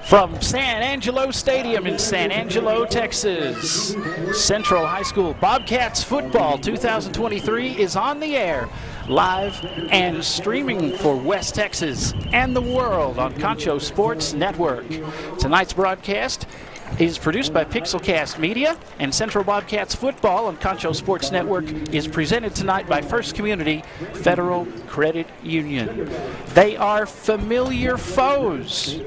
From San Angelo Stadium in San Angelo, Texas, Central High School Bobcats football 2023 is on the air, live and streaming for West Texas and the world on Concho Sports Network. Tonight's broadcast is produced by Pixelcast Media, and Central Bobcats football on Concho Sports Network is presented tonight by First Community Federal Credit Union. They are familiar foes,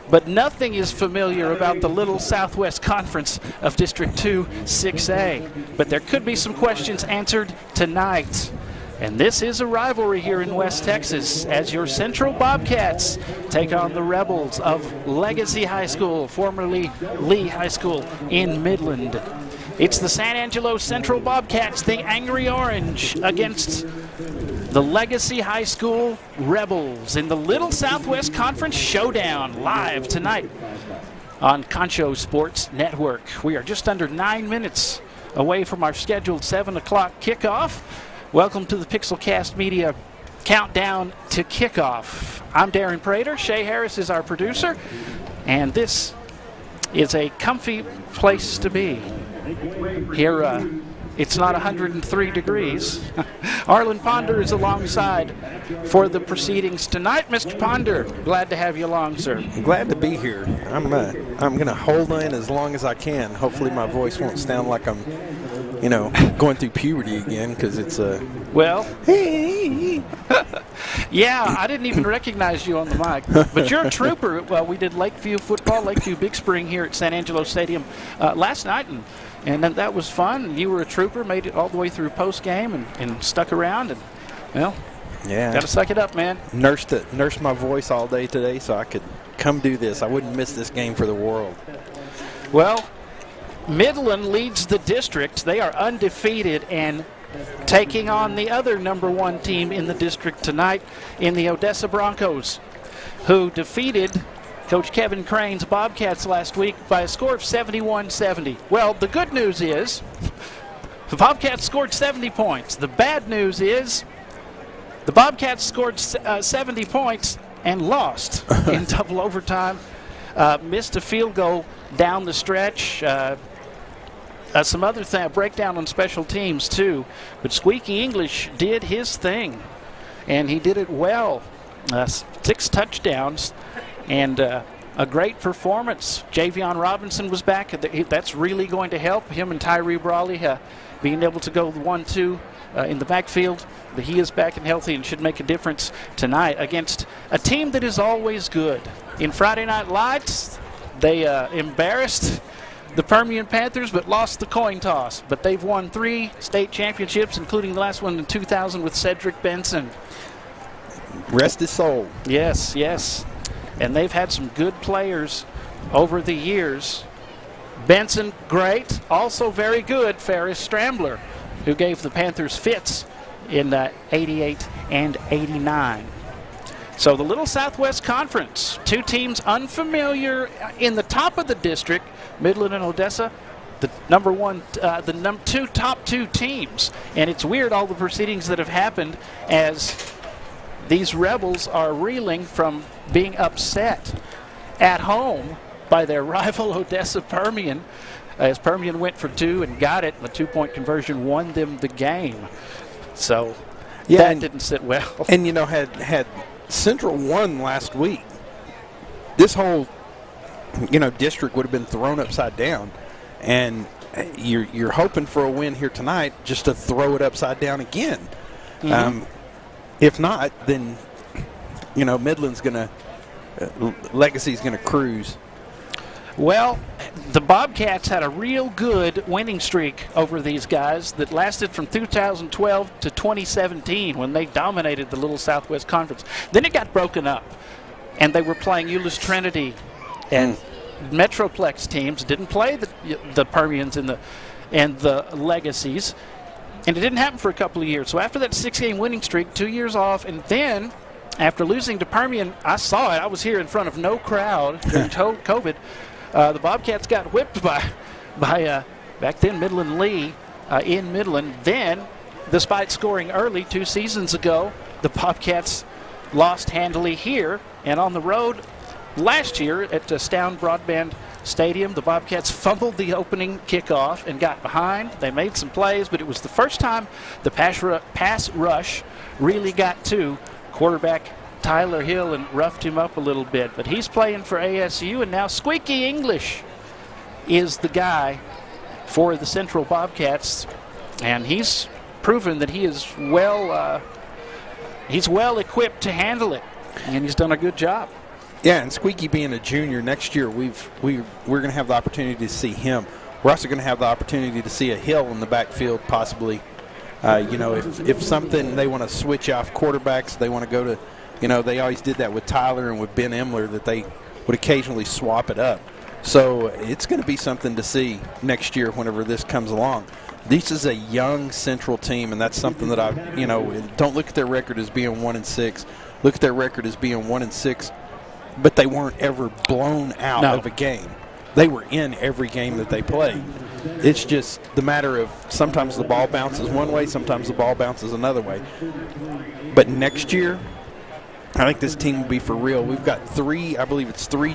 but nothing is familiar about the Little Southwest Conference of District 2 6A. But there could be some questions answered tonight. And this is a rivalry here in West Texas as your Central Bobcats take on the Rebels of Legacy High School, formerly Lee High School in Midland. It's the San Angelo Central Bobcats, the Angry Orange, against the Legacy High School Rebels in the Little Southwest Conference Showdown, live tonight on Concho Sports Network. We are just under 9 minutes away from our scheduled 7 o'clock kickoff. Welcome to the Pixelcast Media Countdown to Kickoff. I'm Darren Prater. Shay Harris is our producer, and this is a comfy place to be. Here, it's not 103 degrees. Arlen Ponder is alongside for the proceedings tonight. Mr. Ponder, glad to have you along, sir. Glad to be here. I'm going to hold in as long as I can. Hopefully my voice won't sound like I'm, going through puberty again, because it's well, hey. Yeah, I didn't even recognize you on the mic. But you're a trooper. Well, we did Lakeview football, Lakeview Big Spring here at San Angelo Stadium last night, and that was fun. You were a trooper, made it all the way through postgame and stuck around, and, well, yeah, got to suck it up, man. Nursed my voice all day today so I could come do this. I wouldn't miss this game for the world. Well, Midland leads the district. They are undefeated and taking on the other number one team in the district tonight in the Odessa Broncos, who defeated Coach Kevin Crane's Bobcats last week by a score of 71-70. Well, the good news is the Bobcats scored 70 points. The bad news is the Bobcats scored 70 points and lost in double overtime. Missed a field goal down the stretch. Some other breakdown on special teams, too. But Squeaky English did his thing, and he did it well. 6 touchdowns and a great performance. Javion Robinson was back. That's really going to help him and Tyree Brawley being able to go 1-2 in the backfield. But he is back and healthy and should make a difference tonight against a team that is always good. In Friday Night Lights, they embarrassed the Permian Panthers, but lost the coin toss. But they've won 3 state championships, including the last one in 2000 with Cedric Benson. Rest his soul. Yes. And they've had some good players over the years. Benson, great. Also very good, Ferris Strambler, who gave the Panthers fits in 88 and 89. So the Little Southwest Conference, 2 teams unfamiliar in the top of the district, Midland and Odessa, the top two teams. And it's weird, all the proceedings that have happened as these Rebels are reeling from being upset at home by their rival Odessa Permian, as Permian went for 2 and got it. The 2-point conversion won them the game. So that didn't sit well. And, had Central won last week, this whole district would have been thrown upside down, and you're hoping for a win here tonight just to throw it upside down again. Mm-hmm. If not, then Midland's gonna Legacy's gonna cruise. Well, the Bobcats had a real good winning streak over these guys that lasted from 2012 to 2017 when they dominated the Little Southwest Conference. Then it got broken up, and they were playing Euless Trinity and Metroplex teams. Didn't play the Permians and the Legacies, and it didn't happen for a couple of years. So after that 6-game winning streak, 2 years off, and then after losing to Permian, I saw it. I was here in front of no crowd during COVID. The Bobcats got whipped by back then Midland Lee in Midland. Then, despite scoring early 2 seasons ago, the Bobcats lost handily here. And on the road, last year at Stown Broadband Stadium, the Bobcats fumbled the opening kickoff and got behind. They made some plays, but it was the first time the pass rush really got to quarterback Tyler Hill and roughed him up a little bit. But he's playing for ASU, and now Squeaky English is the guy for the Central Bobcats, and he's proven that he is he's well equipped to handle it, and he's done a good job. Yeah, and Squeaky being a junior, next year we're going to have the opportunity to see him. We're also going to have the opportunity to see a Hill in the backfield possibly. If something, they want to switch off quarterbacks, they want to go to, they always did that with Tyler and with Ben Emler, that they would occasionally swap it up. So it's going to be something to see next year whenever this comes along. This is a young Central team, and that's something that don't look at their record as being 1-6. Look at their record as being 1-6, but they weren't ever blown out of a game. They were in every game that they played. It's just the matter of sometimes the ball bounces one way, sometimes the ball bounces another way. But next year, I think this team will be for real. We've got three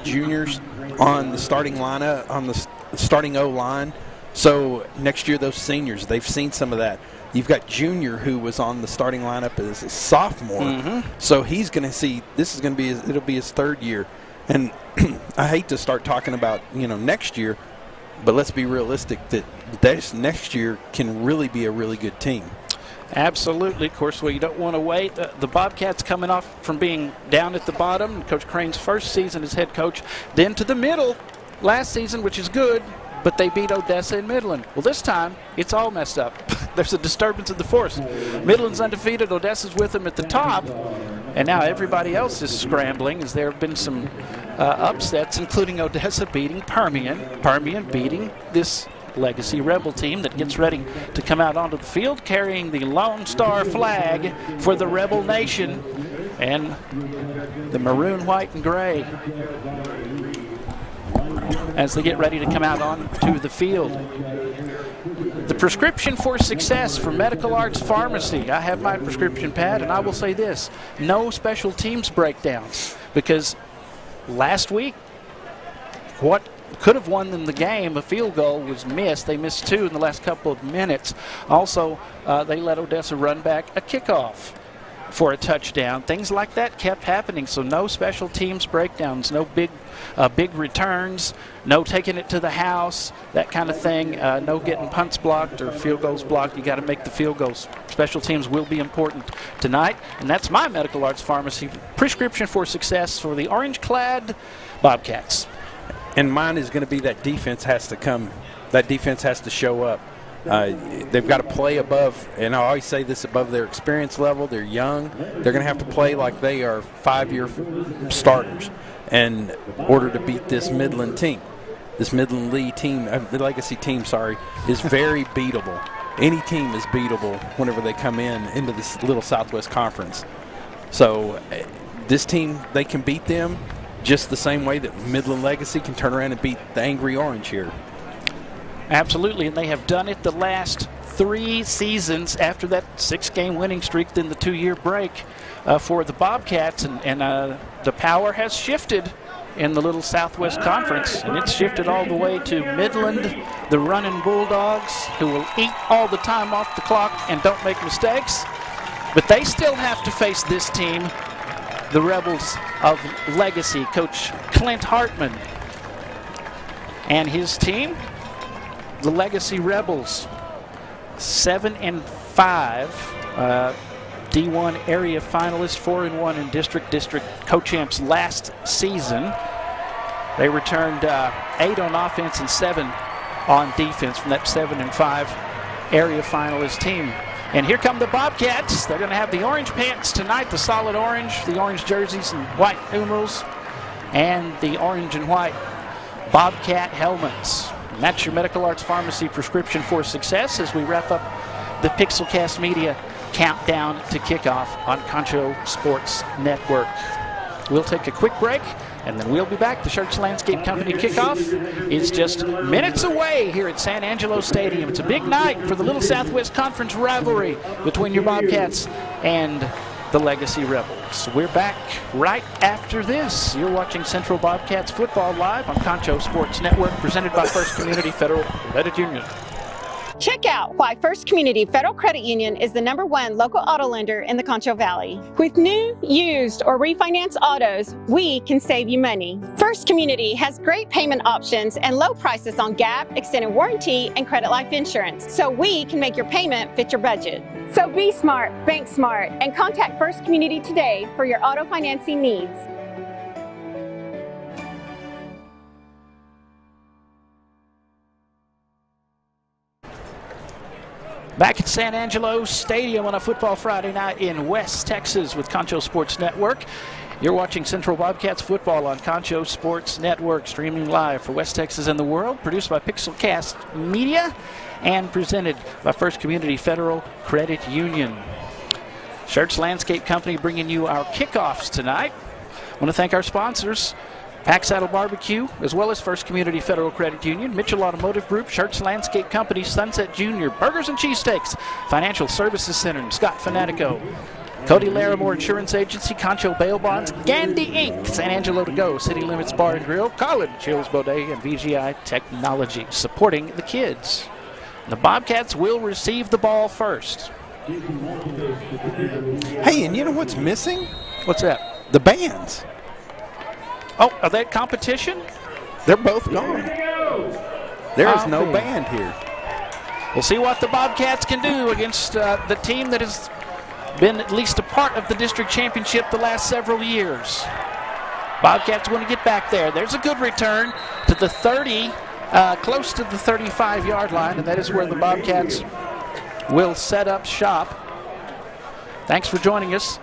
juniors on the starting lineup, on the starting O-line. So next year, those seniors, they've seen some of that. You've got Junior, who was on the starting lineup as a sophomore. Mm-hmm. So he's going to see, it'll be his third year. And I hate to start talking about, next year, but let's be realistic that this next year can really be a really good team. Absolutely. Of course, you don't want to wait. The Bobcats coming off from being down at the bottom, Coach Crane's first season as head coach, then to the middle last season, which is good, but they beat Odessa and Midland. Well, this time, it's all messed up. There's a disturbance in the force. Midland's undefeated, Odessa's with them at the top, and now everybody else is scrambling as there have been some upsets, including Odessa beating Permian beating this Legacy Rebel team that gets ready to come out onto the field carrying the Lone Star flag for the Rebel Nation and the maroon, white, and gray as they get ready to come out onto the field. The prescription for success for Medical Arts Pharmacy. I have my prescription pad, and I will say this: no special teams breakdowns, because last week, what could have won them the game, a field goal, was missed. They missed two in the last couple of minutes. Also, they let Odessa run back a kickoff for a touchdown. Things like that kept happening, so no special teams breakdowns, no big returns, no taking it to the house, that kind of thing, no getting punts blocked or field goals blocked. You got to make the field goals. Special teams will be important tonight, and that's my Medical Arts Pharmacy prescription for success for the orange-clad Bobcats. And mine is going to be that defense has to come. That defense has to show up. They've got to play above, and I always say this, above their experience level. They're young. They're going to have to play like they are 5-year starters in order to beat this Midland team. This Midland Lee team, the Legacy team, is very beatable. Any team is beatable whenever they come into this little Southwest Conference. So this team, they can beat them just the same way that Midland Legacy can turn around and beat the Angry Orange here. Absolutely, and they have done it the last 3 seasons after that 6-game winning streak, then the 2-year break for the Bobcats, and the power has shifted in the little Southwest Conference, and it's shifted all the way to Midland, the running Bulldogs, who will eat all the time off the clock and don't make mistakes, but they still have to face this team, the Rebels of Legacy, Coach Clint Hartman and his team. The Legacy Rebels, 7-5, D1 area finalists, 4-1 in district co-champs last season. They returned 8 on offense and 7 on defense from that 7-5 area finalist team. And here come the Bobcats. They're going to have the orange pants tonight, the solid orange, the orange jerseys and white numerals, and the orange and white Bobcat helmets. And that's your Medical Arts Pharmacy prescription for success as we wrap up the Pixelcast Media countdown to kickoff on Concho Sports Network. We'll take a quick break, and then we'll be back. The Sharks Landscape Company kickoff is just minutes away here at San Angelo Stadium. It's a big night for the Little Southwest Conference rivalry between your Bobcats and the Legacy Rebels. We're back right after this. You're watching Central Bobcats football live on Concho Sports Network, presented by First Community Federal Credit Union. Check out why First Community Federal Credit Union is the #1 local auto lender in the Concho Valley. With new, used, or refinance autos, we can save you money. First Community has great payment options and low prices on GAP, extended warranty, and credit life insurance, so we can make your payment fit your budget. So be smart, bank smart, and contact First Community today for your auto financing needs. Back at San Angelo Stadium on a football Friday night in West Texas with Concho Sports Network. You're watching Central Bobcats football on Concho Sports Network, streaming live for West Texas and the world, produced by Pixelcast Media and presented by First Community Federal Credit Union. Schertz Landscape Company bringing you our kickoffs tonight. I want to thank our sponsors, Pack Saddle Barbecue, as well as First Community Federal Credit Union, Mitchell Automotive Group, Schertz Landscape Company, Sunset Junior, Burgers and Cheesesteaks, Financial Services Center, and Scott Fanatico, Cody Larimore Insurance Agency, Concho Bail Bonds, Gandy Inc., San Angelo To Go, City Limits Bar and Grill, Collin Chills Bodega, and VGI Technology, supporting the kids. The Bobcats will receive the ball first. Hey, and you know what's missing? What's that? The bands. Oh, are they at competition? They're both gone. There is no band here. We'll see what the Bobcats can do against the team that has been at least a part of the district championship the last several years. Bobcats want to get back there. There's a good return to the 30, close to the 35-yard line, and that is where the Bobcats will set up shop. Thanks for joining us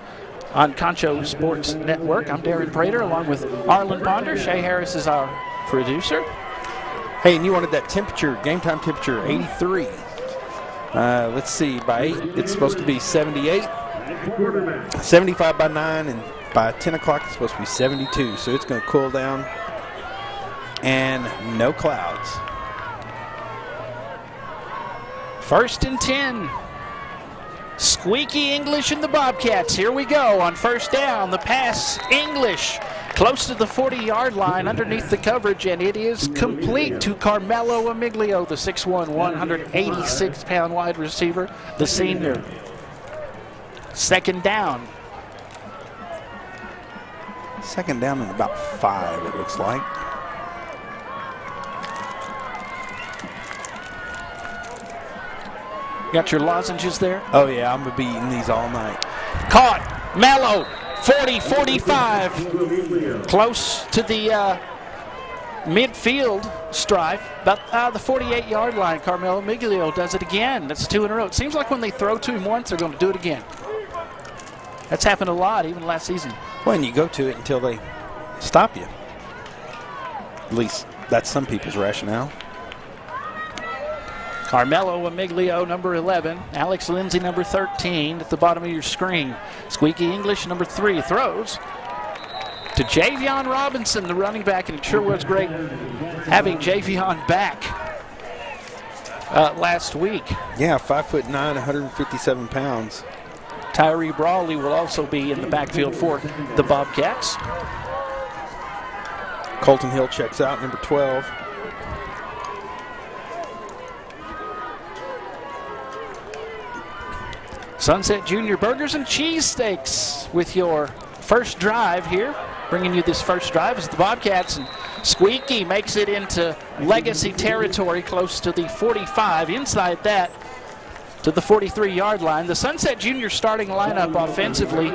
on Concho Sports Network. I'm Darren Prater along with Arlen Ponder. Shay Harris is our producer. Hey, and you wanted that temperature, game time temperature, 83. Let's see, by 8, it's supposed to be 78. 75 by 9, and by 10 o'clock, it's supposed to be 72. So it's going to cool down, and no clouds. 1st and 10. Squeaky English and the Bobcats. Here we go on 1st down. The pass, English, close to the 40-yard line underneath the coverage, and it is complete to Carmelo Amiglio, the 6'1", 186-pound wide receiver, the senior. 2nd down. 2nd down and about 5, it looks like. Got your lozenges there? Oh, yeah, I'm going to be eating these all night. Caught. Mello, 40, 45. Close to the midfield stripe, about the 48-yard line. Carmelo Amiglio does it again. That's 2 in a row. It seems like when they throw to him once, they're going to do it again. That's happened a lot, even last season. Well, and you go to it until they stop you. At least that's some people's rationale. Carmelo Amiglio, number 11. Alex Lindsay, number 13, at the bottom of your screen. Squeaky English, number 3, throws to Javion Robinson, the running back, and it sure was great having Javion back last week. Yeah, 5'9", 157 pounds. Tyree Brawley will also be in the backfield for the Bobcats. Colton Hill checks out, number 12. Sunset Junior Burgers and Cheesesteaks with your first drive here. Bringing you this first drive is the Bobcats, and Squeaky makes it into Legacy territory close to the 45. Inside that to the 43-yard line. The Sunset Junior starting lineup offensively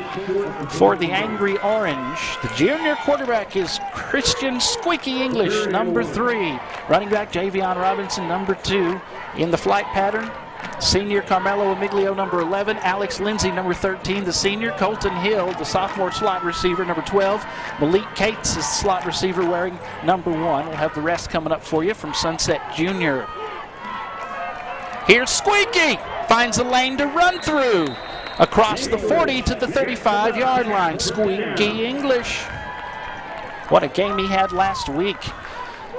for the Angry Orange. The junior quarterback is Christian Squeaky English, number 3. Running back Javion Robinson, number 2. In the flight pattern, senior Carmelo Amiglio, number 11. Alex Lindsay, number 13. The senior Colton Hill, the sophomore slot receiver, number 12. Malik Cates is the slot receiver wearing number 1. We'll have the rest coming up for you from Sunset Junior. Here's Squeaky. Finds a lane to run through. Across the 40 to the 35-yard line. Squeaky English. What a game he had last week.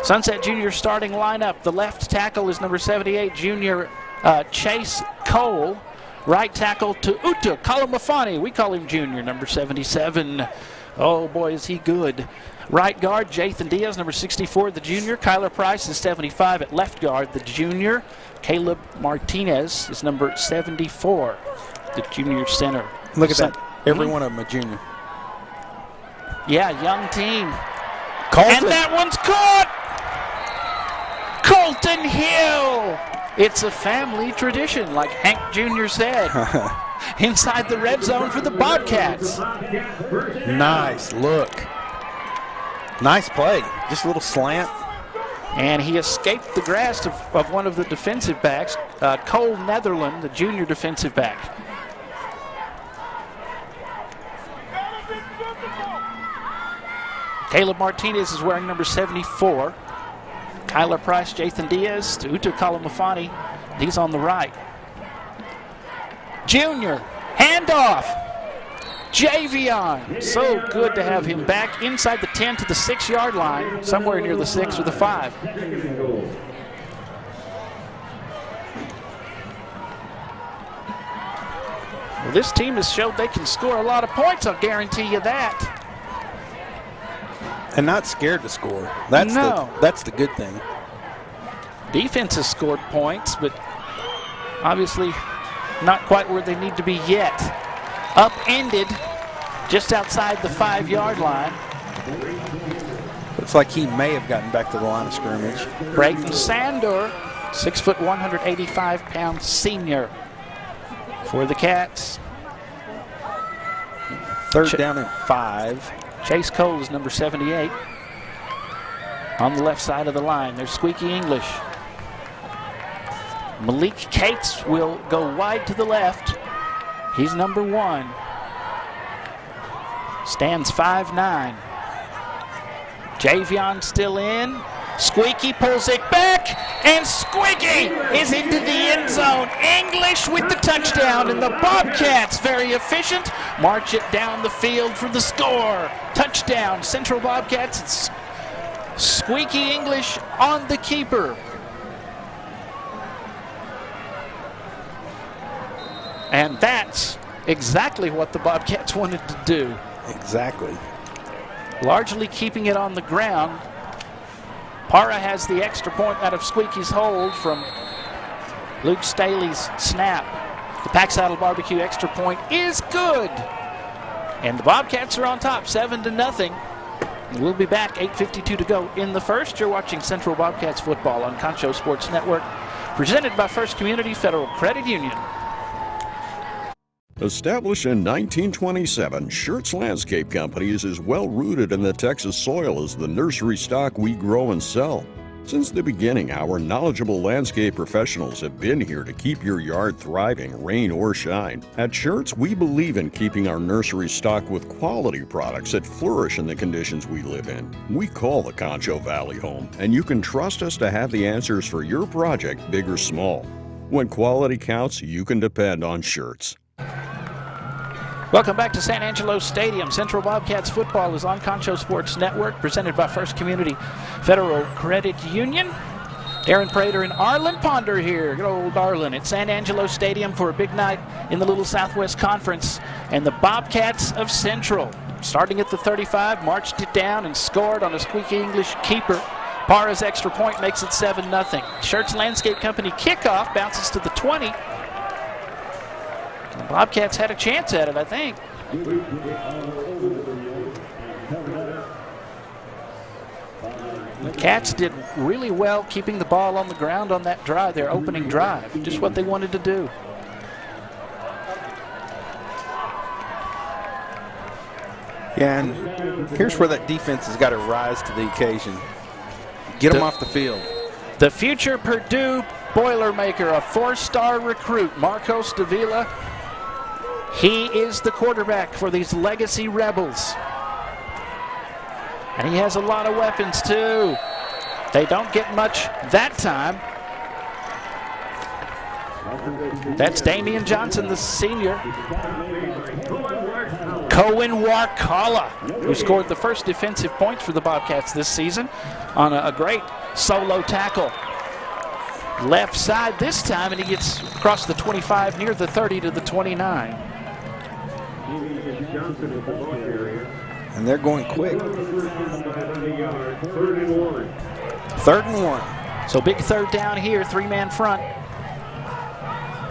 Sunset Junior starting lineup. The left tackle is number 78, junior Chase Cole. Right tackle to Uta Kalamafani. We call him Junior, number 77. Oh, boy, is he good. Right guard, Jathan Diaz, number 64, the junior. Kyler Price is 75 at left guard, the junior. Caleb Martinez is number 74, the junior center. Look at that. Every one of them a junior. Yeah, young team. Colton. And that one's caught! Colton Hill! It's a family tradition, like Hank Jr. said. Inside the red zone for the Bobcats. Nice look. Nice play. Just a little slant. And he escaped the grasp of one of the defensive backs, Cole Netherland, the junior defensive back. Caleb Martinez is wearing number 74. Kyler Price, Jathan Diaz to Uta Kalamafani. He's on the right. Junior, handoff. Javion, so good to have him back inside the 10 to the 6-yard line, somewhere near the 6 or the 5. Well, this team has showed they can score a lot of points, I'll guarantee you that. And not scared to score. That's the good thing. Defense has scored points, but obviously not quite where they need to be yet. Upended just outside the 5-yard line. Looks like he may have gotten back to the line of scrimmage. Brayton Sandor, 6 foot 185-pound senior for the Cats. Third down and 5. Chase Cole is number 78. On the left side of the line, there's Squeaky English. Malik Cates will go wide to the left. He's number 1. Stands 5'9". Javion still in. Squeaky pulls it back, and Squeaky is into the end zone. English with the touchdown, and the Bobcats, very efficient, march it down the field for the score. Touchdown, Central Bobcats. It's Squeaky English on the keeper. And that's exactly what the Bobcats wanted to do. Exactly. Largely keeping it on the ground. Parra has the extra point out of Squeaky's hold from Luke Staley's snap. The Pack Saddle Barbecue extra point is good. And the Bobcats are on top, 7-0. We'll be back, 8:52 to go in the first. You're watching Central Bobcats football on Concho Sports Network, presented by First Community Federal Credit Union. Established in 1927, Schertz Landscape Company is as well rooted in the Texas soil as the nursery stock we grow and sell. Since the beginning, our knowledgeable landscape professionals have been here to keep your yard thriving, rain or shine. At Schertz, we believe in keeping our nursery stocked with quality products that flourish in the conditions we live in. We call the Concho Valley home, and you can trust us to have the answers for your project, big or small. When quality counts, you can depend on Schertz. Welcome back to San Angelo Stadium. Central Bobcats football is on Concho Sports Network, presented by First Community Federal Credit Union. Aaron Prater and Arlen Ponder here. Good old Arlen at San Angelo Stadium for a big night in the Little Southwest Conference. And the Bobcats of Central, starting at the 35, marched it down and scored on a Squeaky English keeper. Parra's extra point makes it 7-0. Schertz Landscape Company kickoff bounces to the 20. The Bobcats had a chance at it, I think. The Cats did really well keeping the ball on the ground on that drive, their opening drive. Just what they wanted to do. Yeah, and here's where that defense has got to rise to the occasion. Get them off the field. The future Purdue Boilermaker, a 4-star recruit, Marcos Davila. He is the quarterback for these Legacy Rebels. And he has a lot of weapons, too. They don't get much that time. That's Damian Johnson, the senior. Cohen Warkala, who scored the first defensive points for the Bobcats this season on a great solo tackle. Left side this time, and he gets across the 25 near the 30 to the 29. And they're going quick. 3rd and 1. So big 3rd down here, 3-man front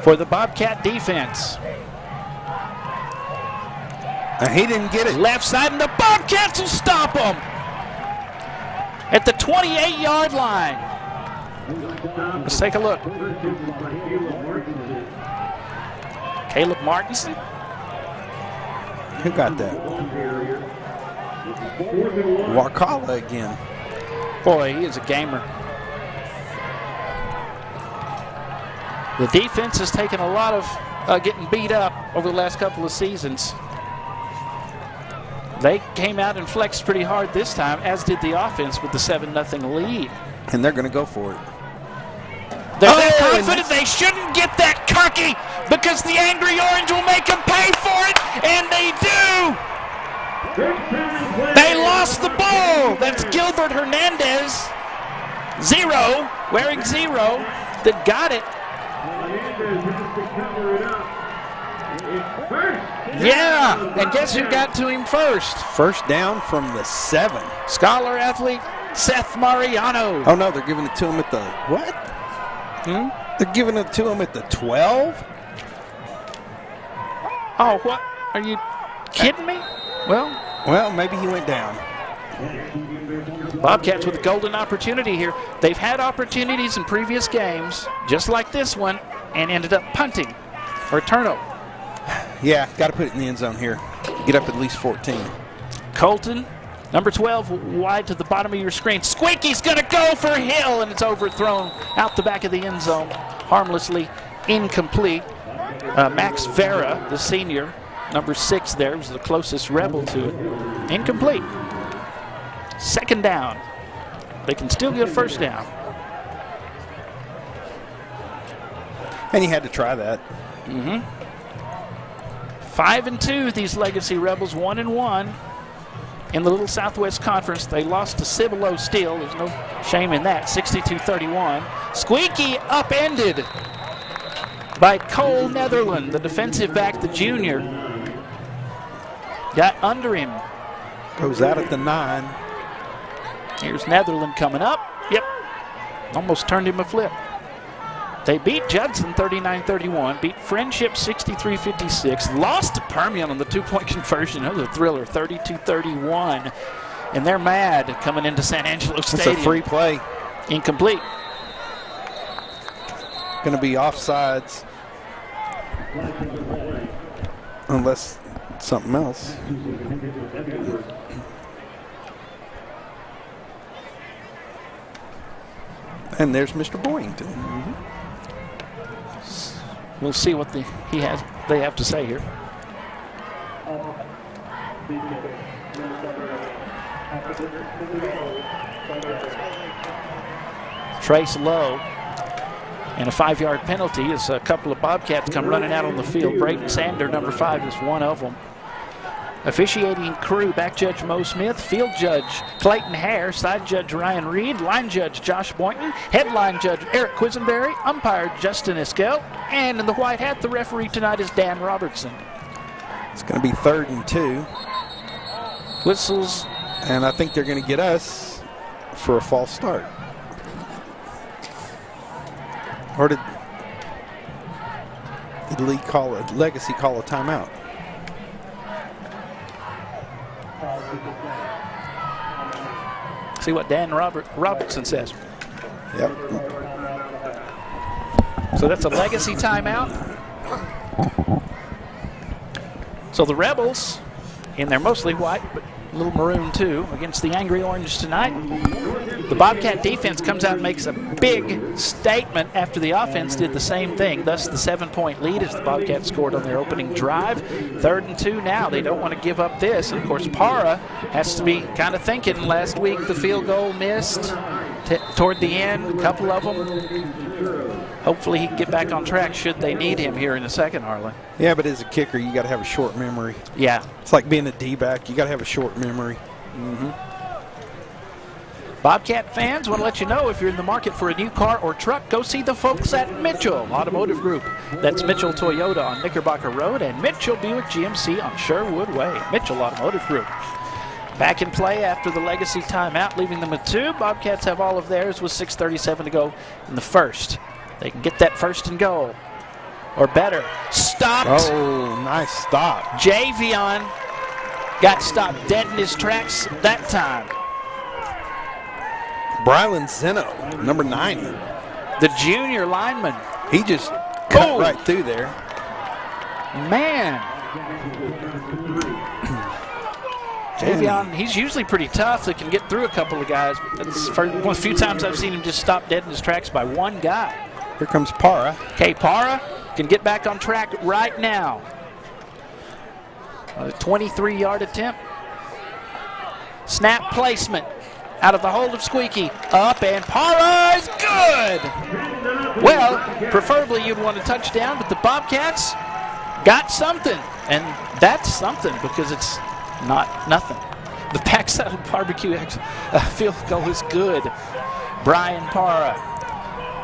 for the Bobcat defense. And he didn't get it. Left side, and the Bobcats will stop him at the 28-yard line. Let's take a look. Caleb Martinson. Who got that? Wakala again. Boy, he is a gamer. The defense has taken a lot of getting beat up over the last couple of seasons. They came out and flexed pretty hard this time, as did the offense with the 7-0 lead. And they're going to go for it. They're that confident they shouldn't get that cocky because the Angry Orange will make them pay for it, and they do. They lost the ball. That's Gilbert Hernandez, 0, wearing 0, that got it. Yeah, and guess who got to him first? First down from the 7. Scholar athlete Seth Mariano. Oh, no, they're giving it to him at the what? They're giving it to him at the 12? Oh, what? Are you kidding me? Well, maybe he went down. Bobcats with a golden opportunity here. They've had opportunities in previous games, just like this one, and ended up punting or turnover. Yeah, got to put it in the end zone here. Get up at least 14. Colton, number 12, wide to the bottom of your screen. Squeaky's going to go for Hill, and it's overthrown out the back of the end zone, harmlessly incomplete. Max Vera, the senior, number 6 there, was the closest Rebel to it. Incomplete. 2nd down. They can still get a 1st down. And he had to try that. 5-2, these Legacy Rebels, 1-1 in the Little Southwest Conference. They lost to Cibolo Steel. There's no shame in that. 62-31. Squeaky upended by Cole Netherland, the defensive back, the junior. Got under him. Goes out at the 9. Here's Netherland coming up. Yep. Almost turned him a flip. They beat Judson 39-31, beat Friendship 63-56, lost to Permian on the 2-point conversion. That was a thriller, 32-31. And they're mad coming into San Angelo Stadium. It's a free play. Incomplete. Going to be offsides. Unless something else. And there's Mr. Boyington. We'll see what they have to say here. Trace Lowe, and a 5-yard penalty as a couple of Bobcats come running out on the field. Braden Sander, number 5, is one of them. Officiating crew, back judge Mo Smith, field judge Clayton Hare, side judge Ryan Reed, line judge Josh Boynton, headline judge Eric Quisenberry, umpire Justin Eskel, and in the white hat, the referee tonight is Dan Robertson. It's going to be 3rd and 2. Whistles. And I think they're going to get us for a false start. Or did Legacy call a timeout? See what Dan Robertson says. Yep. So that's a Legacy timeout. So the Rebels, in their mostly white, but a little maroon too, against the Angry Orange tonight. The Bobcat defense comes out and makes a big statement after the offense did the same thing. Thus the 7-point lead as the Bobcats scored on their opening drive. 3rd and 2 now. They don't want to give up this. And of course, Para has to be kind of thinking last week the field goal missed toward the end, a couple of them. Hopefully he can get back on track should they need him here in a second, Harlan. Yeah, but as a kicker, you got to have a short memory. Yeah. It's like being a D-back. You got to have a short memory. Bobcat fans, want to let you know if you're in the market for a new car or truck, go see the folks at Mitchell Automotive Group. That's Mitchell Toyota on Knickerbocker Road and Mitchell Buick GMC on Sherwood Way. Mitchell Automotive Group. Back in play after the Legacy timeout, leaving them with 2. Bobcats have all of theirs with 6:37 to go in the first. They can get that first and goal. Or better. Stopped. Oh, nice stop. Javion got stopped dead in his tracks that time. Brylan Zeno, number 90. The junior lineman. He just cut right through there. Man. Javion, he's usually pretty tough. They can get through a couple of guys. But that's one of the few times I've seen him just stop dead in his tracks by one guy. Here comes Para. Okay, Para can get back on track right now. A 23-yard attempt. Snap placement out of the hold of Squeaky. Up, and Para is good! Well, preferably you'd want a touchdown, but the Bobcats got something. And that's something because it's not nothing. The Backside Barbecue field goal is good. Brian Para.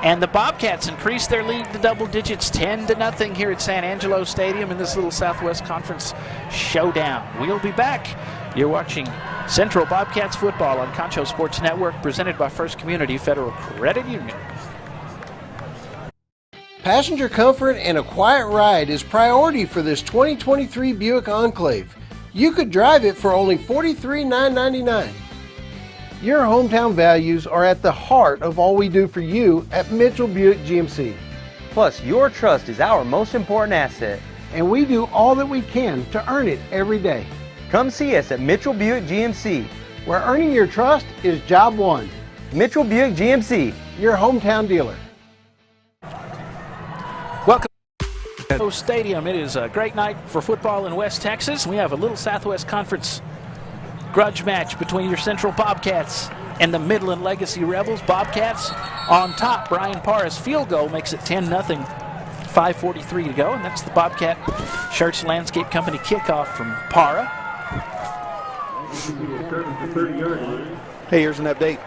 And the Bobcats increased their lead to double digits, 10-0 here at San Angelo Stadium in this little Southwest Conference showdown. We'll be back. You're watching Central Bobcats football on Concho Sports Network, presented by First Community Federal Credit Union. Passenger comfort and a quiet ride is priority for this 2023 Buick Enclave. You could drive it for only $43,999. Your hometown values are at the heart of all we do for you at Mitchell Buick GMC. Plus, your trust is our most important asset. And we do all that we can to earn it every day. Come see us at Mitchell Buick GMC, where earning your trust is job one. Mitchell Buick GMC, your hometown dealer. Welcome to Stadium. It is a great night for football in West Texas. We have a little Southwest Conference grudge match between your Central Bobcats and the Midland Legacy Rebels. Bobcats on top. Brian Para's field goal makes it 10-0. 5:43 to go, and that's the Bobcat Shirts Landscape Company kickoff from Para. Hey, here's an update.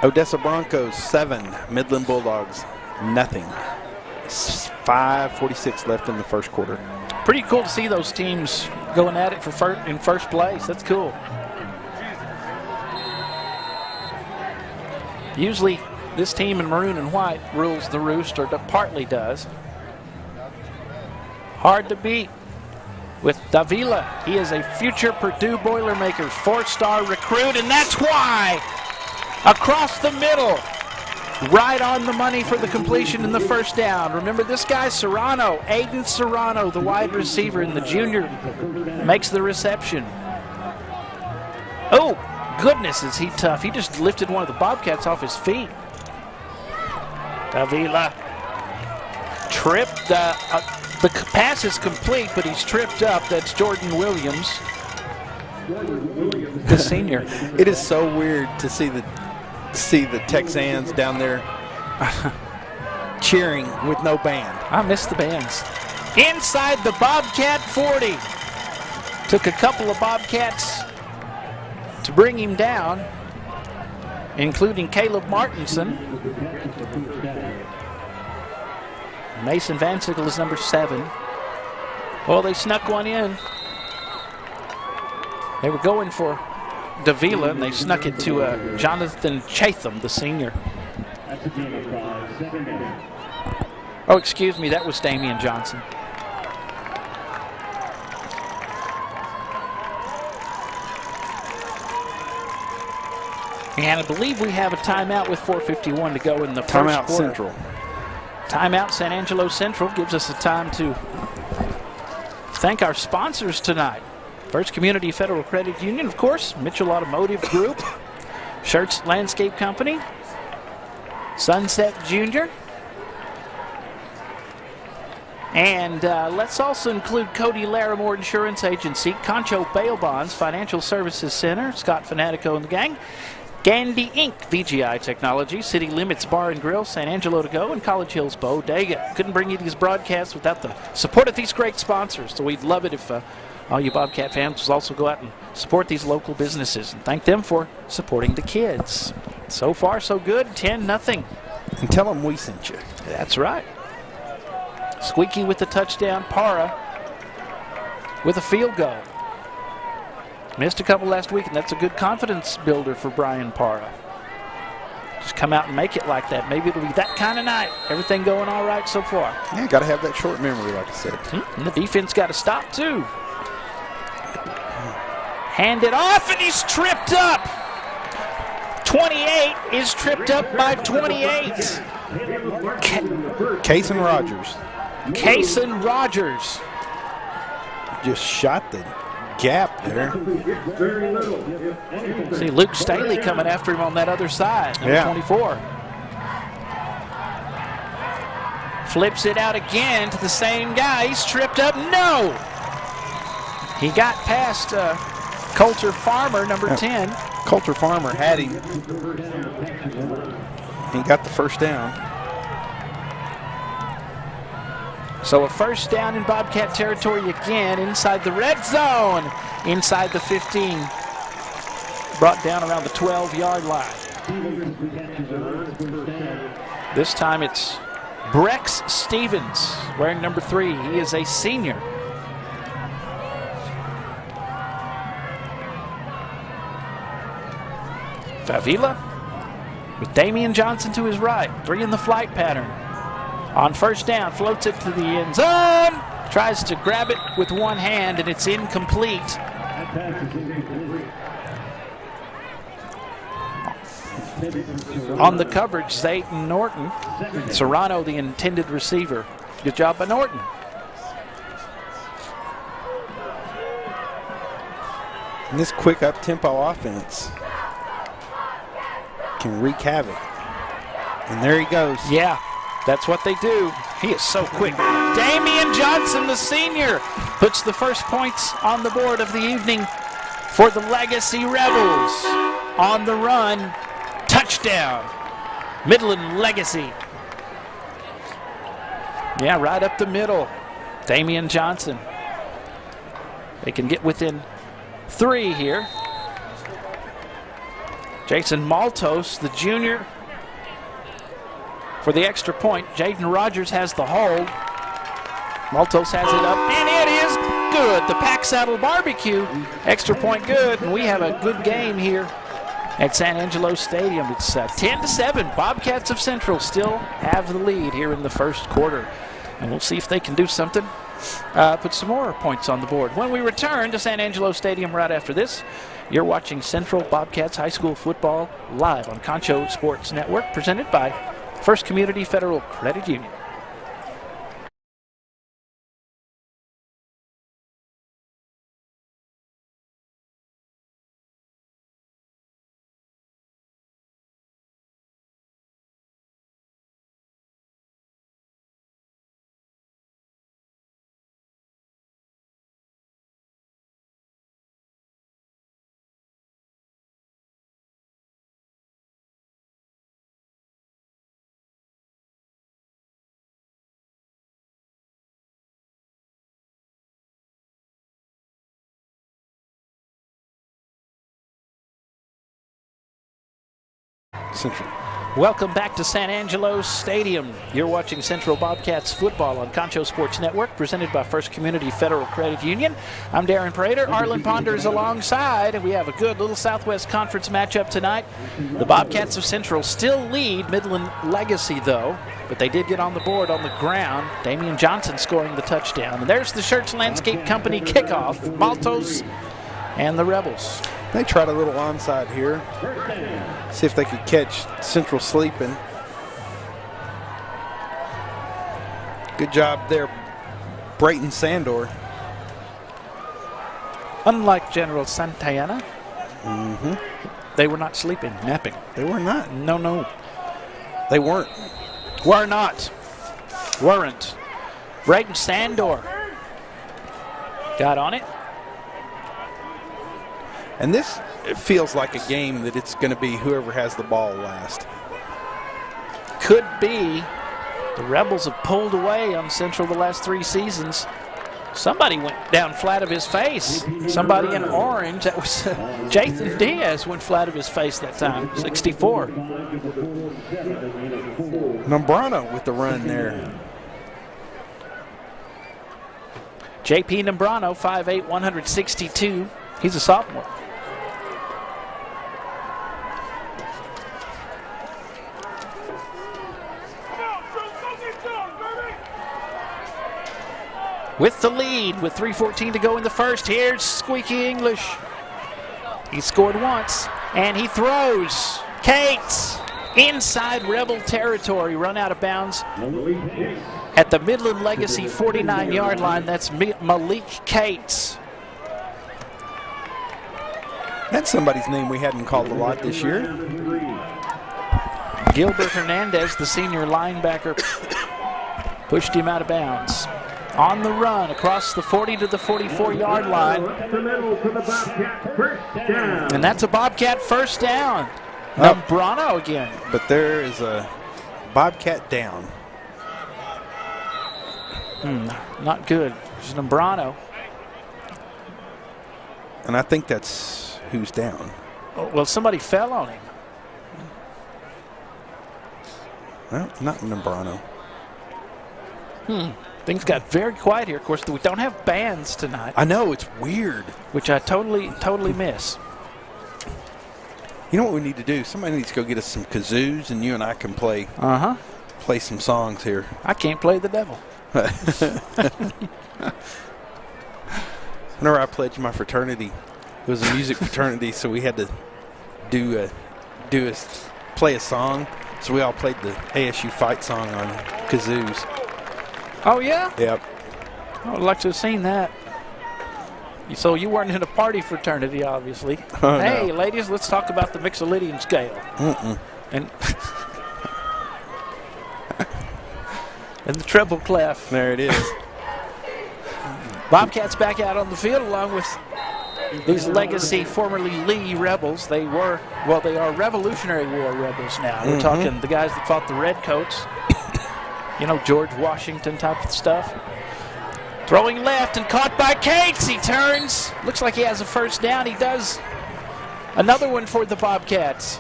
Odessa Broncos 7, Midland Bulldogs nothing. 5:46 left in the first quarter. Pretty cool to see those teams going at it for in first place. That's cool. Usually this team in maroon and white rules the roost, or partly does. Hard to beat with Davila. He is a future Purdue Boilermakers 4-star recruit, and that's why. Across the middle, right on the money for the completion in the first down. Remember this guy, Serrano, Aiden Serrano, the wide receiver, and the junior makes the reception. Oh, goodness, is he tough. He just lifted one of the Bobcats off his feet. Davila tripped. The pass is complete, but he's tripped up. That's Jordan Williams, the senior. It is so weird to see the Texans down there cheering with no band. I miss the bands. Inside the Bobcat 40. Took a couple of Bobcats to bring him down, including Caleb Martinson. Mason Van Sickle is number 7. Well, they snuck one in. They were going for Davila, and they snuck it to Jonathan Chatham, the senior. Oh, excuse me, that was Damian Johnson. And I believe we have a timeout with 4:51 to go in the first quarter. Timeout Central. Timeout San Angelo Central gives us a time to thank our sponsors tonight. First Community Federal Credit Union, of course, Mitchell Automotive Group, Shirts Landscape Company, Sunset Junior, and let's also include Cody Larimore Insurance Agency, Concho Bail Bonds, Financial Services Center, Scott Fanatico and the gang, Gandy Inc., VGI Technology, City Limits Bar and Grill, San Angelo to Go, and College Hills Bodega. Couldn't bring you these broadcasts without the support of these great sponsors, so we'd love it if all you Bobcat fans would also go out and support these local businesses and thank them for supporting the kids. So far, so good. 10-0. And tell them we sent you. That's right. Squeaky with the touchdown. Para with a field goal. Missed a couple last week, and that's a good confidence builder for Brian Para. Just come out and make it like that. Maybe it'll be that kind of night. Everything going all right so far. Yeah, got to have that short memory, like I said. And the defense got to stop, too. Hand it off, and he's tripped up. 28 is tripped up by 28. Cason Rogers. Cason Rogers. Just shot the gap there. See Luke Staley coming after him on that other side, number 24. Flips it out again to the same guy. He's tripped up. No! He got past Coulter Farmer, number 10. Coulter Farmer had him. He got the first down. So a first down in Bobcat territory again, inside the red zone, inside the 15. Brought down around the 12-yard line. This time it's Brex Stevens wearing number 3. He is a senior. Favila with Damian Johnson to his right. 3 in the flight pattern. On first down, floats it to the end zone. Tries to grab it with one hand, and it's incomplete. On the coverage, Zayton Norton. Serrano, the intended receiver. Good job by Norton. And this quick up-tempo offense can wreak havoc. And there he goes. Yeah, that's what they do. He is so quick. Damian Johnson, the senior, puts the first points on the board of the evening for the Legacy Rebels. On the run, touchdown, Midland Legacy. Yeah, right up the middle, Damian Johnson. They can get within 3 here. Jason Maltos, the junior, for the extra point. Jaden Rogers has the hold. Maltos has it up, and it is good. The Pack Saddle Barbecue, extra point good, and we have a good game here at San Angelo Stadium. It's 10-7. Bobcats of Central still have the lead here in the first quarter, and we'll see if they can do something. Put some more points on the board. When we return to San Angelo Stadium right after this, you're watching Central Bobcats High School Football live on Concho Sports Network, presented by First Community Federal Credit Union. Central. Welcome back to San Angelo Stadium. You're watching Central Bobcats football on Concho Sports Network, presented by First Community Federal Credit Union. I'm Darren Prater. Arlen Ponders alongside. We have a good little Southwest Conference matchup tonight. The Bobcats of Central still lead Midland Legacy, though, but they did get on the board on the ground. Damian Johnson scoring the touchdown. And there's the Schertz Landscape Company kickoff. Maltos and the Rebels. They tried a little onside here. See if they could catch Central sleeping. Good job there, Brayton Sandor. Unlike General Santayana, they were not sleeping, napping. They were not. No. They weren't. Were not. Weren't. Brayton Sandor got on it. And this feels like a game that it's going to be whoever has the ball last. Could be. The Rebels have pulled away on Central the last 3 seasons. Somebody went down flat of his face. Somebody in orange. That was Jathan Diaz went flat of his face that time. 64. Nombrano with the run there. JP Nombrano, 5'8", 162. He's a sophomore. With the lead, with 3:14 to go in the first, here's Squeaky English. He scored once, and he throws. Cates inside Rebel territory, run out of bounds at the Midland Legacy 49-yard line. That's Malik Cates. That's somebody's name we hadn't called a lot this year. Gilbert Hernandez, the senior linebacker, pushed him out of bounds. On the run, across the 40 to the 44-yard line. And that's a Bobcat first down. Nombrano again. But there is a Bobcat down. Not good. It's Nombrano. And I think that's who's down. Oh, well, somebody fell on him. Well, not Nombrano. Things got very quiet here. Of course, we don't have bands tonight. I know, it's weird. Which I totally miss. You know what we need to do? Somebody needs to go get us some kazoos, and you and I can play some songs here. I can't play the devil. Whenever I pledged my fraternity, it was a music fraternity, so we had to play a song. So we all played the ASU fight song on kazoos. Oh, yeah? Yep. I would like to have seen that. So you weren't in a party fraternity, obviously. Oh, hey, no. ladies, let's talk about the Mixolydian scale. And and the treble clef. There it is. Bobcats back out on the field along with these legacy, formerly Lee Rebels. They are Revolutionary War Rebels now. We're talking the guys that fought the Redcoats. You know, George Washington type of stuff. Throwing left and caught by Cates. He turns. Looks like he has a first down. He does. Another one for the Bobcats.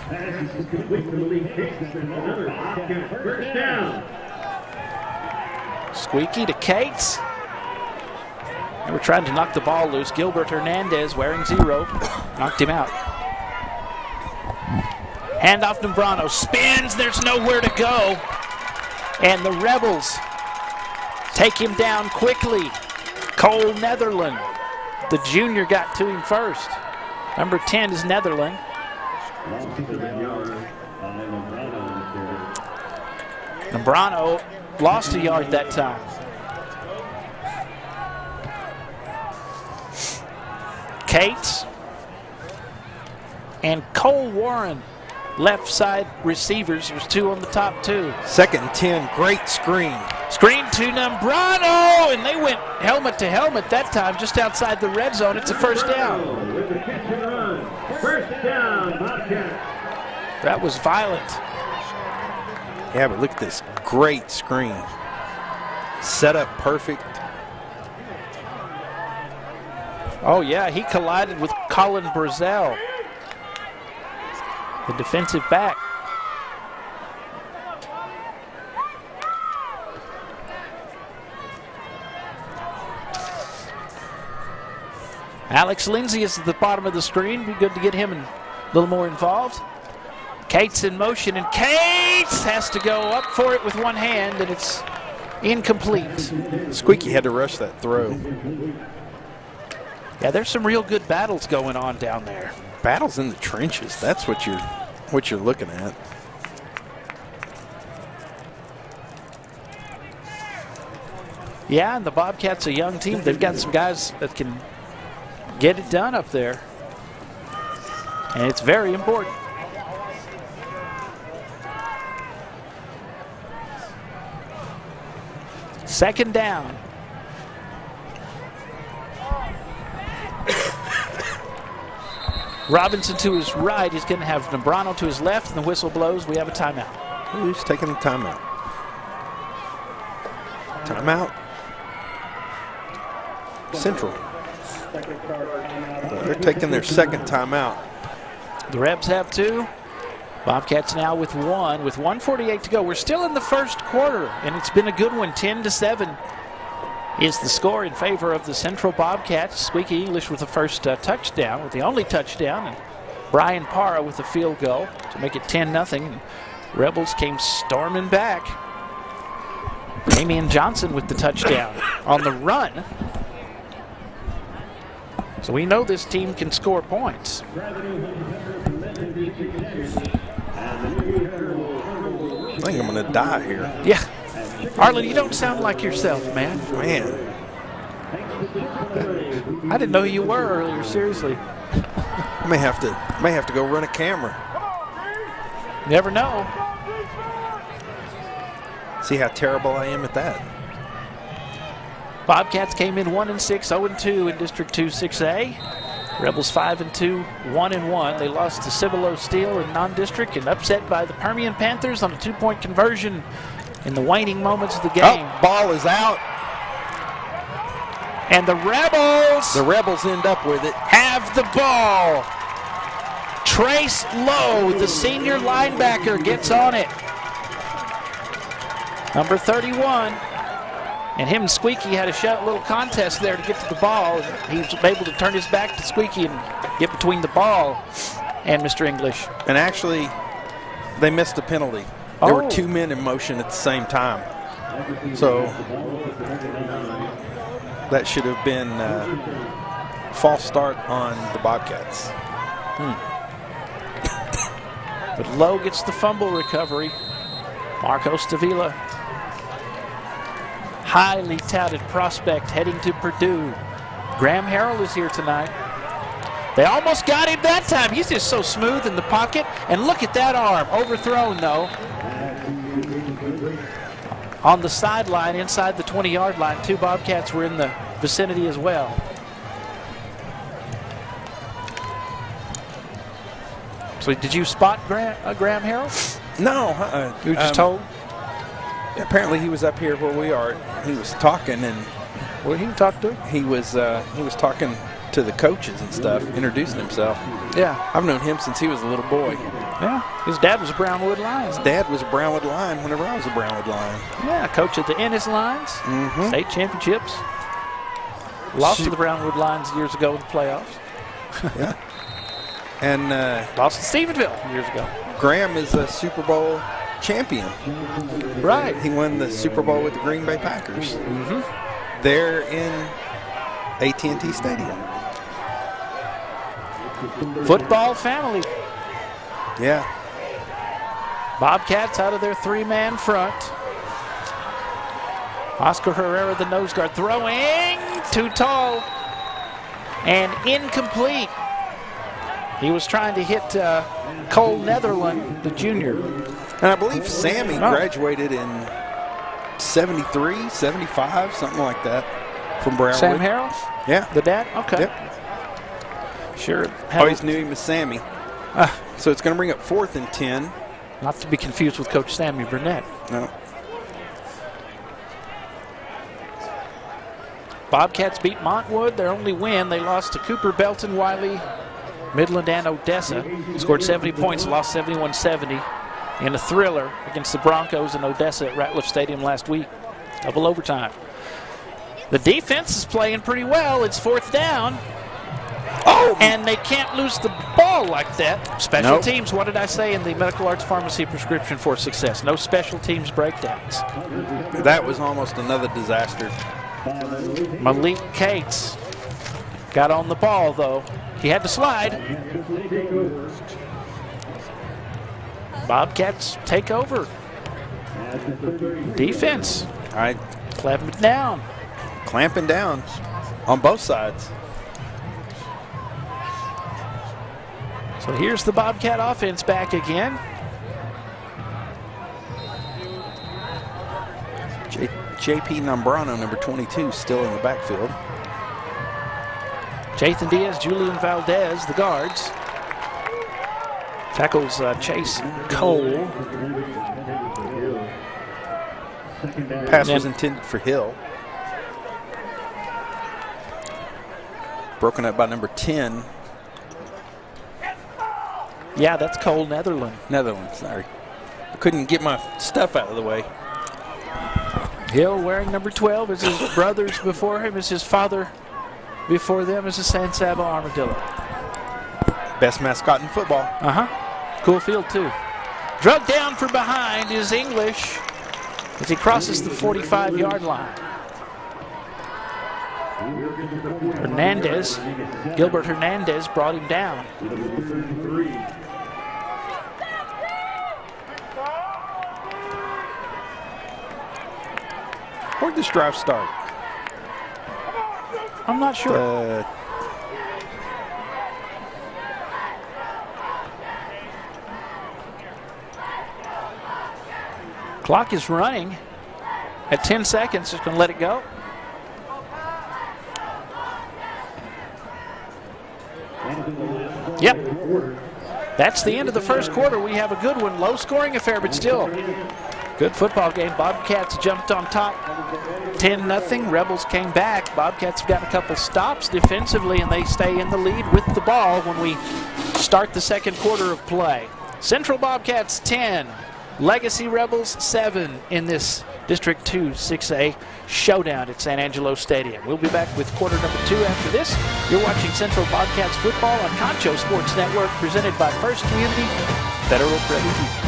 Squeaky to Cates. They were trying to knock the ball loose. Gilbert Hernandez, wearing 0, knocked him out. Handoff to Nombrano. Spins. There's nowhere to go. And the Rebels take him down quickly. Cole Netherland, the junior, got to him first. Number 10 is Netherland. Nombrano lost a yard that time. Cates and Cole Warren, left side receivers. There's 2 on the top 2. 2nd and 10, great screen. Screen to Nombrano, and they went helmet to helmet that time, just outside the red zone. It's a first down. First down, That was violent. Yeah, but look at this great screen. Set up perfect. Oh, yeah, he collided with Colin Brazel, the defensive back. Alex Lindsay is at the bottom of the screen. Be good to get him a little more involved. Cates in motion, and Cates has to go up for it with one hand, and it's incomplete. Squeaky had to rush that throw. Yeah, there's some real good battles going on down there. Battles in the trenches. That's what you're looking at. Yeah, and the Bobcats, a young team. They've got some guys that can get it done up there. And it's very important. Second down. Robinson to his right. He's going to have Nombrano to his left, and the whistle blows. We have a timeout. Who's taking the timeout? Timeout. Central. They're taking their second timeout. The Rebs have 2. Bobcats now with 1, with 1:48 to go. We're still in the first quarter, and it's been a good one. 10-7 is the score in favor of the Central Bobcats. Squeaky English with the first touchdown, with the only touchdown, and Brian Parra with the field goal to make it 10-0. Rebels came storming back. Damian Johnson with the touchdown on the run. So we know this team can score points. I think I'm going to die here. Yeah. Arlen, you don't sound like yourself, man. Man. I didn't know who you were earlier, seriously. I may have to go run a camera. Never know. See how terrible I am at that. Bobcats came in 1-6, 0-2 in District 2 6A. Rebels 5-2, 1-1. They lost to Cibolo Steel in non-district and upset by the Permian Panthers on a 2-point conversion in the waning moments of the game. Oh, ball is out. And the Rebels end up with it. have the ball. Trace Lowe, the senior linebacker, gets on it. Number 31. And him and Squeaky had a little contest there to get to the ball. He was able to turn his back to Squeaky and get between the ball and Mr. English. And actually, they missed a penalty. There were 2 men in motion at the same time. So that should have been false start on the Bobcats. But Lowe gets the fumble recovery. Marco Stavila, highly touted prospect heading to Purdue. Graham Harrell is here tonight. They almost got him that time. He's just so smooth in the pocket. And look at that arm. Overthrown, though. On the sideline, inside the 20-yard line, 2 Bobcats were in the vicinity as well. So did you spot Graham Harrell? No. You were just told? Apparently he was up here where we are. He was talking, and What did he talk to? he was talking to the coaches and stuff, introducing himself. Yeah. I've known him since he was a little boy. Yeah. His dad was a Brownwood Lion. Dad was a Brownwood Lion whenever I was a Brownwood Lion. Yeah, coach at the Ennis Lions. Mm-hmm. State championships. Lost to the Brownwood Lions years ago in the playoffs. Yeah. And Lost to Stephenville years ago. Graham is a Super Bowl champion. Right. He won the Super Bowl with the Green Bay Packers. Mm-hmm. They're in AT&T Stadium. Football family. Yeah. Bobcats out of their 3-man front. Oscar Herrera, the nose guard, throwing too tall and incomplete. He was trying to hit Cole Netherland, the junior. And I believe Sammy graduated in 73, 75, something like that, from Brownwood. Sam Harrell? Yeah. The dad? Okay. Yep. Sure. Always knew him as Sammy. So it's going to bring up 4th and 10. Not to be confused with Coach Sammy Burnett. No. Bobcats beat Montwood, their only win. They lost to Cooper, Belton, Wiley, Midland, and Odessa. Scored 70 points, lost 71-70 in a thriller against the Broncos in Odessa at Ratliff Stadium last week. Double overtime. The defense is playing pretty well. It's 4th down. Oh! And they can't lose the ball like that. Special teams, what did I say in the Medical Arts Pharmacy prescription for success? No special teams breakdowns. That was almost another disaster. Malik Cates got on the ball, though. He had to slide. Bobcats take over. Defense. All right. Clamping down. Clamping down on both sides. So here's the Bobcat offense back again. J.P. Nombrano, number 22, still in the backfield. Jathan Diaz, Julian Valdez, the guards. Tackles Chase Cole. Pass was intended for Hill. Broken up by number 10. Yeah, that's Cole Netherland, sorry. I couldn't get my stuff out of the way. Hill wearing number 12 as his brothers before him, as his father before them, as a San Saba Armadillo. Best mascot in football. Cool field, too. Drug down from behind is English as he crosses the 45-yard line. Gilbert Hernandez brought him down. Where'd this drive start? I'm not sure. Clock is running at 10 seconds. Just going to let it go. Yep. That's the end of the first quarter. We have a good one. Low-scoring affair, but still good football game. Bobcats jumped on top 10-0. Rebels came back. Bobcats have gotten a couple stops defensively, and they stay in the lead with the ball when we start the second quarter of play. Central Bobcats 10. Legacy Rebels 7 in this District 2 6A showdown at San Angelo Stadium. We'll be back with quarter number 2 after this. You're watching Central Bobcats football on Concho Sports Network, presented by First Community Federal Credit Union.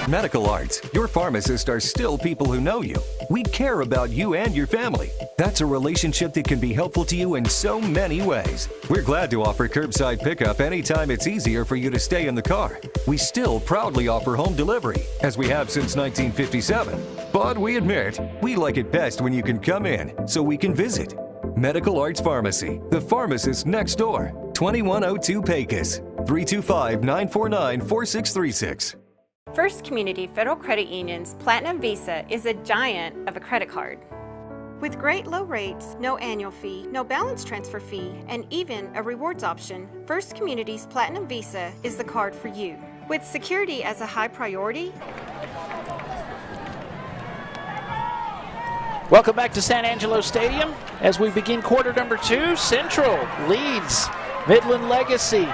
Medical Arts. Your pharmacists are still people who know you. We care about you and your family. That's a relationship that can be helpful to you in so many ways. We're glad to offer curbside pickup anytime it's easier for you to stay in the car. We still proudly offer home delivery, as we have since 1957. But we admit, we like it best when you can come in so we can visit. Medical Arts Pharmacy, the pharmacist next door. 2102 Pecos, 325-949-4636. First Community Federal Credit Union's Platinum Visa is a giant of a credit card. With great low rates, no annual fee, no balance transfer fee, and even a rewards option, First Community's Platinum Visa is the card for you. With security as a high priority. Welcome back to San Angelo Stadium as we begin quarter number 2. Central leads Midland Legacy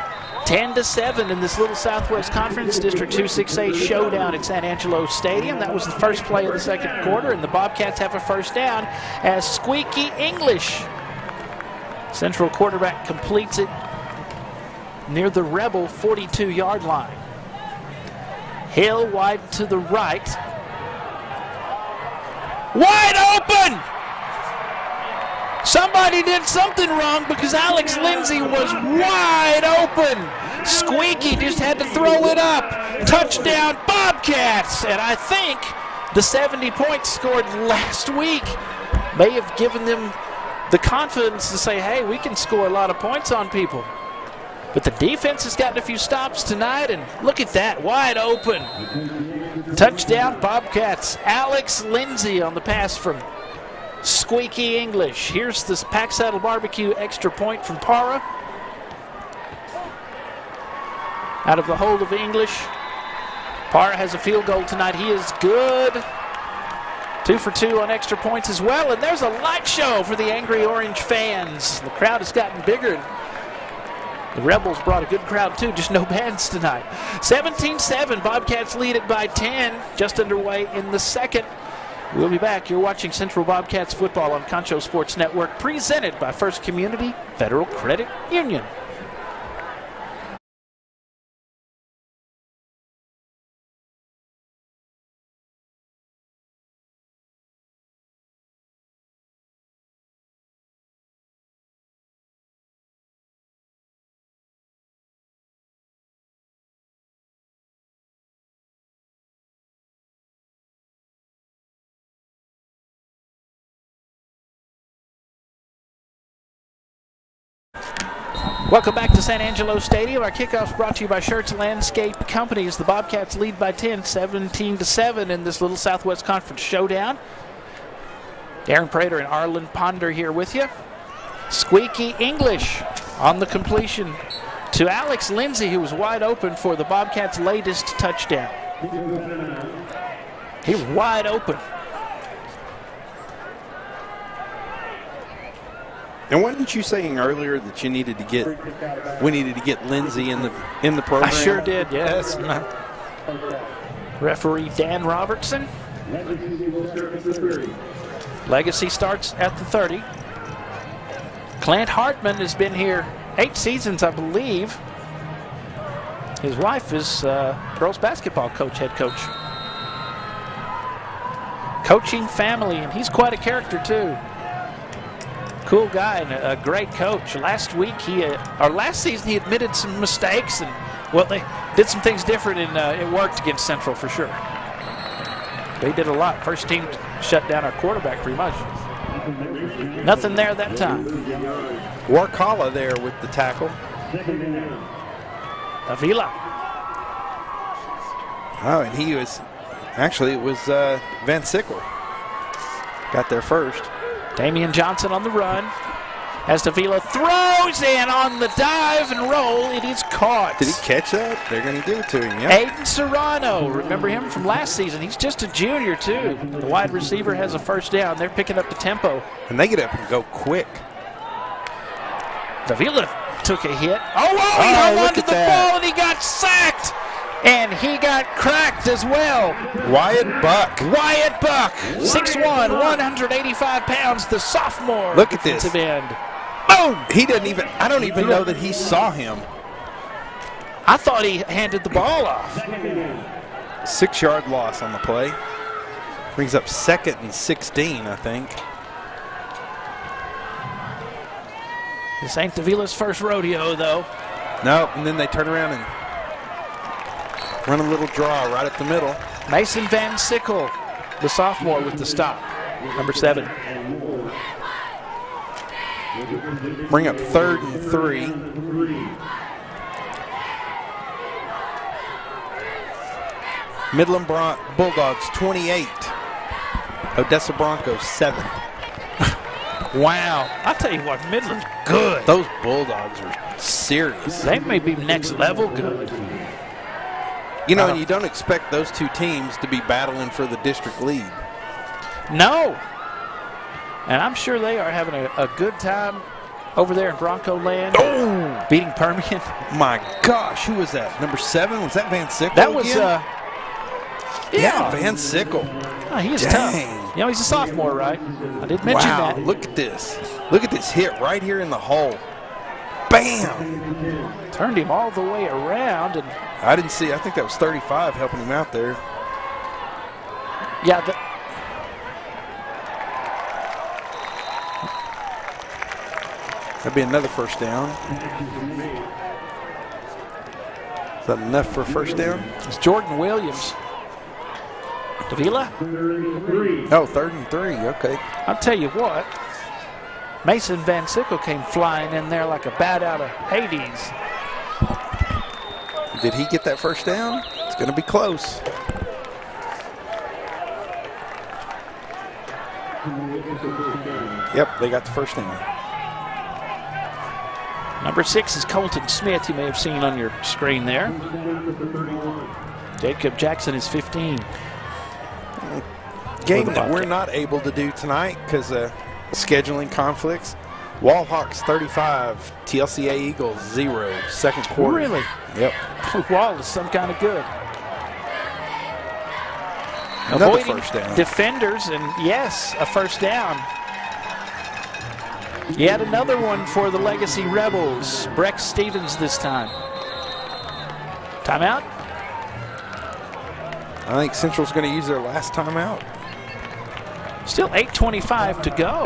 10-7 in this little Southwest Conference District 2 6A showdown at San Angelo Stadium. That was the first play of the second quarter, and the Bobcats have a first down as Squeaky English, Central quarterback, completes it near the Rebel 42-yard line. Hill wide to the right. Wide open! Somebody did something wrong because Alex Lindsay was wide open. Squeaky just had to throw it up. Touchdown Bobcats. And I think the 70 points scored last week may have given them the confidence to say, hey, we can score a lot of points on people. But the defense has gotten a few stops tonight, and look at that, wide open. Touchdown Bobcats. Alex Lindsay on the pass from Squeaky English. Here's this Pack Saddle Barbecue extra point from Para. Out of the hold of English. Para has a field goal tonight. He is good. 2 for 2 on extra points as well. And there's a light show for the Angry Orange fans. The crowd has gotten bigger. The Rebels brought a good crowd too, just no bands tonight. 17-7, Bobcats lead it by 10. Just underway in the second. We'll be back. You're watching Central Bobcats football on Concho Sports Network, presented by First Community Federal Credit Union. Welcome back to San Angelo Stadium. Our kickoff's brought to you by Schertz Landscape Companies. The Bobcats lead by 10, 17-7 in this little Southwest Conference showdown. Darren Prater and Arlen Ponder here with you. Squeaky English on the completion to Alex Lindsay, who was wide open for the Bobcats' latest touchdown. He was wide open. And wasn't you saying earlier that we needed to get Lindsay in the program? I sure did, yes. Referee Dan Robertson. Legacy starts at the 30. Clint Hartman has been here 8 seasons, I believe. His wife is girls basketball coach, head coach. Coaching family, and he's quite a character too. Cool guy and a great coach. Last season he admitted some mistakes, and well, they did some things different, and it worked against Central for sure. They did a lot. First team shut down our quarterback pretty much. Nothing there that time. Warkala there with the tackle. Avila. Oh, and it was Van Sickle. Got there first. Damian Johnson on the run. As Avila throws in on the dive and roll, it is caught. Did he catch that? They're going to give it to him, yeah. Aiden Serrano, remember him from last season. He's just a junior, too. The wide receiver has a first down. They're picking up the tempo. And they get up and go quick. Avila took a hit. He hung onto the ball and he got sacked. And he got cracked as well. Wyatt Buck. 6'1", 185 pounds, the sophomore. Look at this. End. Boom! I don't even know that he saw him. I thought he handed the ball off. 6-yard loss on the play. Brings up 2nd and 16, I think. This ain't Avila's first rodeo, though. No, and then they turn around and run a little draw right up the middle. Mason Van Sickle, the sophomore, with the stop. Number 7. Bring up 3rd and 3. Midland Bulldogs 28. Odessa Broncos 7. Wow. I'll tell you what, Midland's good. Those Bulldogs are serious. They may be next level good. You know, and you don't expect those two teams to be battling for the district lead. No. And I'm sure they are having a good time over there in Bronco land. Oh! Beating Permian. My gosh, who was that? Number 7? Was that Van Sickle? That was, again? Yeah, Van Sickle. Oh, he is tough. You know, he's a sophomore, right? I did mention that. Look at this. Look at this hit right here in the hole. Bam! Turned him all the way around. And I didn't see. I think that was 35 helping him out there. Yeah. That'd be another first down. Is that enough for a first down? It's Jordan Williams. Davila? Oh, 3rd and 3. Okay. I'll tell you what. Mason Van Sickle came flying in there like a bat out of Hades. Did he get that first down? It's going to be close. Yep, they got the first down. Number 6 is Colton Smith, you may have seen on your screen there. Jacob Jackson is 15. Game that we're not able to do tonight because of scheduling conflicts. Wallhawks 35, TLCA Eagles 0, 2nd quarter. Really? Yep. Wall is some kind of good. Another Avoiding first down. Defenders, and yes, a first down. Yet another one for the Legacy Rebels. Breck Stevens this time. Timeout? I think Central's going to use their last timeout. Still 8:25 to go.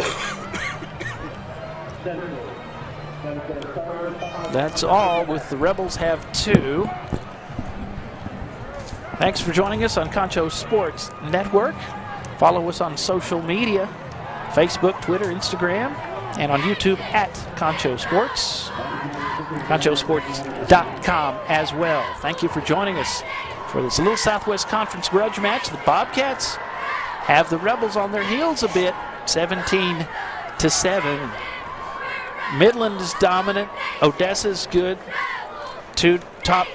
That's all, with the Rebels have 2. Thanks for joining us on Concho Sports Network. Follow us on social media, Facebook, Twitter, Instagram, and on YouTube at Concho Sports. ConchoSports.com as well. Thank you for joining us for this Little Southwest Conference grudge match. The Bobcats have the Rebels on their heels a bit, 17-7. Midland is dominant. Odessa's good. The top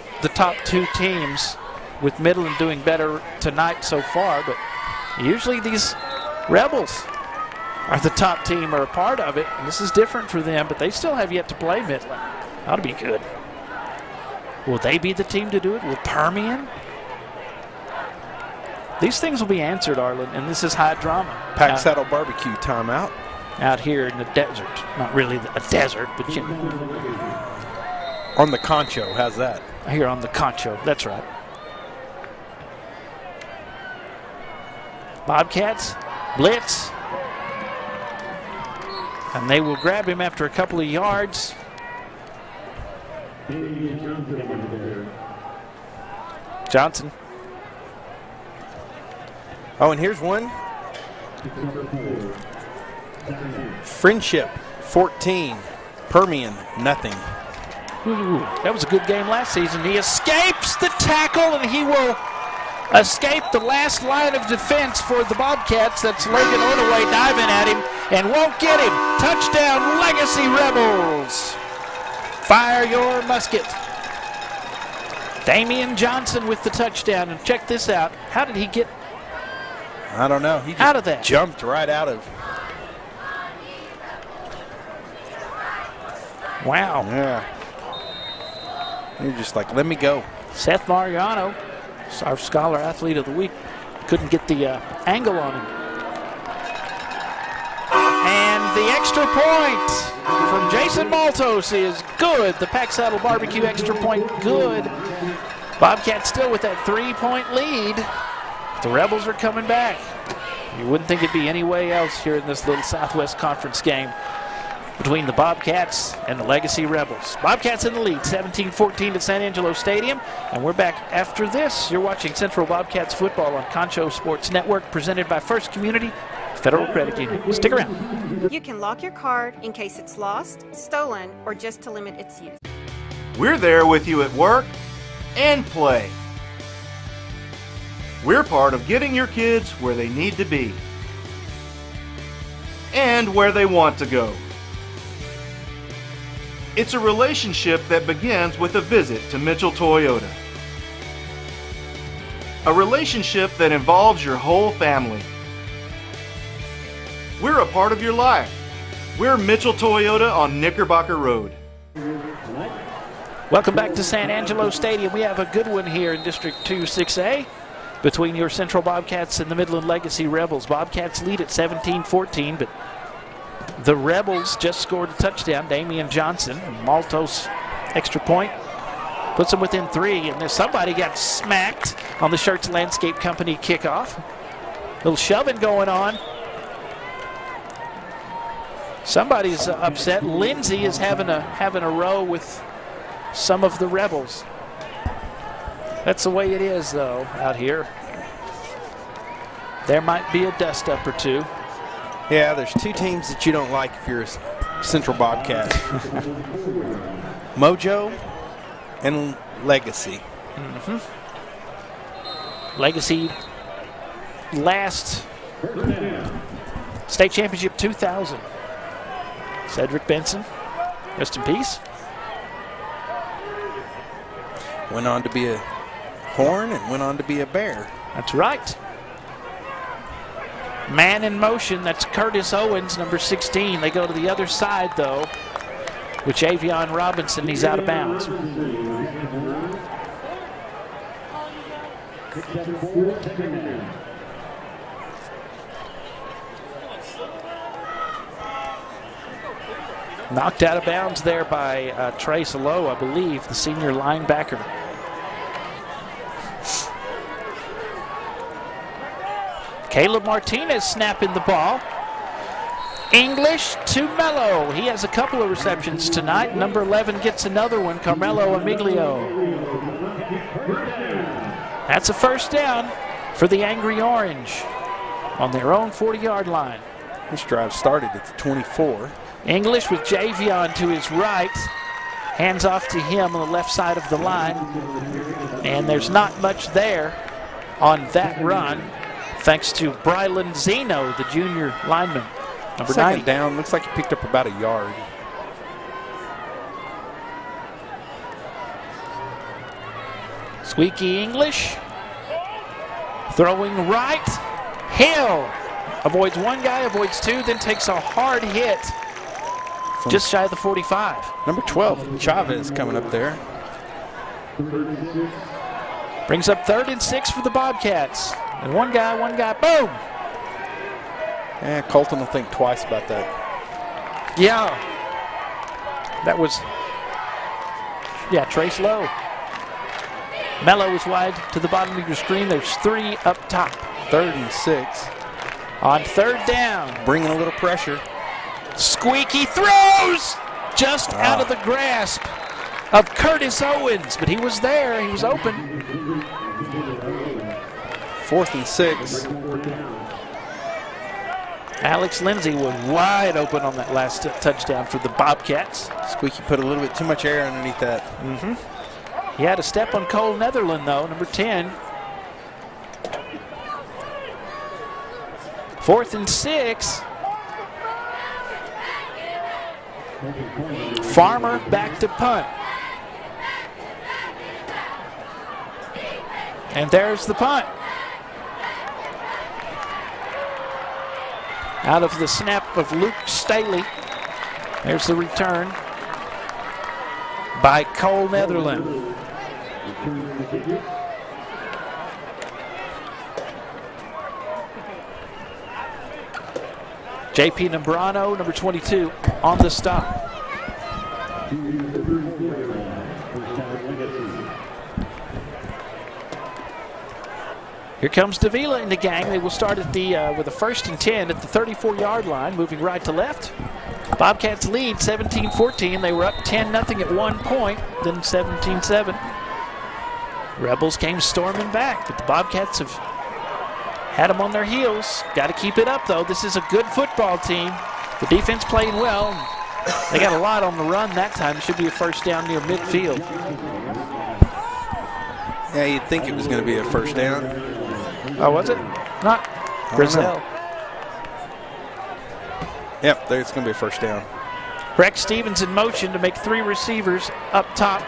2 teams, with Midland doing better tonight so far, but usually these Rebels are the top team or a part of it. And this is different for them, but they still have yet to play Midland. Ought to be good. Will they be the team to do it? Will Permian? These things will be answered, Arlen, and this is high drama. Pack Saddle Barbecue timeout. Out here in the desert. Not really a desert, but you know. On the Concho, how's that? Here on the Concho, that's right. Bobcats, blitz. And they will grab him after a couple of yards. Johnson. Oh, and here's one. Friendship, 14. Permian, nothing. Ooh, that was a good game last season. He escapes the tackle, and he will escape the last line of defense for the Bobcats. That's Logan Onaway diving at him and won't get him. Touchdown, Legacy Rebels. Fire your musket. Damian Johnson with the touchdown. And check this out. How did he get I don't know. He just out of that? Jumped right out of. Wow. Yeah. You're just like, let me go. Seth Mariano, our Scholar Athlete of the Week, couldn't get the angle on him. And the extra point from Jason Maltos is good. The Pack Saddle Barbecue extra point, good. Bobcats still with that 3-point lead. The Rebels are coming back. You wouldn't think it'd be any way else here in this little Southwest Conference game between the Bobcats and the Legacy Rebels. Bobcats in the lead, 17-14 at San Angelo Stadium. And we're back after this. You're watching Central Bobcats football on Concho Sports Network, presented by First Community Federal Credit Union. Stick around. You can lock your card in case it's lost, stolen, or just to limit its use. We're there with you at work and play. We're part of getting your kids where they need to be and where they want to go. It's a relationship that begins with a visit to Mitchell Toyota. A relationship that involves your whole family. We're a part of your life. We're Mitchell Toyota on Knickerbocker Road. Welcome back to San Angelo Stadium. We have a good one here in District 2 6A between your Central Bobcats and the Midland Legacy Rebels. Bobcats lead at 17-14, but the Rebels just scored a touchdown. Damian Johnson, Maltos extra point, puts them within 3, and there's somebody got smacked on the Schertz Landscape Company kickoff. Little shoving going on. Somebody's upset. Lindsay is having a row with some of the Rebels. That's the way it is, though, out here. There might be a dust-up or two. Yeah, there's two teams that you don't like if you're a Central Bobcat. Mojo and Legacy. Mm-hmm. Legacy last state championship 2000. Cedric Benson, rest in peace. Went on to be a Horn and went on to be a Bear. That's right. Man in motion, that's Curtis Owens, number 16. They go to the other side, though, with Javion Robinson. He's out of bounds. Knocked out of bounds there by Trace Lowe, I believe, the senior linebacker. Caleb Martinez snapping the ball. English to Mello. He has a couple of receptions tonight. Number 11 gets another one, Carmelo Amiglio. That's a first down for the Angry Orange on their own 40-yard line. This drive started at the 24. English with Javion to his right. Hands off to him on the left side of the line. And there's not much there on that run, thanks to Brylan Zeno, the junior lineman. Number 90. Second down, looks like he picked up about a yard. Squeaky English. Throwing right. Hill Avoids one guy, avoids two, then takes a hard hit just shy of the 45. Number 12, Chavez, coming up there. Brings up 3rd and 6 for the Bobcats. And one guy, boom! Colton will think twice about that. Yeah. That was, Trace Lowe. Mello is wide to the bottom of your screen. There's 3 up top. 3rd and 6. On 3rd down. Bringing a little pressure. Squeaky throws! Just out of the grasp of Curtis Owens, but he was there. He was open. 4th and 6. Alex Lindsay was wide open on that last touchdown for the Bobcats. Squeaky put a little bit too much air underneath that. He had a step on Cole Netherland, though, number 10. 4th and 6. Farmer back to punt. And there's the punt. Out of the snap of Luke Staley. There's the return by Cole Netherland. JP Nambrano, number 22, on the stop. Here comes Davila in the gang. They will start at the with a 1st and 10 at the 34-yard line, moving right to left. Bobcats lead 17-14. They were up 10-0 at one point, then 17-7. Rebels came storming back, but the Bobcats have had them on their heels. Got to keep it up, though. This is a good football team. The defense playing well. They got a lot on the run that time. It should be a 1st down near midfield. Yeah, you'd think it was going to be a 1st down. Oh, was it? Not. Brazil. Yep, it's going to be a 1st down. Rex Stevens in motion to make 3 receivers up top.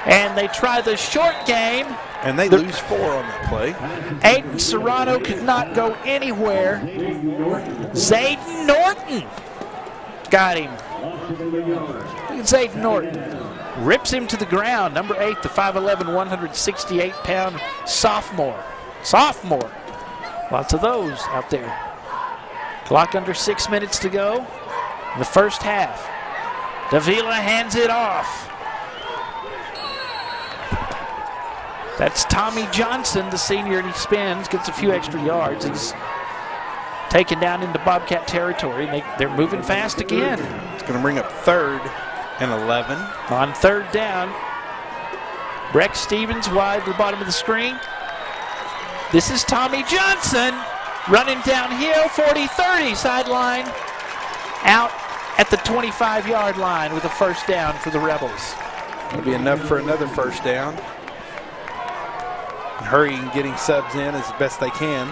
And they try the short game. And they lose 4 on that play. Aiden Serrano could not go anywhere. Zayden Norton got him. Look at Zayden Norton. Rips him to the ground. Number 8, the 5'11", 168-pound sophomore. Lots of those out there. Clock under 6 minutes to go in the 1st half. Davila hands it off. That's Tommy Johnson, the senior, and he spins, gets a few extra yards. He's taken down into Bobcat territory, and they're moving fast again. It's going to bring up 3rd and 11. On 3rd down, Rex Stevens wide to the bottom of the screen. This is Tommy Johnson running downhill, 40-30 sideline, out at the 25-yard line with a 1st down for the Rebels. That'll be enough for another 1st down. Hurrying, getting subs in as best they can.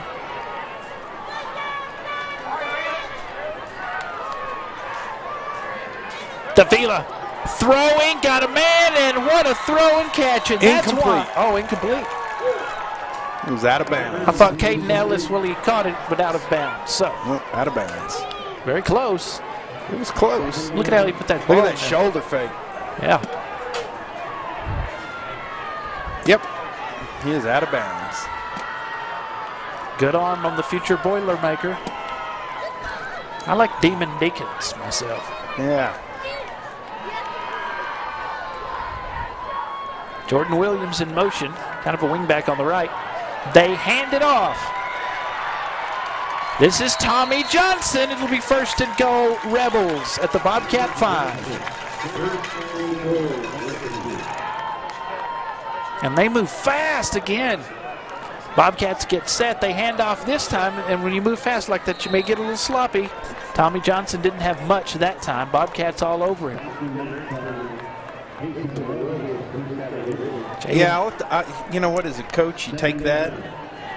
Davila throwing, got a man, and what a throw and catch. And that's incomplete. Incomplete. It was out of bounds. I thought Caden Ellis, he caught it, but out of bounds. So out of bounds. Very close. It was close. Look at how he put that ball. Look at that shoulder fake. Yeah. Yep. He is out of bounds. Good arm on the future Boilermaker. I like Demon Deacons myself. Yeah. Jordan Williams in motion, kind of a wingback on the right. They hand it off. This is Tommy Johnson. It'll be 1st and goal, Rebels at the Bobcat 5. And they move fast again. Bobcats get set. They hand off this time, and when you move fast like that, you may get a little sloppy. Tommy Johnson didn't have much that time. Bobcats all over him. Yeah, you know what, as a coach, you take that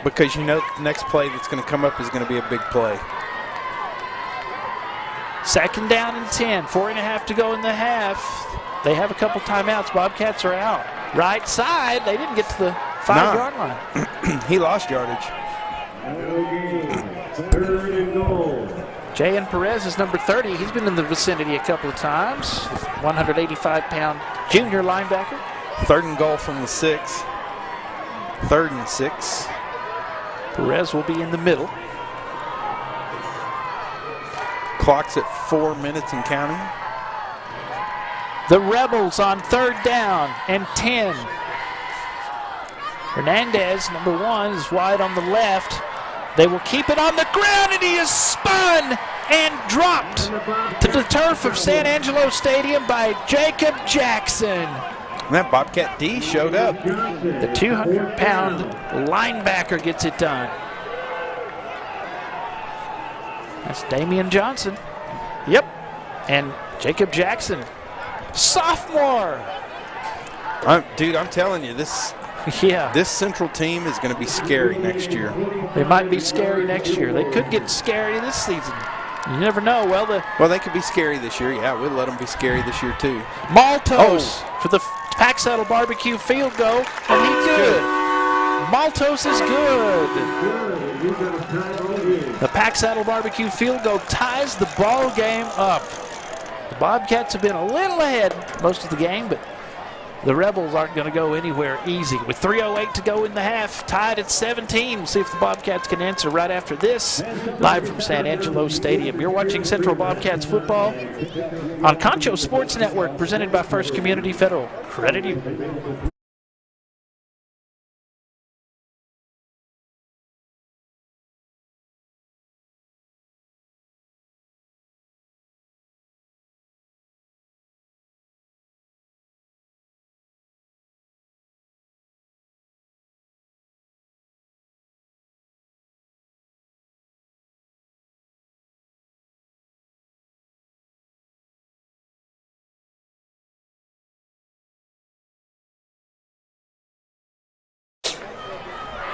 because you know the next play that's going to come up is going to be a big play. 2nd down and 10, 4.5 to go in the half. They have a couple timeouts. Bobcats are out. Right side, they didn't get to the 5-yard line. He lost yardage. J.N. Perez is number 30. He's been in the vicinity a couple of times. 185-pound junior linebacker. 3rd and goal from the 6. 3rd and 6. Perez will be in the middle. Clock's at 4 minutes and counting. The Rebels on 3rd down and 10. Hernandez, number 1, is wide on the left. They will keep it on the ground, and he is spun and dropped to the turf of San Angelo Stadium by Jacob Jackson. And that Bobcat D showed up. The 200-pound linebacker gets it done. That's Damian Johnson. Yep. And Jacob Jackson, sophomore. Dude, I'm telling you, this Central team is going to be scary next year. They might be scary next year. They could get scary this season. You never know. Well, they could be scary this year. Yeah, we'll let them be scary this year too. Maltos for the Pack Saddle Barbecue field goal, and he's good. Maltos is good. The Pack Saddle Barbecue field goal ties the ball game up. The Bobcats have been a little ahead most of the game, but the Rebels aren't going to go anywhere easy. With 3:08 to go in the half, tied at 17. We'll see if the Bobcats can answer right after this. Live from San Angelo Stadium. You're watching Central Bobcats football on Concho Sports Network, presented by First Community Federal Credit Union.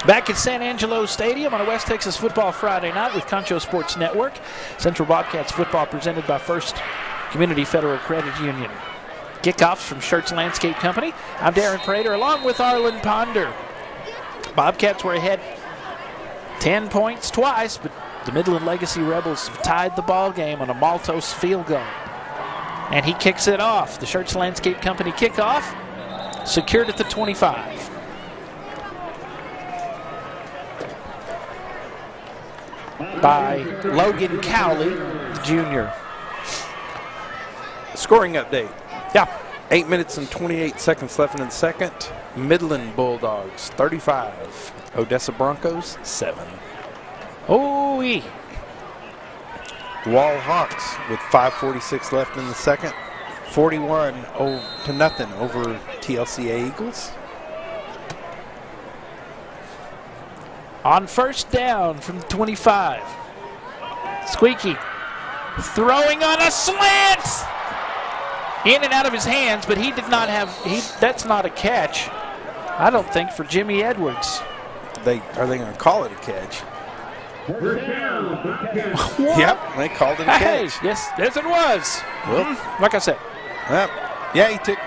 Back at San Angelo Stadium on a West Texas Football Friday night with Concho Sports Network. Central Bobcats football presented by First Community Federal Credit Union. Kickoffs from Shirts Landscape Company. I'm Darren Prater along with Arlen Ponder. Bobcats were ahead 10 points twice, but the Midland Legacy Rebels have tied the ball game on a Maltos field goal. And he kicks it off. The Shirts Landscape Company kickoff secured at the 25. By Logan Cowley, Jr. Scoring update. Yeah. 8 minutes and 28 seconds left in the second. Midland Bulldogs 35. Odessa Broncos 7. Oh-wee. Wall Hawks with 5:46 left in the second. 41-0 over TLCA Eagles. On 1st down from 25. Squeaky throwing on a slant. In and out of his hands, but he did not have, that's not a catch, I don't think, for Jimmy Edwards. Are they going to call it a catch? Yep, they called it a catch. Yes, it was. Well, like I said. Yeah, he took,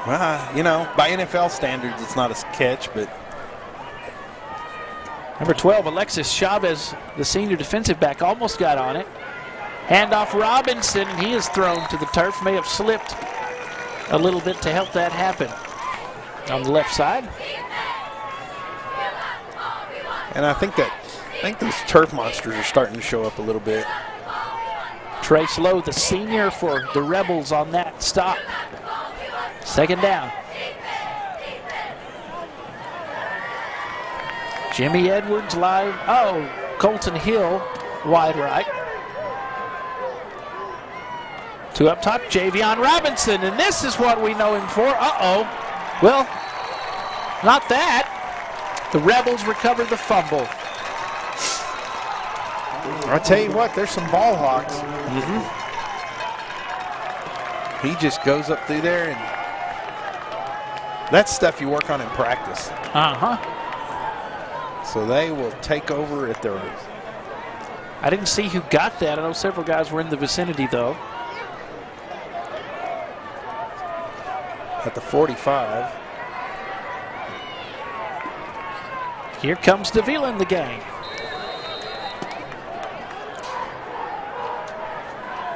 by NFL standards, it's not a catch, but. Number 12, Alexis Chavez, the senior defensive back, almost got on it. Handoff Robinson, and he is thrown to the turf. May have slipped a little bit to help that happen on the left side. And I think those turf monsters are starting to show up a little bit. Trace Lowe, the senior for the Rebels on that stop. 2nd down. Jimmy Edwards live. Oh, Colton Hill wide right. 2 up top, Javion Robinson, and this is what we know him for. Well, not that. The Rebels recover the fumble. I'll tell you what, there's some ball hawks. He just goes up through there, and that's stuff you work on in practice. So they will take over at their own. I didn't see who got that. I know several guys were in the vicinity, though. At the 45. Here comes DeVille in the game.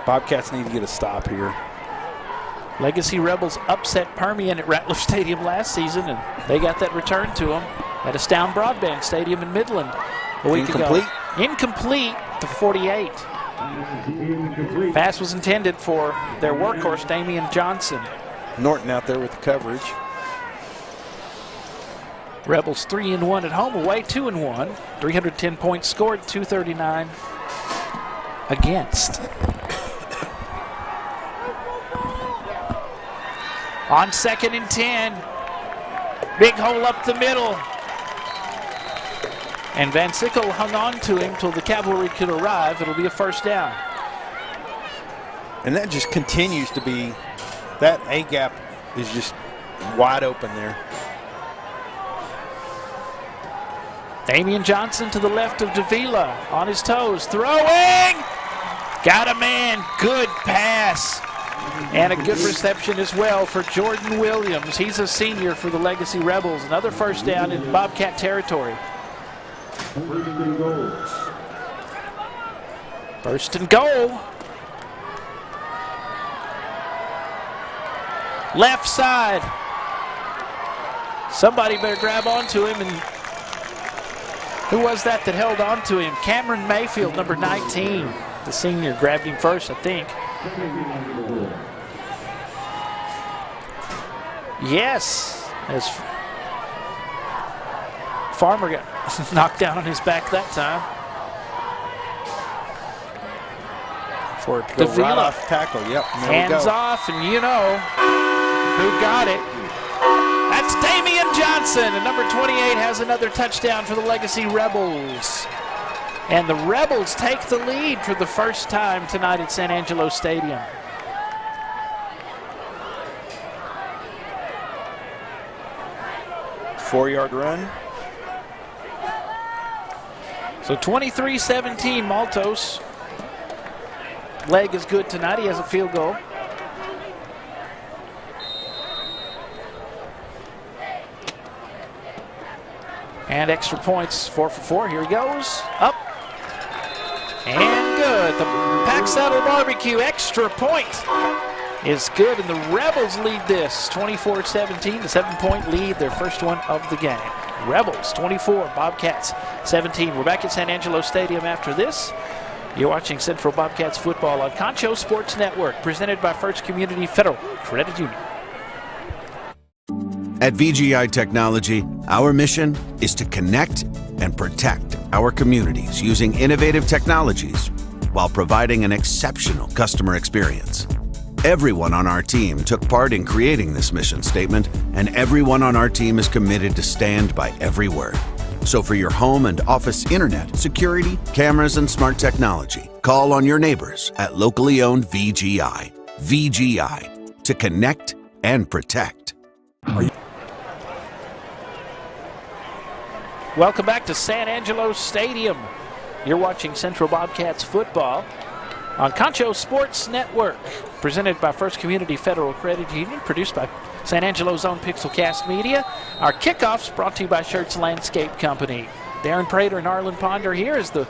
Bobcats need to get a stop here. Legacy Rebels upset Permian at Ratliff Stadium last season, and they got that return to them at Astound Broadband Stadium in Midland a week ago. Incomplete to 48. Pass was intended for their workhorse, Damian Johnson. Norton out there with the coverage. Rebels 3-1 at home, away 2-1. 310 points scored, 239 against. On 2nd and 10, big hole up the middle. And Van Sickle hung on to him till the cavalry could arrive. It'll be a first down. And that just continues to be, that A gap is just wide open there. Damian Johnson to the left of Davila, on his toes, throwing! Got a man, good pass. And a good reception as well for Jordan Williams. He's a senior for the Legacy Rebels. Another first down in Bobcat territory. First and goal. Left side. Somebody better grab onto him. And who was that held on to him? Cameron Mayfield, number 19. The senior grabbed him first, I think. Yes, as Farmer got knocked down on his back that time. For it to go right off tackle, yep. Hands off, and you know who got it. That's Damian Johnson, and number 28 has another touchdown for the Legacy Rebels. And the Rebels take the lead for the first time tonight at San Angelo Stadium. Four-yard run. So 23-17 Maltos. Leg is good tonight. He has a field goal. And extra points, 4 for 4. Here he goes. Up. And good. The Pack Saddle Barbecue extra point is good, and the Rebels lead this 24-17, the 7-point lead, their first one of the game. Rebels 24, Bobcats 17. We're back at San Angelo Stadium after this. You're watching Central Bobcats football on Concho Sports Network, presented by First Community Federal Credit Union. At VGI Technology, our mission is to connect and protect our communities using innovative technologies while providing an exceptional customer experience. Everyone on our team took part in creating this mission statement, and everyone on our team is committed to stand by every word. So for your home and office internet, security, cameras, and smart technology, call on your neighbors at locally owned VGI. VGI, to connect and protect. Welcome back to San Angelo Stadium. You're watching Central Bobcats football on Concho Sports Network, presented by First Community Federal Credit Union, produced by San Angelo's own Pixelcast Media. Our kickoffs brought to you by Schertz Landscape Company. Darren Prater and Arlen Ponder here as the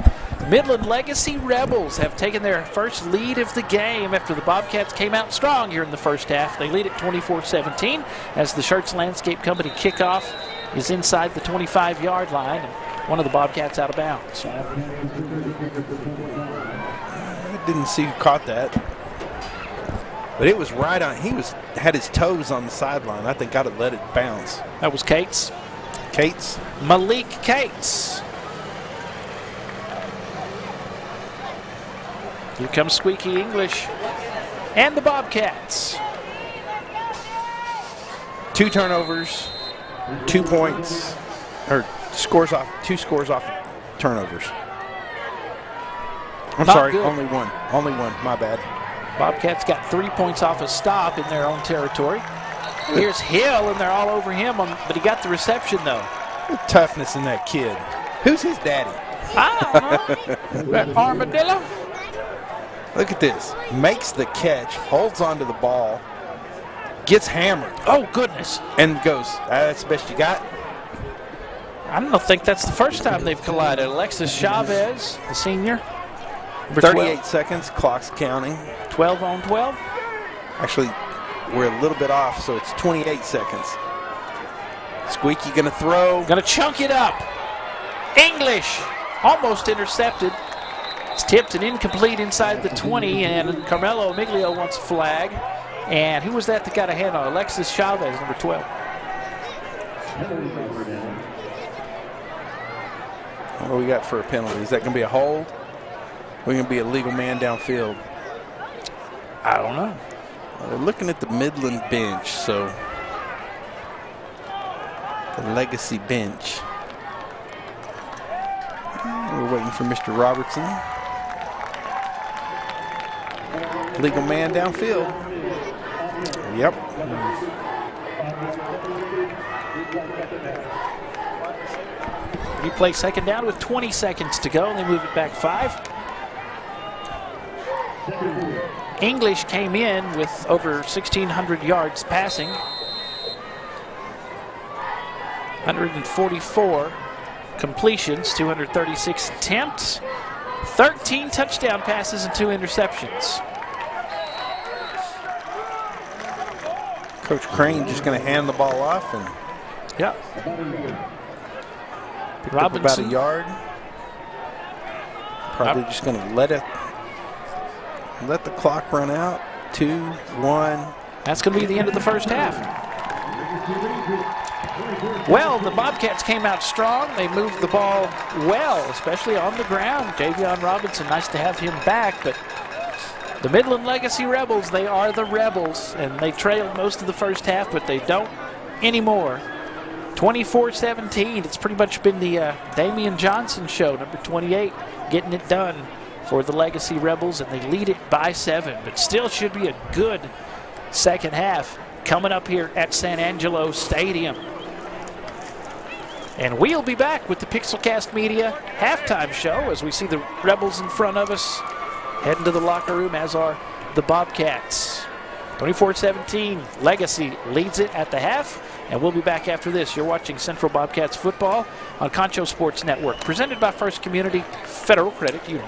Midland Legacy Rebels have taken their first lead of the game after the Bobcats came out strong here in the first half. They lead at 24-17 as the Schertz Landscape Company kickoff is inside the 25-yard line, and one of the Bobcats out of bounds. I didn't see who caught that, but it was right on. He had his toes on the sideline. I think I'd have let it bounce. That was Cates. Cates? Malik Cates. Here comes Squeaky English and the Bobcats. 2 turnovers, 2 points, or scores off, 2 scores off turnovers. I'm sorry, good. only one, my bad. Bobcats got 3 points off a stop in their own territory. Here's Hill, and they're all over him, but he got the reception, though. The toughness in that kid. Who's his daddy? I don't know. That Armadillo? Look at this. Makes the catch, holds onto the ball, gets hammered. Oh, goodness. And goes, that's the best you got? I don't think that's the first time they've collided. Alexis Chavez, the senior, Number 38 12. seconds, clock's counting. 12 on 12. Actually, we're a little bit off, so it's 28 seconds. Squeaky going to throw. Going to chunk it up. English almost intercepted. It's tipped and incomplete inside the 20, and Carmelo Miglio wants a flag. And who was that got a hand on? Alexis Chavez, number 12. What do we got for a penalty? Is that going to be a hold? Or going to be a legal man downfield? I don't know. Well, they're looking at the Midland bench, so the legacy bench. We're waiting for Mr. Robertson. Legal man downfield. Yep. Replay second down with 20 seconds to go, and they move it back 5. English came in with over 1,600 yards passing. 144 completions, 236 attempts, 13 touchdown passes, and 2 interceptions. Coach Crane just going to hand the ball off and pick up about a yard. Probably just going to let the clock run out. 2, 1. That's going to be the end of the first half. Well, the Bobcats came out strong. They moved the ball well, especially on the ground. Javion Robinson, nice to have him back, but the Midland Legacy Rebels, they are the Rebels, and they trailed most of the first half, but they don't anymore. 24-17, it's pretty much been the Damian Johnson show, number 28, getting it done for the Legacy Rebels, and they lead it by 7, but still should be a good second half coming up here at San Angelo Stadium. And we'll be back with the Pixelcast Media halftime show as we see the Rebels in front of us heading to the locker room, as are the Bobcats. 24-17, Legacy leads it at the half, and we'll be back after this. You're watching Central Bobcats football on Concho Sports Network, presented by First Community Federal Credit Union.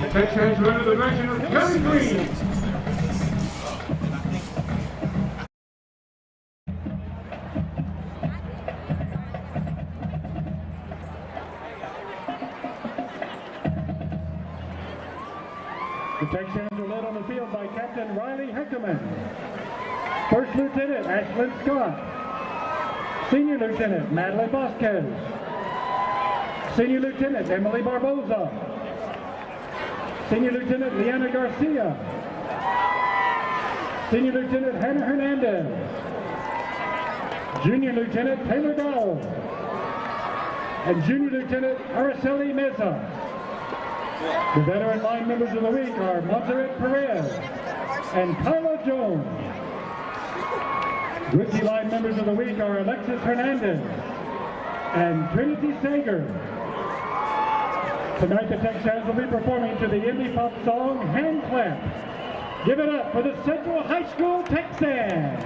The Texans run in the direction of Kelly Green. The Texans are led on the field by Captain Riley Heckerman. First Lieutenant Ashlyn Scott. Senior Lieutenant Madeline Vasquez. Senior Lieutenant Emily Barboza. Senior Lieutenant Leanna Garcia. Senior Lieutenant Hannah Hernandez. Junior Lieutenant Taylor Dowell. And Junior Lieutenant Araceli Meza. The veteran line members of the week are Montserrat Perez and Kyla Jones. Rookie line members of the week are Alexis Hernandez and Trinity Sager. Tonight the Texans will be performing to the indie pop song Hand Clap. Give it up for the Central High School Texans.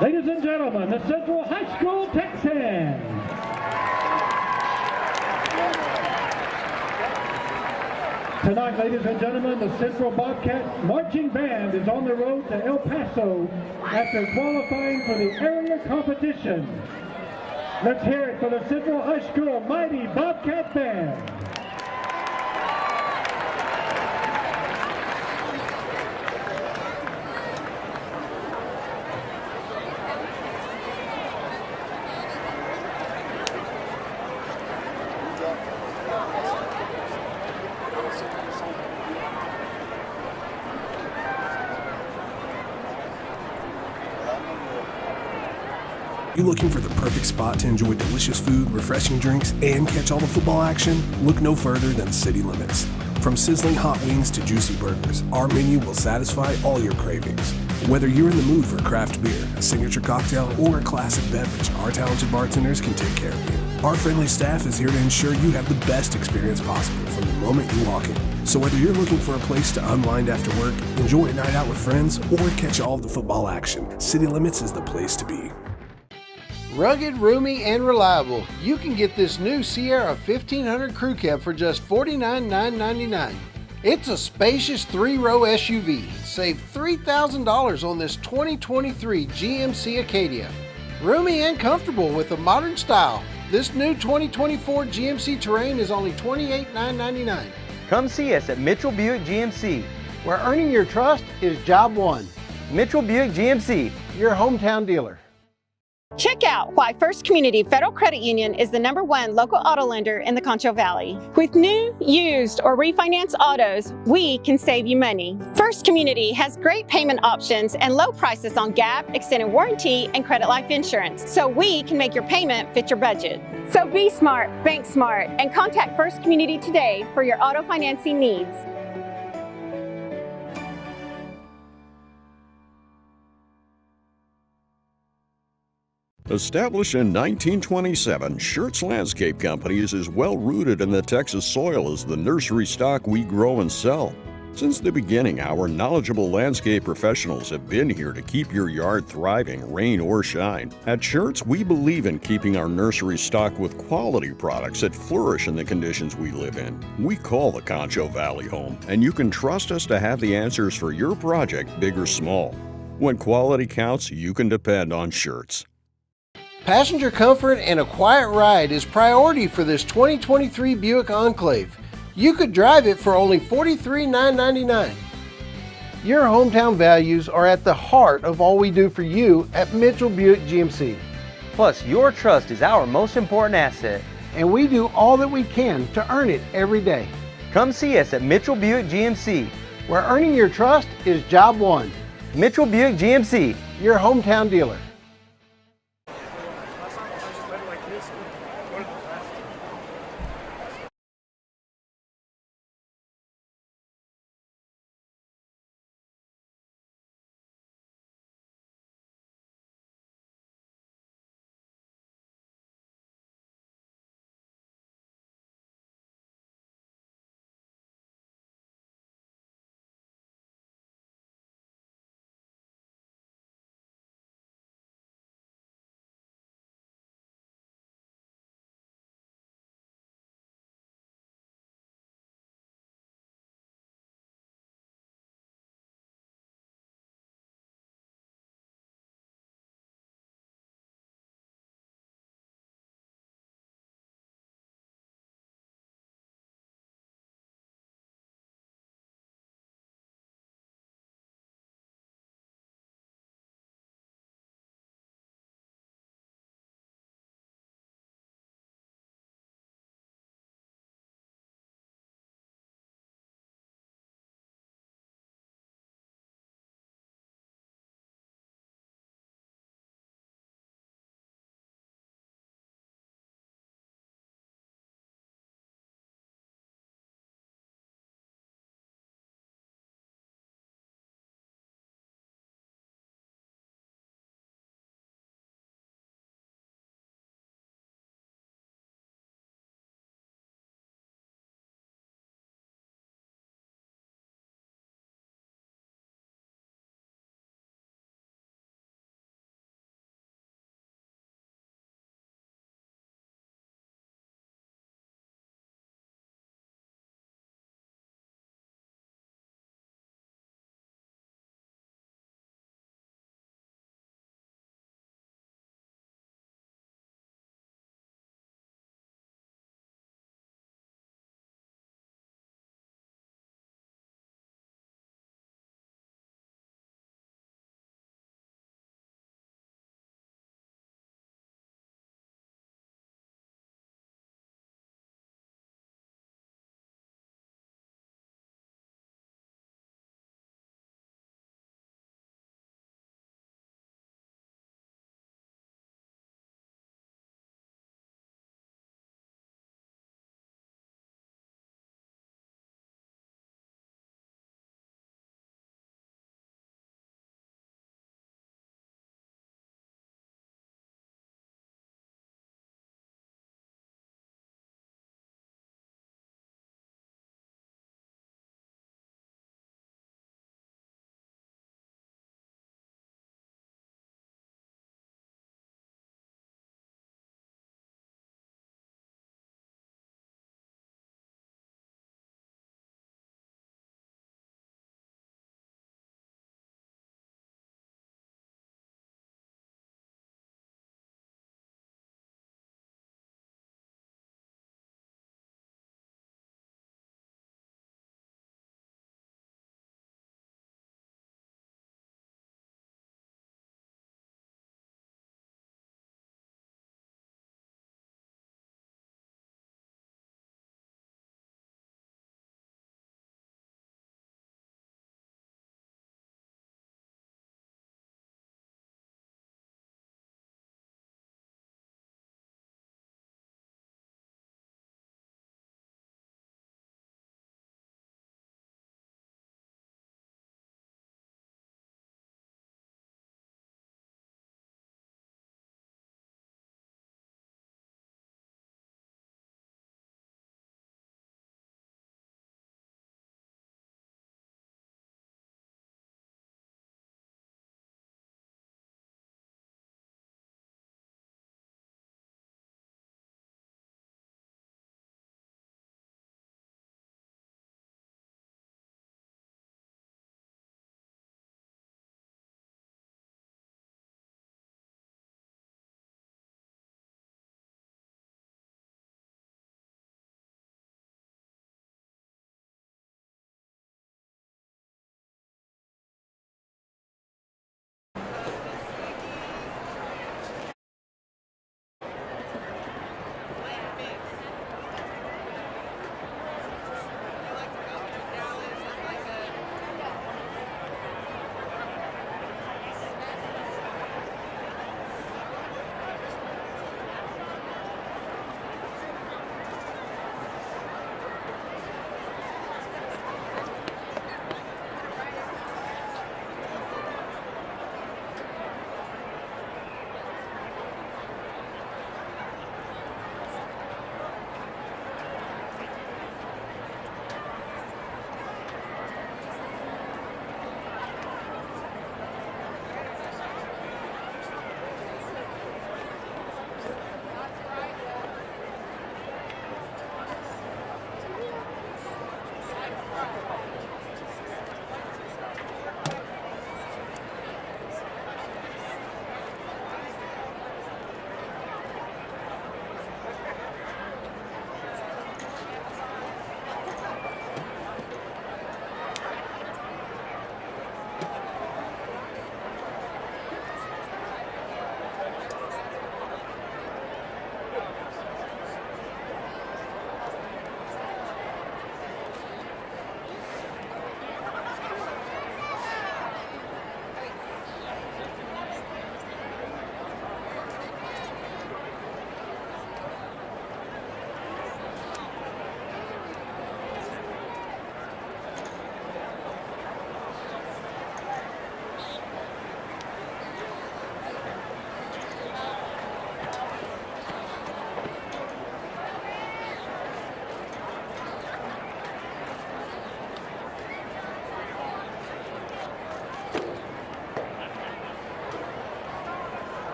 Ladies and gentlemen, the Central High School Texans. Tonight, ladies and gentlemen, the Central Bobcats Marching Band is on the road to El Paso after qualifying for the area competition. Let's hear it for the Central High School Mighty Bobcat Band. You looking for the perfect spot to enjoy delicious food, refreshing drinks, and catch all the football action? Look no further than City Limits. From sizzling hot wings to juicy burgers, our menu will satisfy all your cravings. Whether you're in the mood for craft beer, a signature cocktail, or a classic beverage, our talented bartenders can take care of you. Our friendly staff is here to ensure you have the best experience possible from the moment you walk in. So whether you're looking for a place to unwind after work, enjoy a night out with friends, or catch all of the football action, City Limits is the place to be. Rugged, roomy, and reliable. You can get this new Sierra 1500 Crew Cab for just $49,999. It's a spacious 3-row SUV. Save $3,000 on this 2023 GMC Acadia. Roomy and comfortable with a modern style. This new 2024 GMC Terrain is only $28,999. Come see us at Mitchell Buick GMC, where earning your trust is job one. Mitchell Buick GMC, your hometown dealer. Check out why First Community Federal Credit Union is the #1 local auto lender in the Concho Valley. With new, used, or refinance autos, we can save you money. First Community has great payment options and low prices on GAP, extended warranty, and credit life insurance, so we can make your payment fit your budget. So be smart, bank smart, and contact First Community today for your auto financing needs. Established in 1927, Schertz Landscape Company is as well rooted in the Texas soil as the nursery stock we grow and sell. Since the beginning, our knowledgeable landscape professionals have been here to keep your yard thriving, rain or shine. At Schertz, we believe in keeping our nursery stocked with quality products that flourish in the conditions we live in. We call the Concho Valley home, and you can trust us to have the answers for your project, big or small. When quality counts, you can depend on Schertz. Passenger comfort and a quiet ride is priority for this 2023 Buick Enclave. You could drive it for only $43,999. Your hometown values are at the heart of all we do for you at Mitchell Buick GMC. Plus, your trust is our most important asset. And we do all that we can to earn it every day. Come see us at Mitchell Buick GMC, where earning your trust is job one. Mitchell Buick GMC, your hometown dealer.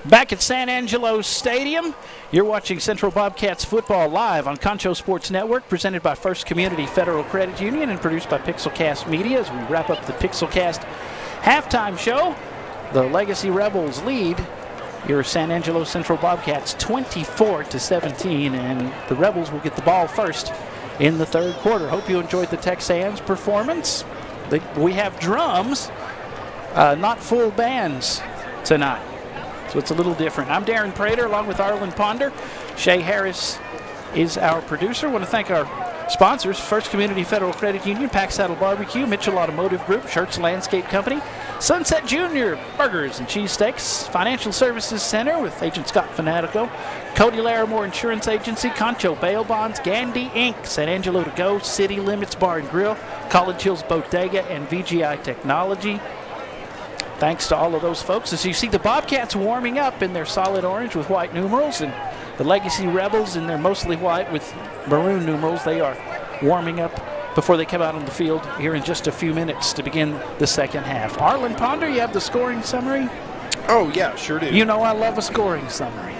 Back at San Angelo Stadium, you're watching Central Bobcats football live on Concho Sports Network, presented by First Community Federal Credit Union and produced by Pixelcast Media. As we wrap up the Pixelcast halftime show, the Legacy Rebels lead your San Angelo Central Bobcats 24-17, and the Rebels will get the ball first in the third quarter. Hope you enjoyed the Texans performance. We have drums, not full bands tonight, so it's a little different. I'm Darren Prater along with Arlen Ponder. Shay Harris is our producer. I want to thank our sponsors: First Community Federal Credit Union, Pack Saddle Barbecue, Mitchell Automotive Group, Schertz Landscape Company, Sunset Junior Burgers and Cheesesteaks, Financial Services Center with Agent Scott Fanatico, Cody Larimore Insurance Agency, Concho Bail Bonds, Gandy Inc., San Angelo To Go, City Limits Bar and Grill, College Hills Bodega, and VGI Technology. Thanks to all of those folks. As you see the Bobcats warming up in their solid orange with white numerals, and the Legacy Rebels in their mostly white with maroon numerals, they are warming up before they come out on the field here in just a few minutes to begin the second half. Arlen Ponder, you have the scoring summary? Oh, yeah, sure do. You know I love a scoring summary.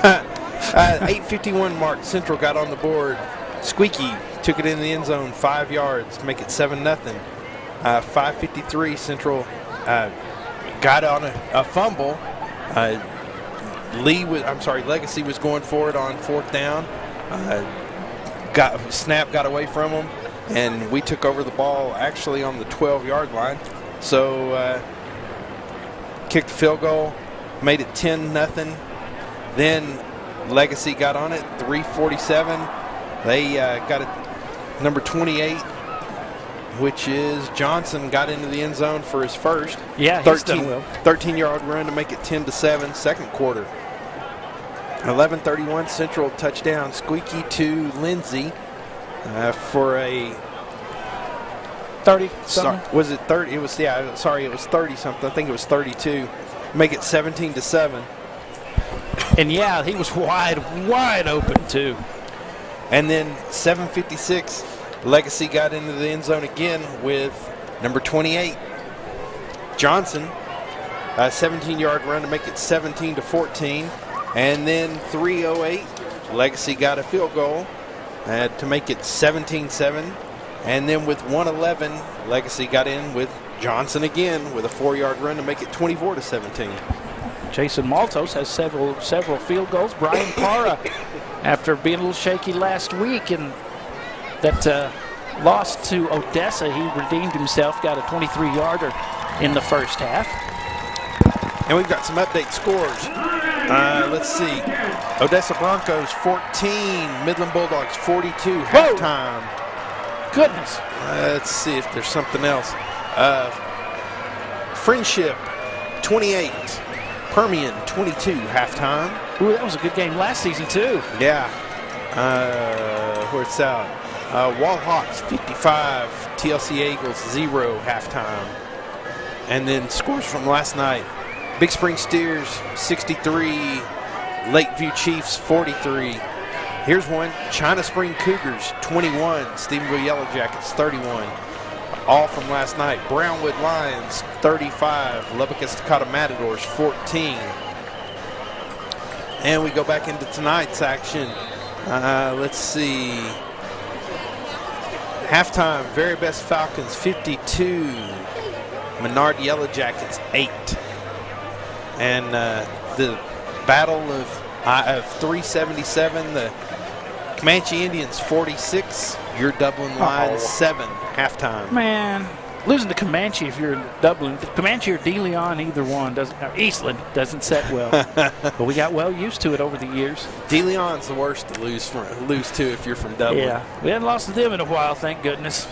8:51 mark, Central got on the board. Squeaky took it in the end zone, 5 yards, make it 7-0. 5:53, Central got on a fumble. Legacy was going for it on fourth down. Snap got away from them, and we took over the ball actually on the 12-yard line. So kicked the field goal, made it 10-0. Then Legacy got on it, 3:47. They got it, number 28, which is Johnson, got into the end zone for his first. Yeah, 13-yard run to make it 10-7, second quarter. 11:31, Central touchdown. Squeaky to Lindsay for a 30-something. Was it 30? It was, yeah, sorry, it was 30-something. I think it was 32. Make it 17-7. And, yeah, he was wide open, too. And then 7:56, Legacy got into the end zone again with number 28, Johnson. A 17-yard run to make it 17-14. And then 3:08, Legacy got a field goal to make it 17-7. And then with 1:11, Legacy got in with Johnson again with a 4-yard run to make it 24-17. Jason Maltos has several field goals. Brian Parra, after being a little shaky last week and that lost to Odessa, he redeemed himself, got a 23-yarder in the first half. And we've got some update scores. Let's see. Odessa Broncos 14, Midland Bulldogs 42, halftime. Goodness. Let's see if there's something else. Friendship 28, Permian 22, halftime. Ooh, that was a good game last season, too. Yeah. Where's out? Wall Hawks 55, TLC Eagles 0, halftime. And then scores from last night. Big Spring Steers 63, Lakeview Chiefs 43. Here's one, China Spring Cougars 21, Stephenville Yellow Jackets 31. All from last night. Brownwood Lions 35, Lubbock Estacado Matadors 14. And we go back into tonight's action. Let's see. Halftime, Very Best Falcons 52, Menard Yellow Jackets 8. And the battle of 377, the Comanche Indians 46, your Dublin Lions 7, halftime. Man, losing to Comanche if you're in Dublin, Comanche or De Leon, either one, Eastland doesn't set well. But we got well used to it over the years. De Leon's the worst to lose to if you're from Dublin. Yeah, we hadn't lost to them in a while, thank goodness.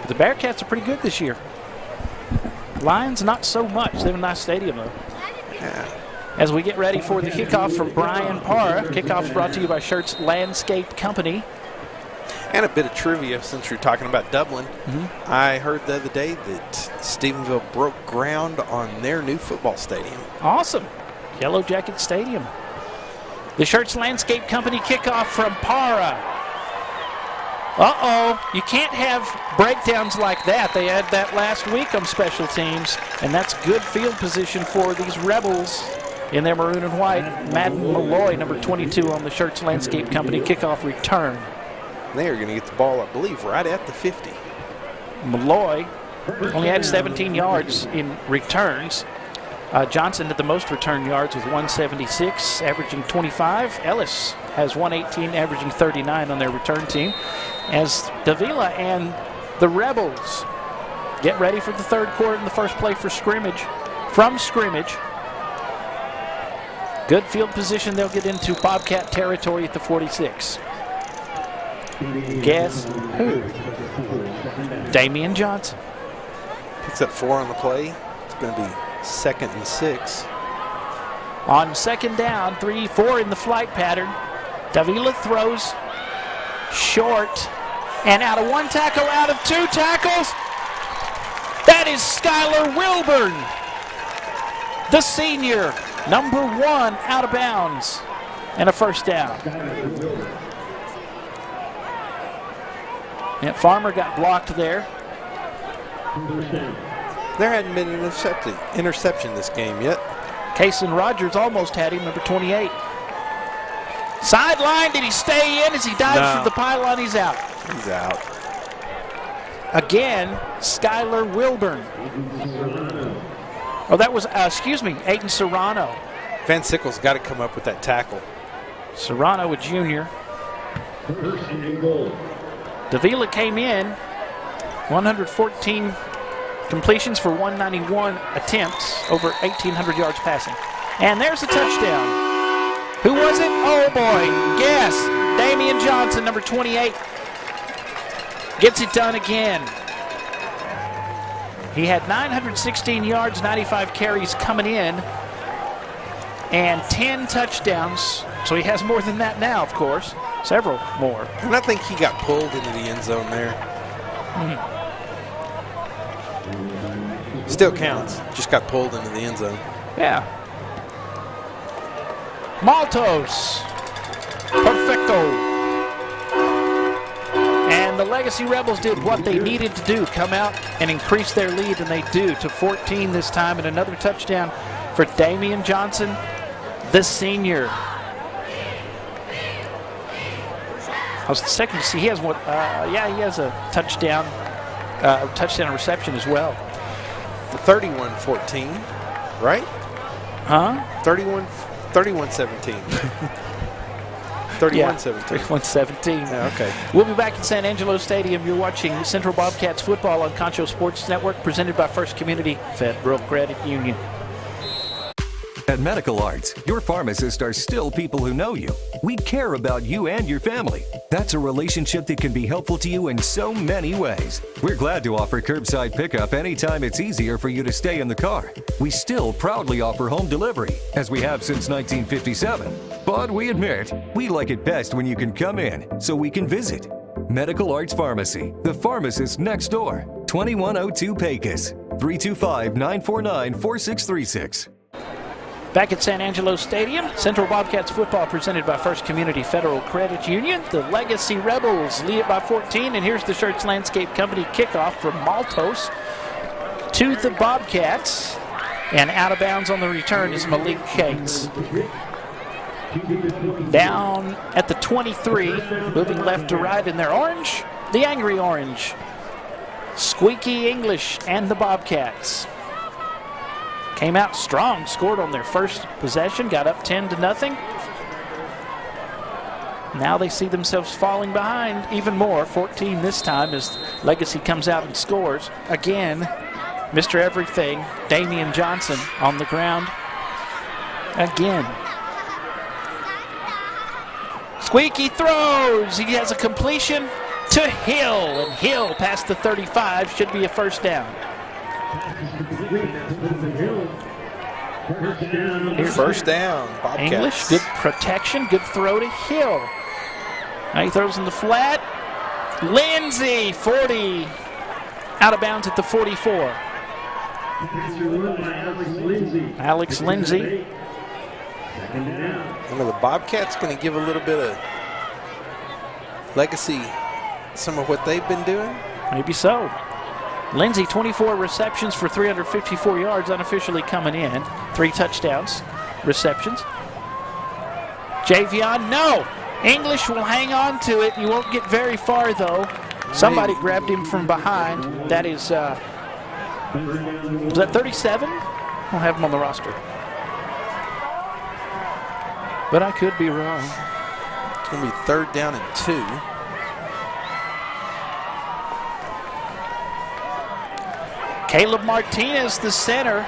But the Bearcats are pretty good this year. Lions, not so much. They have a nice stadium, though. Yeah. As we get ready for the kickoff from Brian Parra. Kickoff is brought to you by Schertz Landscape Company. And a bit of trivia since you're talking about Dublin. Mm-hmm. I heard the other day that Stephenville broke ground on their new football stadium. Awesome. Yellow Jacket Stadium. The Schertz Landscape Company kickoff from Parra. Uh-oh, you can't have breakdowns like that. They had that last week on special teams, and that's good field position for these Rebels. in their maroon and white. Madden Malloy, number 22 on the Shirts Landscape Company kickoff return. They are going to get the ball, I believe, right at the 50. Malloy only had 17 yards in returns. Johnson had the most return yards with 176, averaging 25. Ellis has 118, averaging 39 on their return team. As Davila and the Rebels get ready for the third quarter in the first play for scrimmage. From scrimmage, good field position. They'll get into Bobcat territory at the 46. Guess who? Damian Johnson. Picks up 4 on the play. It's going to be 2nd and 6. On second down, 3-4 in the flight pattern. Davila throws short and out of 1 tackle, out of 2 tackles. That is Skylar Wilburn, the senior, number 1, out of bounds, and a first down. And Farmer got blocked there. There hadn't been an interception this game yet. Kason Rogers almost had him, number 28. Sideline, did he stay in as he dives through the pylon? He's out. He's out. Again, Skylar Wilburn. Oh, that was, Aiden Serrano. Van Sickle's got to come up with that tackle. Serrano, a junior. Davila came in, 114 completions for 191 attempts, over 1,800 yards passing. And there's a touchdown. Who was it? Oh boy, guess. Damian Johnson, number 28, gets it done again. He had 916 yards, 95 carries coming in, and 10 touchdowns. So he has more than that now, of course. Several more. And I think he got pulled into the end zone there. Still counts. Just got pulled into the end zone. Yeah. Maltos. Perfecto. And the Legacy Rebels did what they needed to do, come out and increase their lead, and they do, to 14 this time, and another touchdown for Damian Johnson, the senior. I was second to see he has one. He has a touchdown reception as well. 31-14, right? Huh? 31-17. 31-17. 31-17. Yeah, okay. We'll be back in San Angelo Stadium. You're watching Central Bobcats football on Concho Sports Network, presented by First Community Federal Credit Union. At Medical Arts, your pharmacists are still people who know you. We care about you and your family. That's a relationship that can be helpful to you in so many ways. We're glad to offer curbside pickup anytime it's easier for you to stay in the car. We still proudly offer home delivery, as we have since 1957. But we admit, we like it best when you can come in, so we can visit. Medical Arts Pharmacy, the pharmacist next door. 2102 Pecos, 325-949-4636. Back at San Angelo Stadium, Central Bobcats football presented by First Community Federal Credit Union. The Legacy Rebels lead it by 14, and here's the Shirts Landscape Company kickoff from Maltos to the Bobcats. And out of bounds on the return is Malik Cates. Down at the 23, moving left to right in their orange, the angry orange. Squeaky English and the Bobcats. Came out strong, scored on their first possession, got up 10-0. Now they see themselves falling behind even more, 14 this time, as Legacy comes out and scores. Again, Mr. Everything, Damian Johnson on the ground. Again. Squeaky throws. He has a completion to Hill, and Hill past the 35 should be a first down. Here's first down, Bobcats. English, good protection, good throw to Hill. Now he throws in the flat. Lindsay, 40, out of bounds at the 44. Alex Lindsay. You know, the Bobcats going to give a little bit of Legacy some of what they've been doing? Maybe so. Lindsay, 24 receptions for 354 yards, unofficially coming in. 3 touchdowns. receptions. Javion, no. English will hang on to it. You won't get very far, though. Somebody grabbed him from behind. That is, was that 37? I don't have him on the roster. But I could be wrong. It's going to be 3rd down and 2. Caleb Martinez, the center,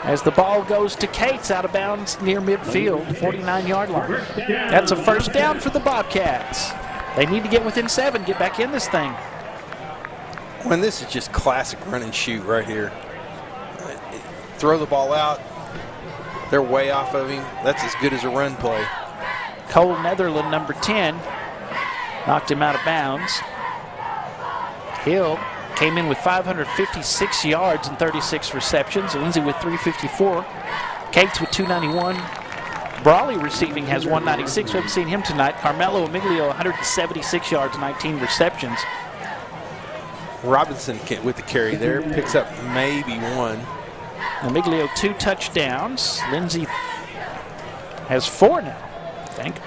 as the ball goes to Cates out of bounds near midfield, 49-yard line. That's a 1st down for the Bobcats. They need to get within 7, get back in this thing. When this is just classic run and shoot right here. Throw the ball out. They're way off of him. That's as good as a run play. Cole Netherland, number 10, knocked him out of bounds. Hill came in with 556 yards and 36 receptions. Lindsay with 354. Cates with 291. Brawley receiving has 196. We haven't seen him tonight. Carmelo Amiglio, 176 yards, 19 receptions. Robinson with the carry there. Picks up maybe 1. Amiglio 2 touchdowns. Lindsay has 4 now, I think.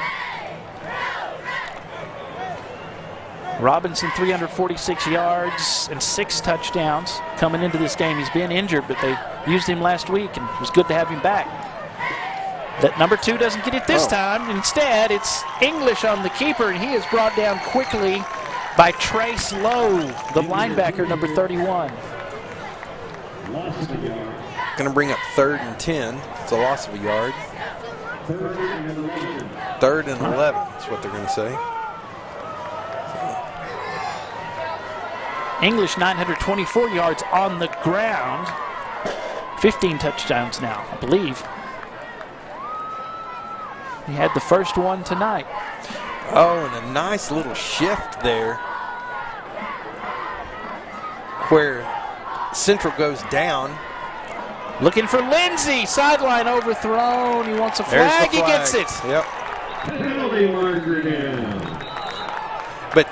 Robinson 346 yards and 6 touchdowns coming into this game. He's been injured, but they used him last week, and it was good to have him back. That number 2 doesn't get it this time. Instead, it's English on the keeper, and he is brought down quickly by Trace Lowe, the linebacker, number 31. Going to bring up 3rd and 10. It's a loss of a yard. 3rd and 11 is what they're going to say. English 924 yards on the ground. 15 touchdowns now, I believe. He had the first one tonight. Oh, and a nice little shift there where Central goes down. Looking for Lindsay. Sideline overthrown. He wants a flag. He gets it. Yep. But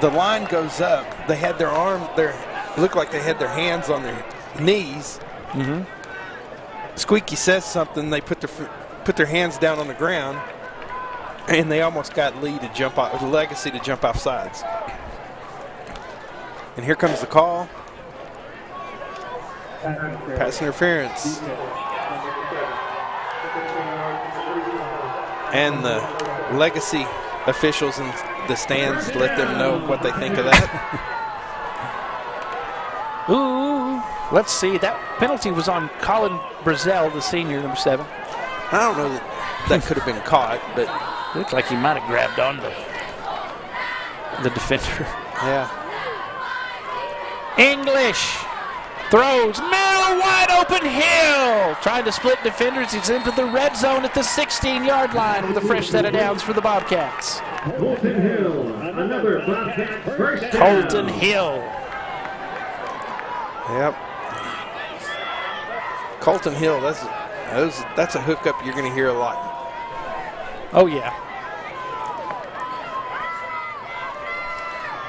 the line goes up. They had their arm there. It looked like they had their hands on their knees. Mm-hmm. Squeaky says something. They put their hands down on the ground, and they almost got Legacy to jump off sides. And here comes the call. Pass interference. And the Legacy officials in the stands let them know what they think of that. Ooh, let's see. That penalty was on Colin Brazel, the senior, number 7. I don't know that could have been caught, but looked like he might have grabbed onto the defender. Yeah. English throws, middle, wide open, Hill. Trying to split defenders. He's into the red zone at the 16-yard line with a fresh set of downs for the Bobcats. Colton Hill, another Bobcat first down. Colton Hill. Yep. Colton Hill, that's a hookup you're going to hear a lot. Oh, yeah.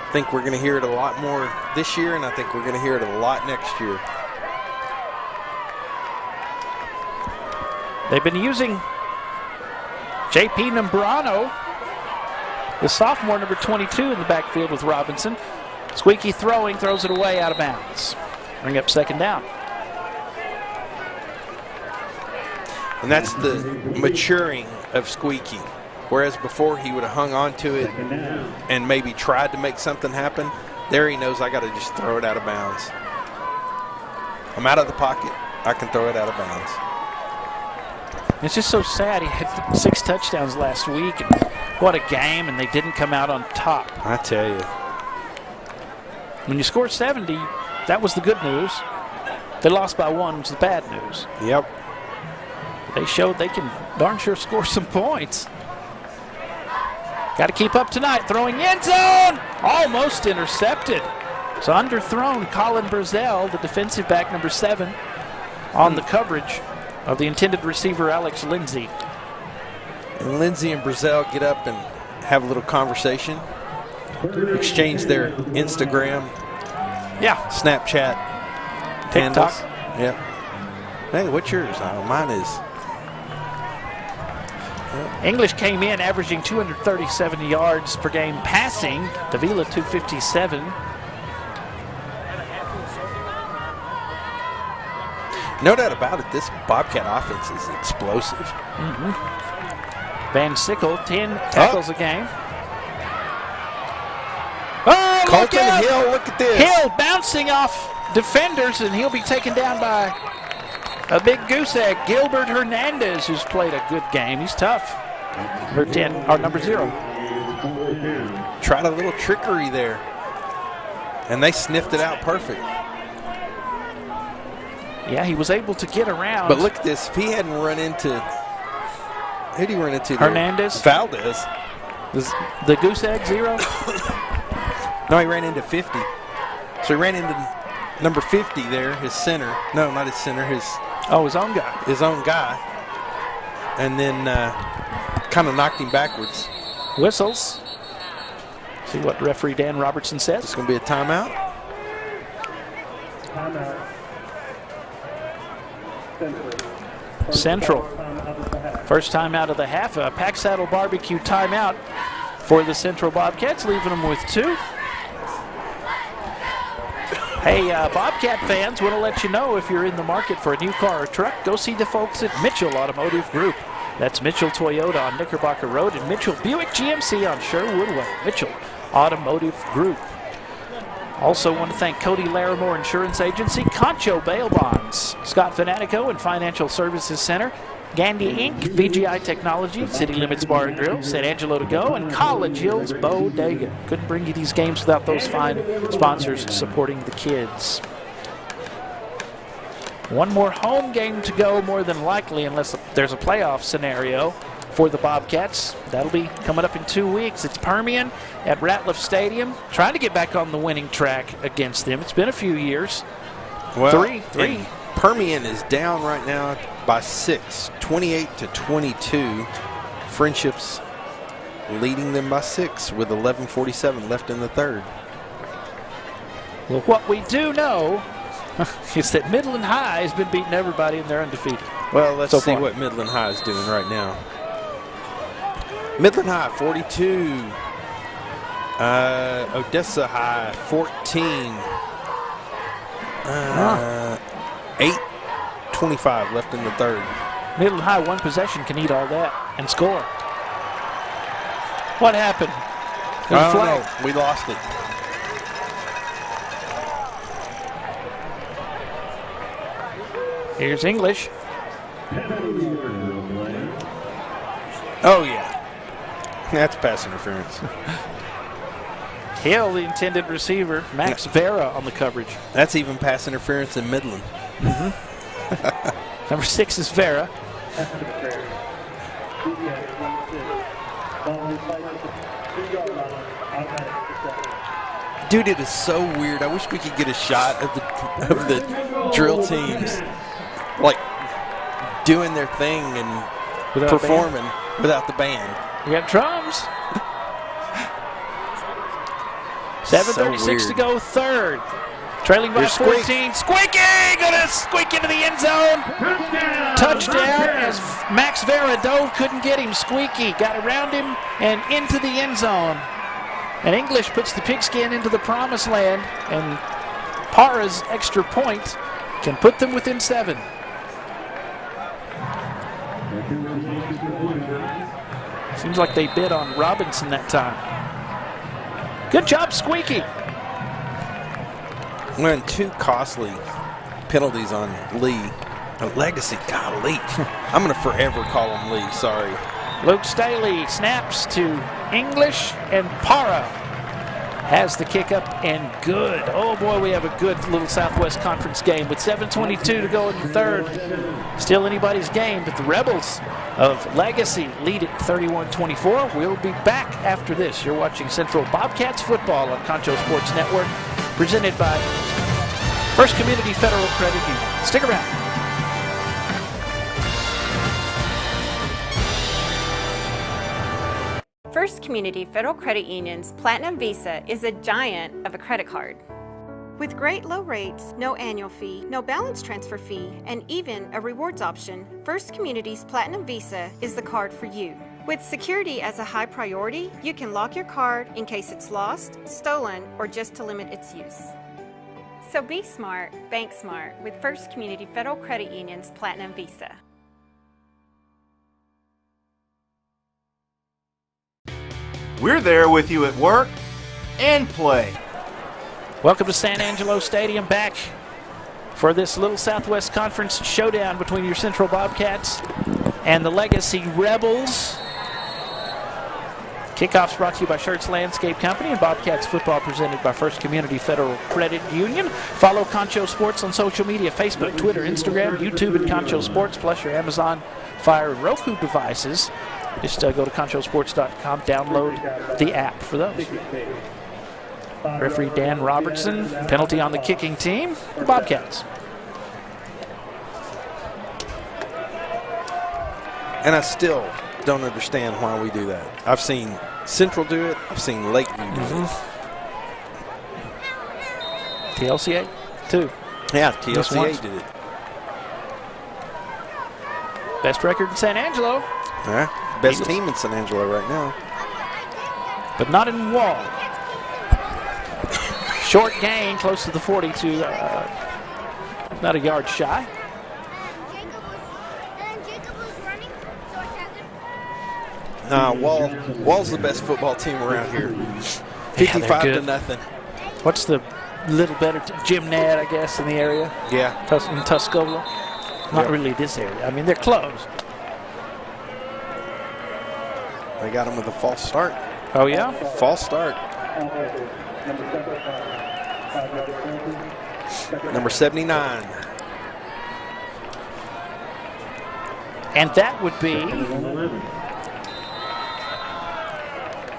I think we're going to hear it a lot more this year, and I think we're going to hear it a lot next year. They've been using J.P. Nambrano, the sophomore, number 22, in the backfield with Robinson. Squeaky throwing, throws it away out of bounds. Bring up 2nd down. And that's the maturing of Squeaky. Whereas before he would have hung on to it and maybe tried to make something happen. There he knows I got to just throw it out of bounds. I'm out of the pocket. I can throw it out of bounds. It's just so sad. He had 6 touchdowns last week, and what a game, and they didn't come out on top. I tell you. When you score 70, that was the good news. They lost by 1, which is the bad news. Yep. They showed they can darn sure score some points. Got to keep up tonight. Throwing end zone. Almost intercepted. So underthrown. Colin Brazel, the defensive back, number 7, on the coverage of the intended receiver, Alex Lindsay. And Lindsay and Brazel get up and have a little conversation. Exchange their Instagram. Yeah. Snapchat. TikTok. Handles. Yep. Hey, what's yours? Mine is English came in averaging 237 yards per game passing. Davila 257. No doubt about it, this Bobcat offense is explosive. Van Sickle, 10 tackles a game. Oh, Colton Hill, look at this. Hill bouncing off defenders, and he'll be taken down by a big goose egg, Gilbert Hernandez, who's played a good game. He's tough. Number 0. Tried a little trickery there, and they sniffed it out perfect. Yeah, he was able to get around. But look at this. If he hadn't run into, who did he run into? Hernandez? Valdez. The goose egg, 0? No, he ran into 50. So he ran into number 50 there, his center. No, not his center, his own guy. His own guy. And then kind of knocked him backwards. Whistles. See what referee Dan Robertson says. It's going to be a timeout. Timeout. Central. First time out of the half. A Pack Saddle Barbecue timeout for the Central Bobcats, leaving them with 2. Hey, Bobcat fans, want to let you know if you're in the market for a new car or truck, go see the folks at Mitchell Automotive Group. That's Mitchell Toyota on Knickerbocker Road and Mitchell Buick GMC on Sherwood Way. Mitchell Automotive Group. Also want to thank Cody Larimore Insurance Agency, Concho Bail Bonds, Scott Fanatico and Financial Services Center, Gandy Inc., VGI Technology, City Limits Bar and Grill, San Angelo to Go, and College Hills Bodega. Couldn't bring you these games without those fine sponsors supporting the kids. One more home game to go, more than likely, unless there's a playoff scenario for the Bobcats. That'll be coming up in 2 weeks. It's Permian at Ratliff Stadium, trying to get back on the winning track against them. It's been a few years. Well, 3. Permian is down right now by 6, 28-22. Friendships leading them by 6 with 11:47 left in the third. Well, what we do know is that Midland High has been beating everybody and they're undefeated. Well, let's see what Midland High is doing right now. Midland High 42. Odessa High 14. 8:25 left in the third. Midland High, one possession, can eat all that and score. What happened? I don't know. We lost it. Here's English. Oh, yeah. That's pass interference. Hill, the intended receiver. Max Vera on the coverage. That's even pass interference in Midland. Number 6 is Vera. Dude, it is so weird. I wish we could get a shot of the drill teams, like doing their thing and performing without the band. We got drums. 7:36 to go, third. Trailing by 14. Squeaky! Gonna squeak into the end zone. Touchdown as Max Vera dove, couldn't get him. Squeaky got around him and into the end zone. And English puts the pigskin into the promised land, and Para's extra point can put them within 7. Seems like they bid on Robinson that time. Good job, Squeaky. When 2 costly penalties on Lee. Legacy, golly. I'm going to forever call him Lee, sorry. Luke Staley snaps to English, and Para has the kick up and good. Oh boy, we have a good little Southwest Conference game with 7:22 to go in the third. Still anybody's game, but the Rebels of Legacy lead it 31-24. We'll be back after this. You're watching Central Bobcats football on Concho Sports Network, presented by First Community Federal Credit Union. Stick around. First Community Federal Credit Union's Platinum Visa is a giant of a credit card. With great low rates, no annual fee, no balance transfer fee, and even a rewards option, First Community's Platinum Visa is the card for you. With security as a high priority, you can lock your card in case it's lost, stolen, or just to limit its use. So be smart, bank smart with First Community Federal Credit Union's Platinum Visa. We're there with you at work and play. Welcome to San Angelo Stadium, back for this Little Southwest Conference showdown between your Central Bobcats and the Legacy Rebels. Kickoffs brought to you by Schertz Landscape Company and Bobcats football presented by First Community Federal Credit Union. Follow Concho Sports on social media, Facebook, Twitter, Instagram, YouTube at Concho Sports, plus your Amazon Fire Roku devices. Just go to conchosports.com, download the app for those. Referee Dan Robertson, penalty on the kicking team, the Bobcats. And I still don't understand why we do that. I've seen Central do it. I've seen Lakeview do it. TLCA, too. Yeah, TLCA did it. Best record in San Angelo. Yeah, best team in San Angelo right now. But not in Wall. Short gain, close to the 40 to not a yard shy. Wall's the best football team around here. 55 to nothing. What's the little better Jim Ned, I guess, in the area? Yeah. In Tuscola? Not really this area. I mean, they're close. They got him with a false start. Oh, yeah? False start. Number 79. And that would be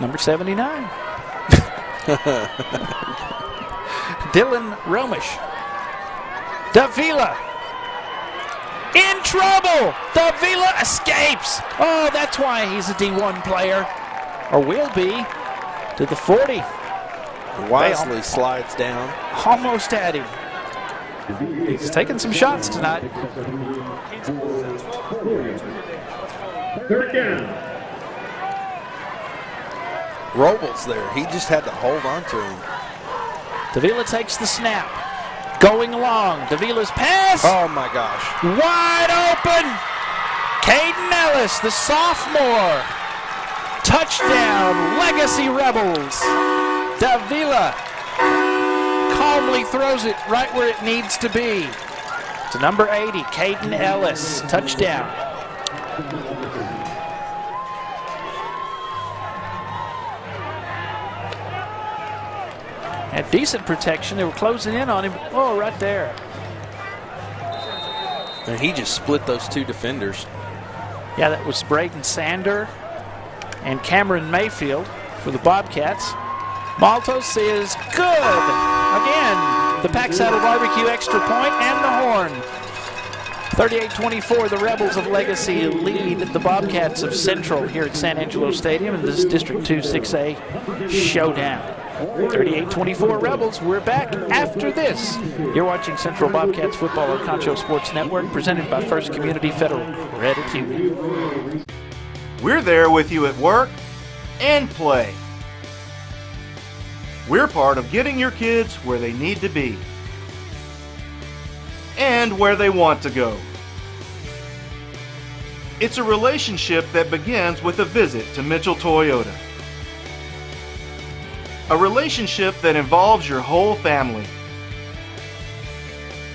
number 79. Dylan Romish. Davila in trouble. Davila escapes. Oh, that's why he's a D1 player, or will be, to the 40. Wisely slides down. Almost had him. He's taking some shots tonight. Third down. Robles there. He just had to hold on to him. Davila takes the snap. Going along. Davila's pass. Oh, my gosh. Wide open. Caden Ellis, the sophomore. Touchdown, Legacy Rebels. Davila calmly throws it right where it needs to be. To number 80, Caden Ellis. Touchdown. Had decent protection. They were closing in on him. Oh, right there. And he just split those two defenders. Yeah, that was Braden Sander and Cameron Mayfield for the Bobcats. Maltos is good. Again, the Pack Saddle Barbecue extra point and the horn. 38-24, the Rebels of Legacy lead the Bobcats of Central here at San Angelo Stadium in this District 2 6A showdown. 38-24 Rebels. We're back after this. You're watching Central Bobcats football on Concho Sports Network, presented by First Community Federal Credit Union. We're there with you at work and play. We're part of getting your kids where they need to be and where they want to go. It's a relationship that begins with a visit to Mitchell Toyota. A relationship that involves your whole family.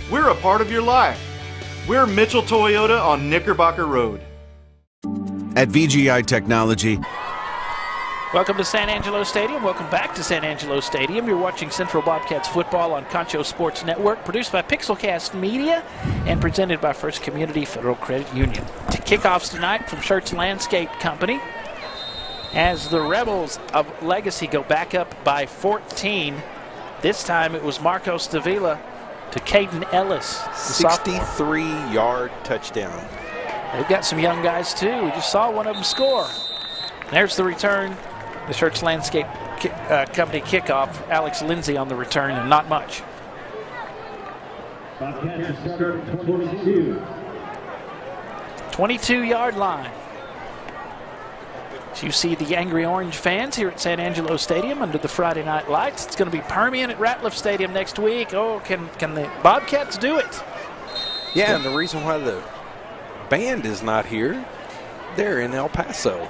We're a part of your life. We're Mitchell Toyota on Knickerbocker Road. At VGI Technology. Welcome to San Angelo Stadium. Welcome back to San Angelo Stadium. You're watching Central Bobcats football on Concho Sports Network, produced by Pixelcast Media and presented by First Community Federal Credit Union. Kickoffs tonight from Schertz Landscape Company as the Rebels of Legacy go back up by 14. This time it was Marcos Davila to Caden Ellis. 63-yard touchdown. They've got some young guys too. We just saw one of them score. There's the return. The Schertz Landscape Company kickoff. Alex Lindsay on the return, and not much. Bobcats start at 22. 22-yard line. So you see the Angry Orange fans here at San Angelo Stadium under the Friday night lights. It's going to be Permian at Ratliff Stadium next week. Oh, can the Bobcats do it? Yeah, and the reason why the band is not here, they're in El Paso.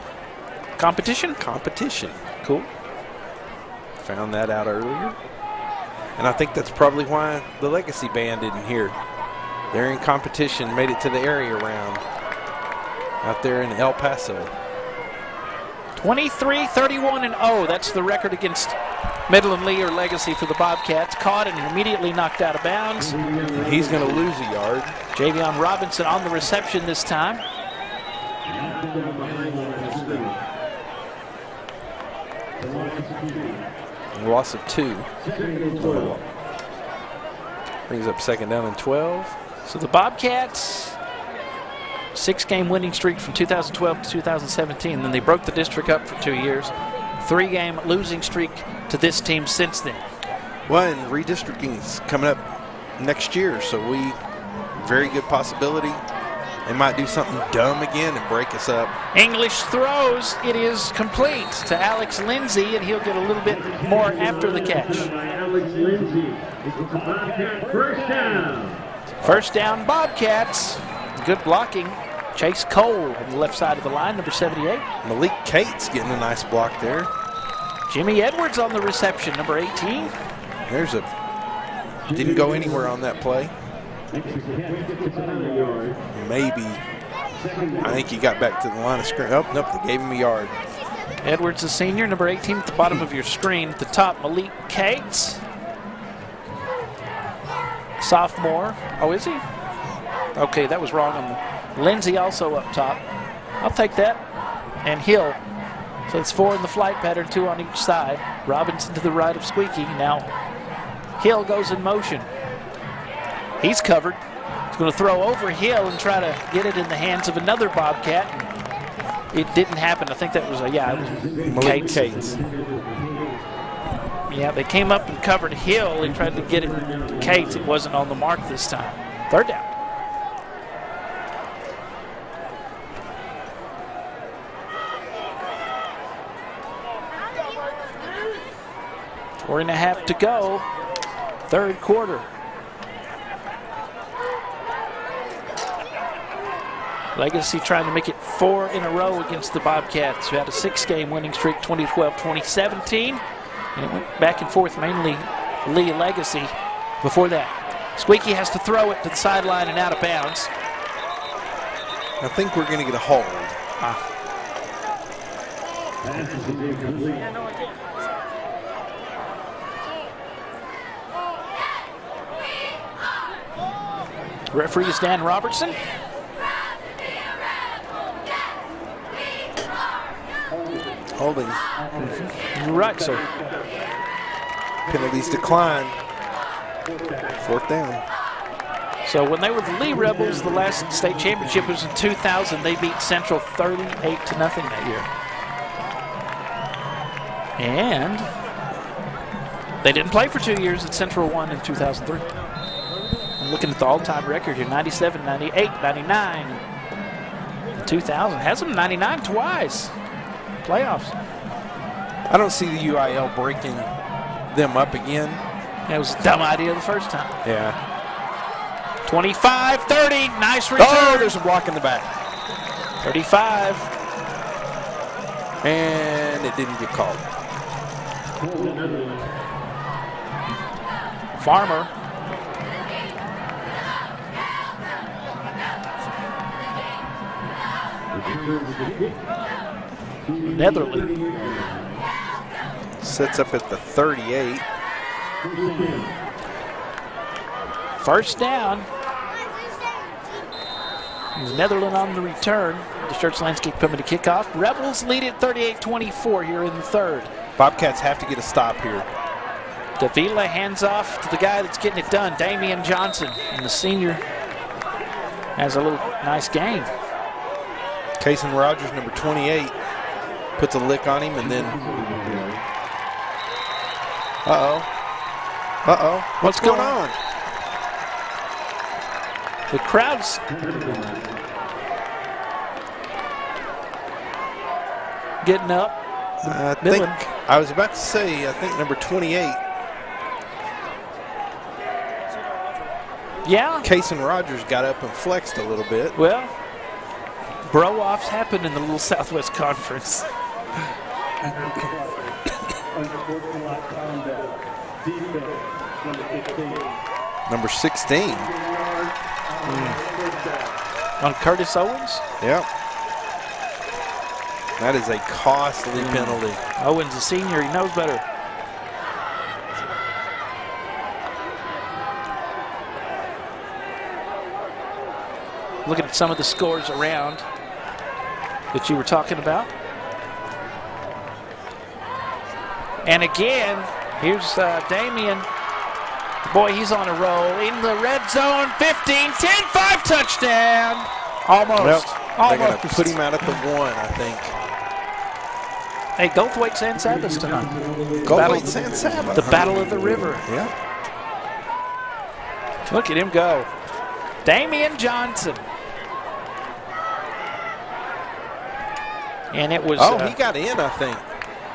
Competition? Competition. Cool. Found that out earlier. And I think that's probably why the Legacy band isn't here. They're in competition, made it to the area round out there in El Paso. 23-31-0. That's the record against Midland Lee or Legacy for the Bobcats. Caught and immediately knocked out of bounds. He's going to lose a yard. Javion Robinson on the reception this time. Loss of 2. Brings up second down and 12. So the Bobcats, 6-game winning streak from 2012 to 2017. Then they broke the district up for 2 years. 3-game losing streak to this team since then. Well, and redistricting is coming up next year, so very good possibility. They might do something dumb again and break us up. English throws. It is complete to Alex Lindsay, and he'll get a little bit more after the catch. First down. First down, Bobcats. Good blocking. Chase Cole on the left side of the line, number 78. Malik Cates getting a nice block there. Jimmy Edwards on the reception, number 18. Didn't go anywhere on that play. Maybe. I think he got back to the line of scrimmage. Oh, nope, they gave him a yard. Edwards, a senior, number 18 at the bottom of your screen. At the top, Malik Cates. Sophomore. Oh, is he? Okay, that was wrong on the Lindsay also up top. I'll take that. And Hill. So it's 4 in the flight pattern, 2 on each side. Robinson to the right of Squeaky. Now Hill goes in motion. He's covered. He's going to throw over Hill and try to get it in the hands of another Bobcat. It didn't happen. I think that was it was Cates. Yeah, they came up and covered Hill. He tried to get it to Cates. It wasn't on the mark this time. Third down. Four and a half to go. Third quarter. Legacy trying to make it 4 in a row against the Bobcats, who had a 6-game winning streak, 2012-2017. And it went back and forth, mainly Lee Legacy before that. Squeaky has to throw it to the sideline and out of bounds. I think we're going to get a hold. Referee is Dan Robertson. Holding. Right, sir. Penalties decline. Fourth down. So when they were the Lee Rebels, the last state championship was in 2000. They beat Central 38-0 that year. And they didn't play for 2 years. Central won in 2003. I'm looking at the all-time record here, 97, 98, 99, 2000. Has them 99 twice. Playoffs. I don't see the UIL breaking them up again. That was a dumb idea the first time. Yeah. 25-30, nice return. Oh, there's a block in the back. 35. And it didn't get called. Farmer. Netherland. Sets up at the 38. First down. Netherland on the return. The Church Landscape coming to kickoff. Rebels lead it 38-24 here in the third. Bobcats have to get a stop here. Davila hands off to the guy that's getting it done, Damian Johnson. And the senior has a little nice gain. Kason Rogers, number 28, puts a lick on him and then... Uh-oh. What's going on? The crowd's getting up. Midland. I was about to say, I think number 28. Yeah. Kason Rogers got up and flexed a little bit. Well, bro-offs happen in the little Southwest Conference. Number 16. On Curtis Owens? Yep. That is a costly penalty. Owens, a senior, he knows better. Looking at some of the scores around that you were talking about. And again, here's Damian. Boy, he's on a roll. In the red zone, 15, 10-5 touchdown. Almost. Well, they're going Almost. to put him out at the 1, I think. Hey, Goldthwaite San Sabas tonight. Goldthwaite San Sabas. The Battle of the River. Yeah. Look at him go. Damian Johnson. And it was... he got in, I think.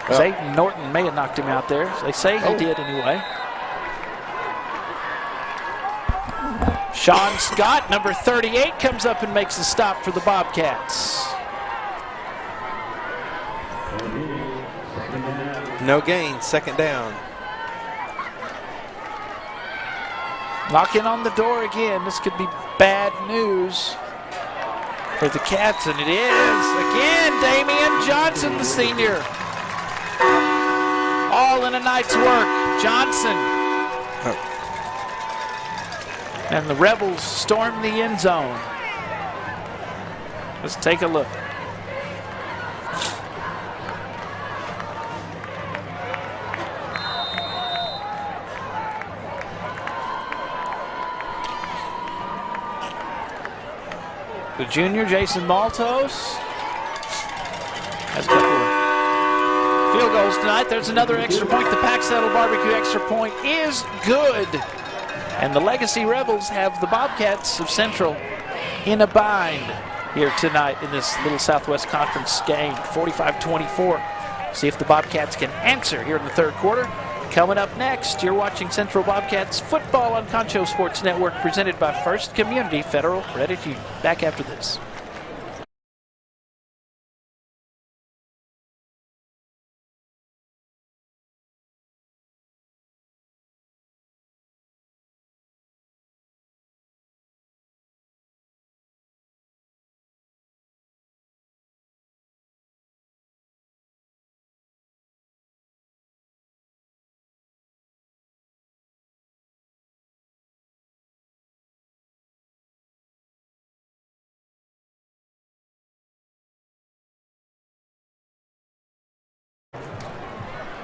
Zayden Norton may have knocked him out there. They say he did anyway. Sean Scott, number 38, comes up and makes a stop for the Bobcats. No gain, second down. Knocking on the door again. This could be bad news for the Cats, and it is. Again, Damian Johnson, the senior. All in a night's work. Johnson. And the Rebels storm the end zone. Let's take a look. The junior, Jason Maltos, has a couple of field goals tonight. There's another extra point. The Pack Saddle Barbecue extra point is good. And the Legacy Rebels have the Bobcats of Central in a bind here tonight in this little Southwest Conference game, 45-24. See if the Bobcats can answer here in the third quarter. Coming up next, you're watching Central Bobcats football on Concho Sports Network, presented by First Community Federal Credit Union. Back after this.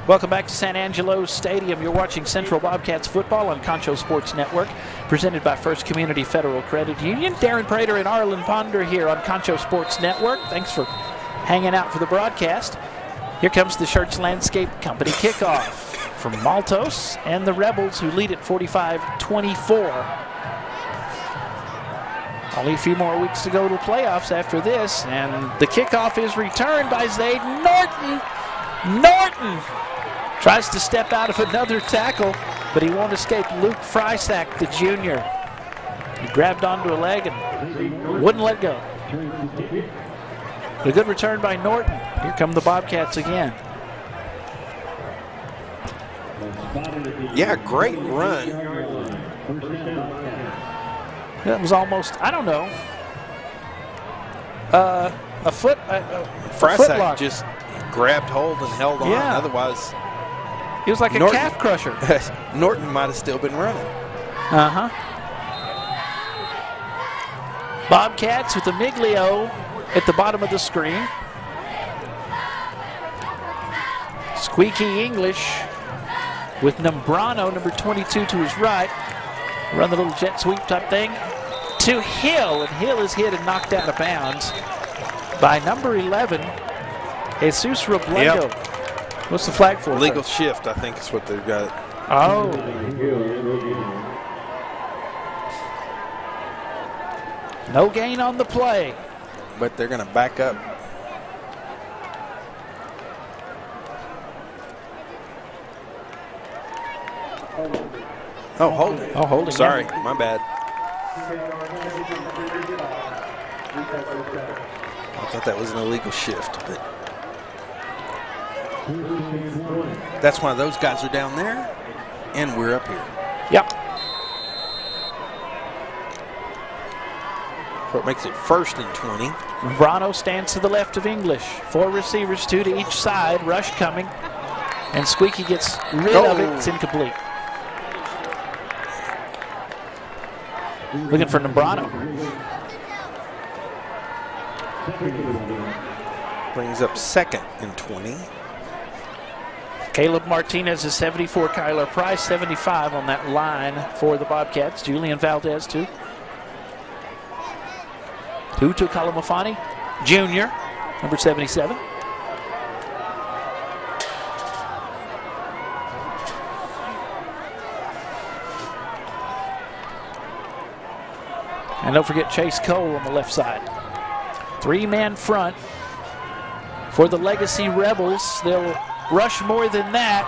Welcome back to San Angelo Stadium. You're watching Central Bobcats football on Concho Sports Network, presented by First Community Federal Credit Union. Darren Prater and Arlen Ponder here on Concho Sports Network. Thanks for hanging out for the broadcast. Here comes the Schertz Landscape Company kickoff from Maltos and the Rebels, who lead at 45-24. Only a few more weeks to go to the playoffs after this, and the kickoff is returned by Zayden Norton. Norton tries to step out of another tackle, but he won't escape Luke Frysack, the junior. He grabbed onto a leg and wouldn't let go. A good return by Norton. Here come the Bobcats again. Yeah, great run. That was almost, I don't know, a foot Frysack just grabbed hold and held on. Yeah. Otherwise, he was like a calf crusher. Norton might have still been running. Uh-huh. Bobcats with the Miglio at the bottom of the screen. Squeaky English with Nambrano, number 22, to his right. Run the little jet sweep type thing to Hill, and Hill is hit and knocked out of bounds by number 11, Jesus Robledo. Yep. What's the flag for? Legal shift, I think is what they've got. Oh. No gain on the play. But they're going to back up. Oh, holding. Oh, holding. Sorry, yeah. my bad. I thought that was an illegal shift, but that's why those guys are down there, and we're up here. Yep. So it makes it 1st and 20. Brano stands to the left of English. 4 receivers, 2 to each side. Rush coming. And Squeaky gets rid of it. It's incomplete. Looking for Brano. Brings up 2nd and 20. Caleb Martinez is 74. Kyler Price 75 on that line for the Bobcats. Julian Valdez too. Tutu Kalamafani, Jr., number 77. And don't forget Chase Cole on the left side. 3-man front for the Legacy Rebels. They'll rush more than that.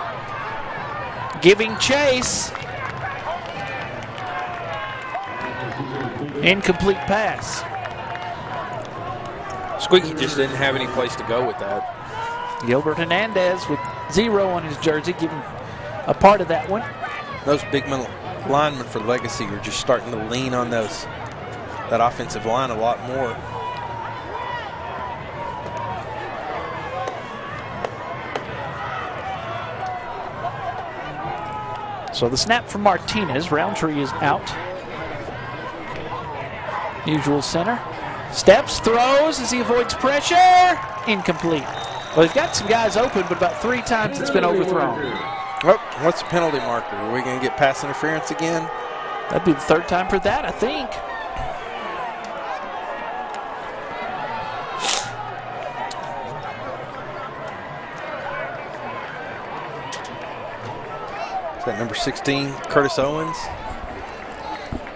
Giving chase. Incomplete pass. Squeaky just didn't have any place to go with that. Gilbert Hernandez with 0 on his jersey, giving a part of that one. Those big linemen for Legacy are just starting to lean on that offensive line a lot more. So the snap from Martinez. Roundtree is out. Usual center. Steps, throws as he avoids pressure. Incomplete. Well, he's got some guys open, but about 3 times it's been overthrown. Oh, what's the penalty marker? Are we going to get pass interference again? That'd be the 3rd time for that, I think. Is that number 16, Curtis Owens?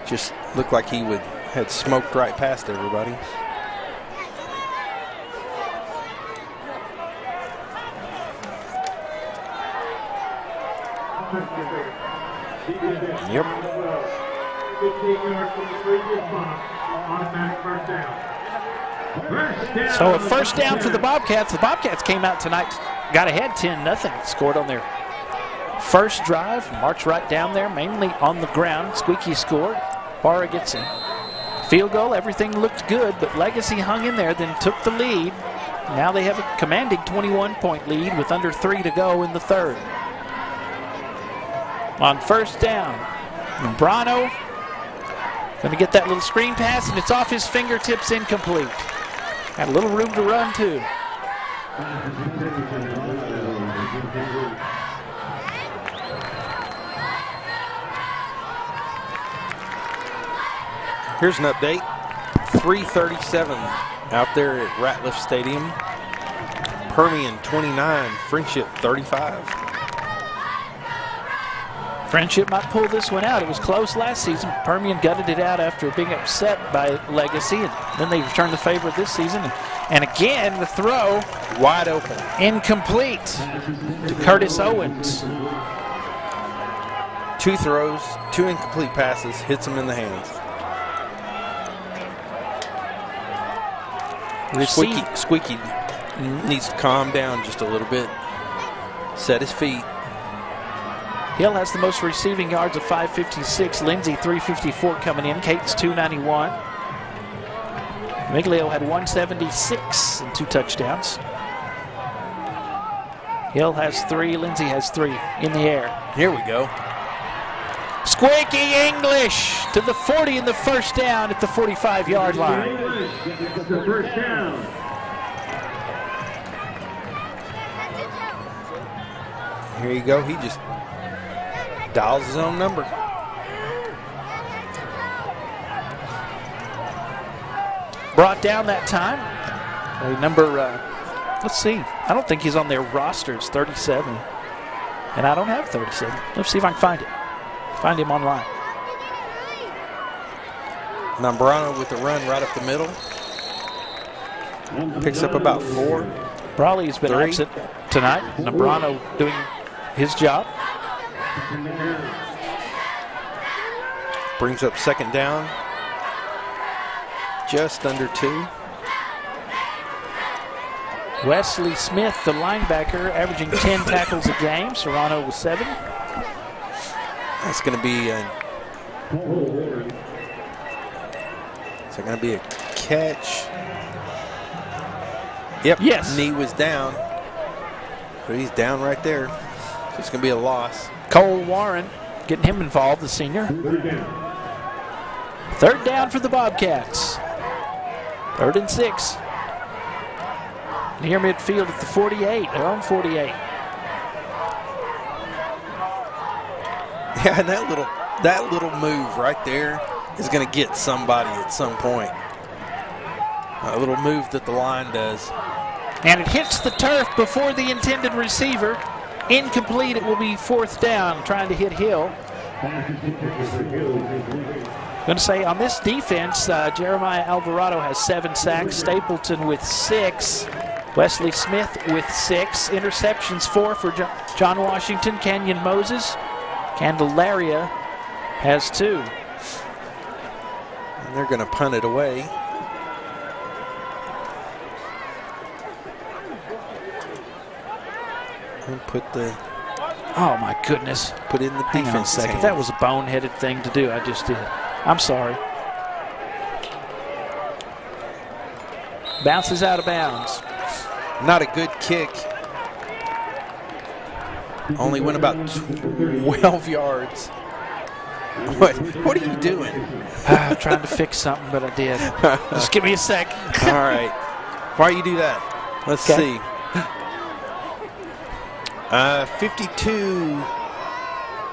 Just looked like he had smoked right past everybody. Yep. So a 1st down for the Bobcats. The Bobcats came out tonight, got ahead 10-0, scored on their 1st drive, marched right down there, mainly on the ground. Squeaky scored. Barra gets a field goal. Everything looked good, but Legacy hung in there, then took the lead. Now they have a commanding 21-point lead with under 3 to go in the 3rd. On 1st down, Brano going to get that little screen pass, and it's off his fingertips, incomplete. Had a little room to run, too. Here's an update. 3:37 out there at Ratliff Stadium. Permian 29, Friendship 35. Friendship might pull this one out. It was close last season. Permian gutted it out after being upset by Legacy, and then they returned the favor this season. And again, the throw wide open, incomplete to Curtis Owens. 2 throws, 2 incomplete passes, hits him in the hands. Squeaky needs to calm down just a little bit, set his feet. Hill has the most receiving yards of 556. Lindsay 354 coming in. Cates 291. Miglio had 176 and 2 touchdowns. Hill has 3. Lindsay has 3 in the air. Here we go. Squeaky English to the 40 in the 1st down at the 45-yard line. The 1st down. Here you go. He just dials his own number. Brought down that time. Let's see. I don't think he's on their rosters, 37. And I don't have 37. Let's see if I can find it. Find him online. Nambrano with the run right up the middle. Picks up about 4. Raleigh's been 3. absent tonight. Nambrano doing his job. Brings up second down. Just under 2. Wesley Smith, the linebacker, averaging 10 tackles a game. Serrano with 7. That's going to be a catch. Yep. Yes. Knee was down. But he's down right there. So it's going to be a loss. Cole Warren getting him involved, the senior. 3rd down for the Bobcats. 3rd and 6. Near midfield at the 48. They're on 48. Yeah, and that little move right there is going to get somebody at some point. A little move that the line does. And it hits the turf before the intended receiver. Incomplete. It will be 4th down, trying to hit Hill. Going to say on this defense, Jeremiah Alvarado has 7 sacks. Stapleton with 6. Wesley Smith with 6. Interceptions 4 for John Washington. Kenyon Moses. Candelaria has 2. And they're going to punt it away. And put the... Oh, my goodness. Put in the defense. Hang on a second. That was a boneheaded thing to do. I just did. I'm sorry. Bounces out of bounds. Not a good kick. Only went about 12 yards. What are you doing? I'm trying to fix something, but I did. Just give me a sec. All right. Why you do that? Let's see. 52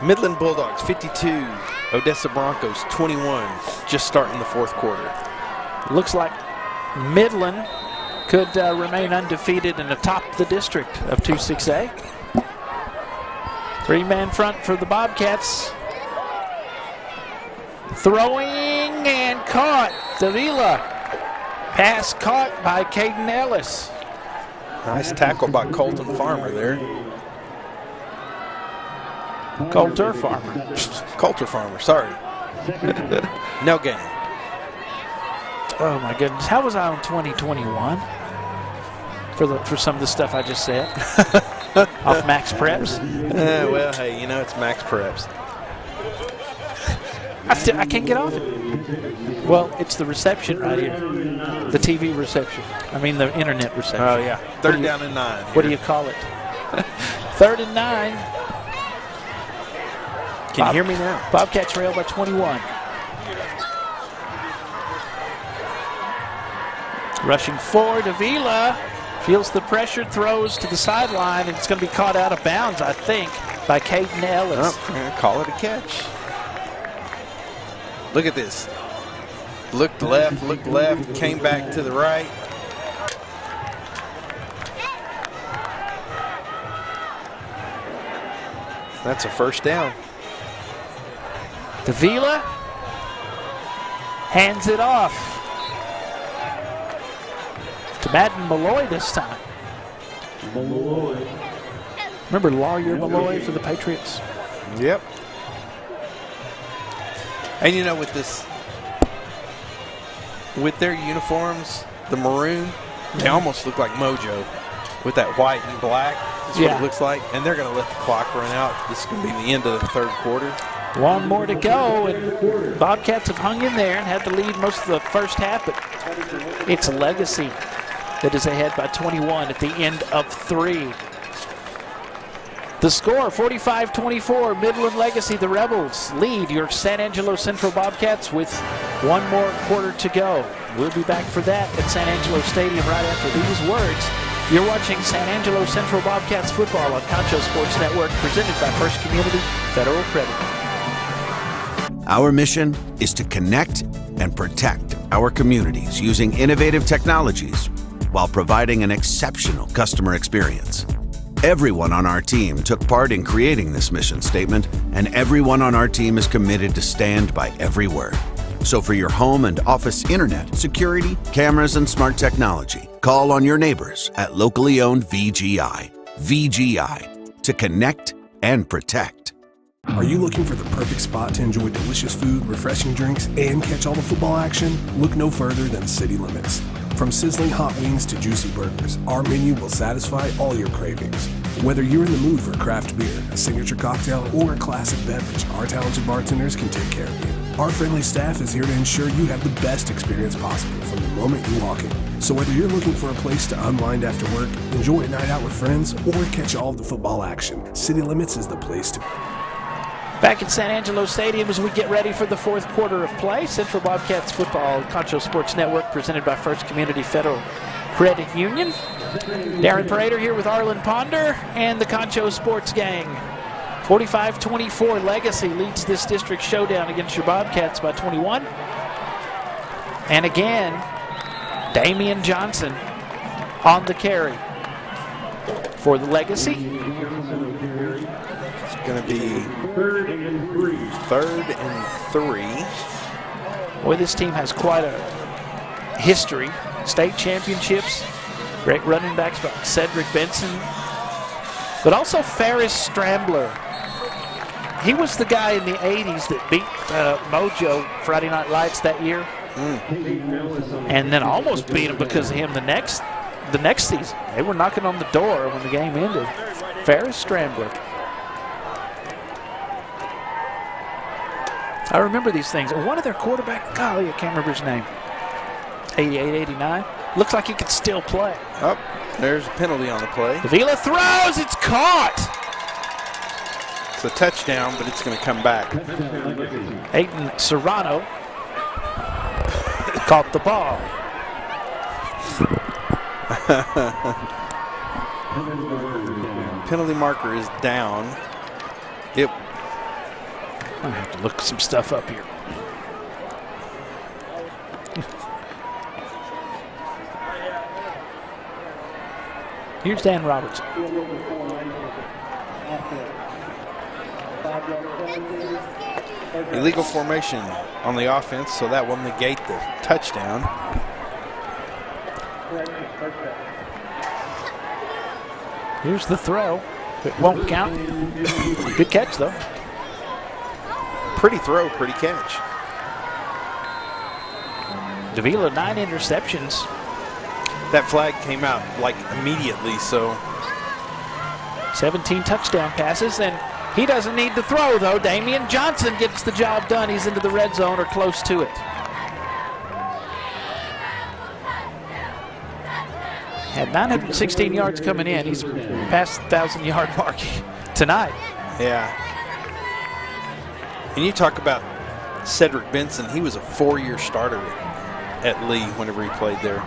Midland Bulldogs, 52 Odessa Broncos, 21. Just starting the 4th quarter. Looks like Midland could remain undefeated and atop the district of 2-6A. 3-man front for the Bobcats. Throwing and caught. Davila. Pass caught by Caden Ellis. Nice tackle by Colton Farmer there. Coulter Farmer. Coulter Farmer, sorry. No gain. Oh my goodness. How was I on 2021? For some of the stuff I just said. Off Max Preps. Well, hey, you know it's Max Preps. I can't get off it. Well, it's the reception right here. The TV reception. I mean the internet reception. Oh, yeah. 3rd down and 9. What do you call it? 3rd and 9. Can you hear me now? Bobcats trail by 21. Rushing forward, Avila feels the pressure, throws to the sideline, and it's going to be caught out of bounds, I think, by Caden Ellis. Oh, call it a catch. Look at this. Looked left, came back to the right. That's a 1st down. Davila hands it off to Madden Malloy this time. Remember Lawyer Malloy for the Patriots? Yep. And you know, with their uniforms, the maroon, they almost look like Mojo with that white and black. That's what it looks like. And they're going to let the clock run out. This is going to be the end of the 3rd quarter. 1 more to go, and Bobcats have hung in there and had the lead most of the first half, but it's Legacy that is ahead by 21 at the end of 3. The score, 45-24, Midland Legacy, the Rebels lead your San Angelo Central Bobcats with 1 more quarter to go. We'll be back for that at San Angelo Stadium right after these words. You're watching San Angelo Central Bobcats football on Concho Sports Network, presented by First Community Federal Credit. Our mission is to connect and protect our communities using innovative technologies while providing an exceptional customer experience. Everyone on our team took part in creating this mission statement, and everyone on our team is committed to stand by every word. So for your home and office internet, security, cameras, and smart technology, call on your neighbors at locally owned VGI. VGI, to connect and protect. Are you looking for the perfect spot to enjoy delicious food, refreshing drinks, and catch all the football action? Look no further than City Limits. From sizzling hot wings to juicy burgers, our menu will satisfy all your cravings. Whether you're in the mood for craft beer, a signature cocktail, or a classic beverage, our talented bartenders can take care of you. Our friendly staff is here to ensure you have the best experience possible from the moment you walk in. So whether you're looking for a place to unwind after work, enjoy a night out with friends, or catch all of the football action, City Limits is the place to be. Back at San Angelo Stadium as we get ready for the fourth quarter of play. Central Bobcats football, Concho Sports Network, presented by First Community Federal Credit Union. Darren Parader here with Arlen Ponder and the Concho Sports Gang. 45-24, Legacy leads this district showdown against your Bobcats by 21. And again, Damian Johnson on the carry for the Legacy. It's going to be third and three. Boy, this team has quite a history. State championships, great running backs by Cedric Benson, but also Ferris Strambler. He was the guy in the 80s that beat Mojo Friday Night Lights that year. And then almost beat him because of him the next season. They were knocking on the door when the game ended. Ferris Strambler. I remember these things. One of their quarterback, golly, I can't remember his name. 88, 89. Looks like he could still play. Oh, there's a penalty on the play. Davila throws, it's caught. It's a touchdown, but it's going to come back. Aiden Serrano caught the ball. Penalty marker is down. Yep. I'm going to have to look some stuff up here. Here's Dan Robertson. Illegal formation on the offense, so that will negate the touchdown. Here's the throw. It won't count. Good catch, though. Pretty throw, pretty catch. Davila, 9 interceptions. That flag came out like immediately, so 17 touchdown passes, and he doesn't need to throw, though. Damian Johnson gets the job done. He's into the red zone or close to it. Had 916 yards coming in. He's past the 1,000-yard mark tonight. Yeah. And you talk about Cedric Benson. He was a 4-year starter at Lee whenever he played there.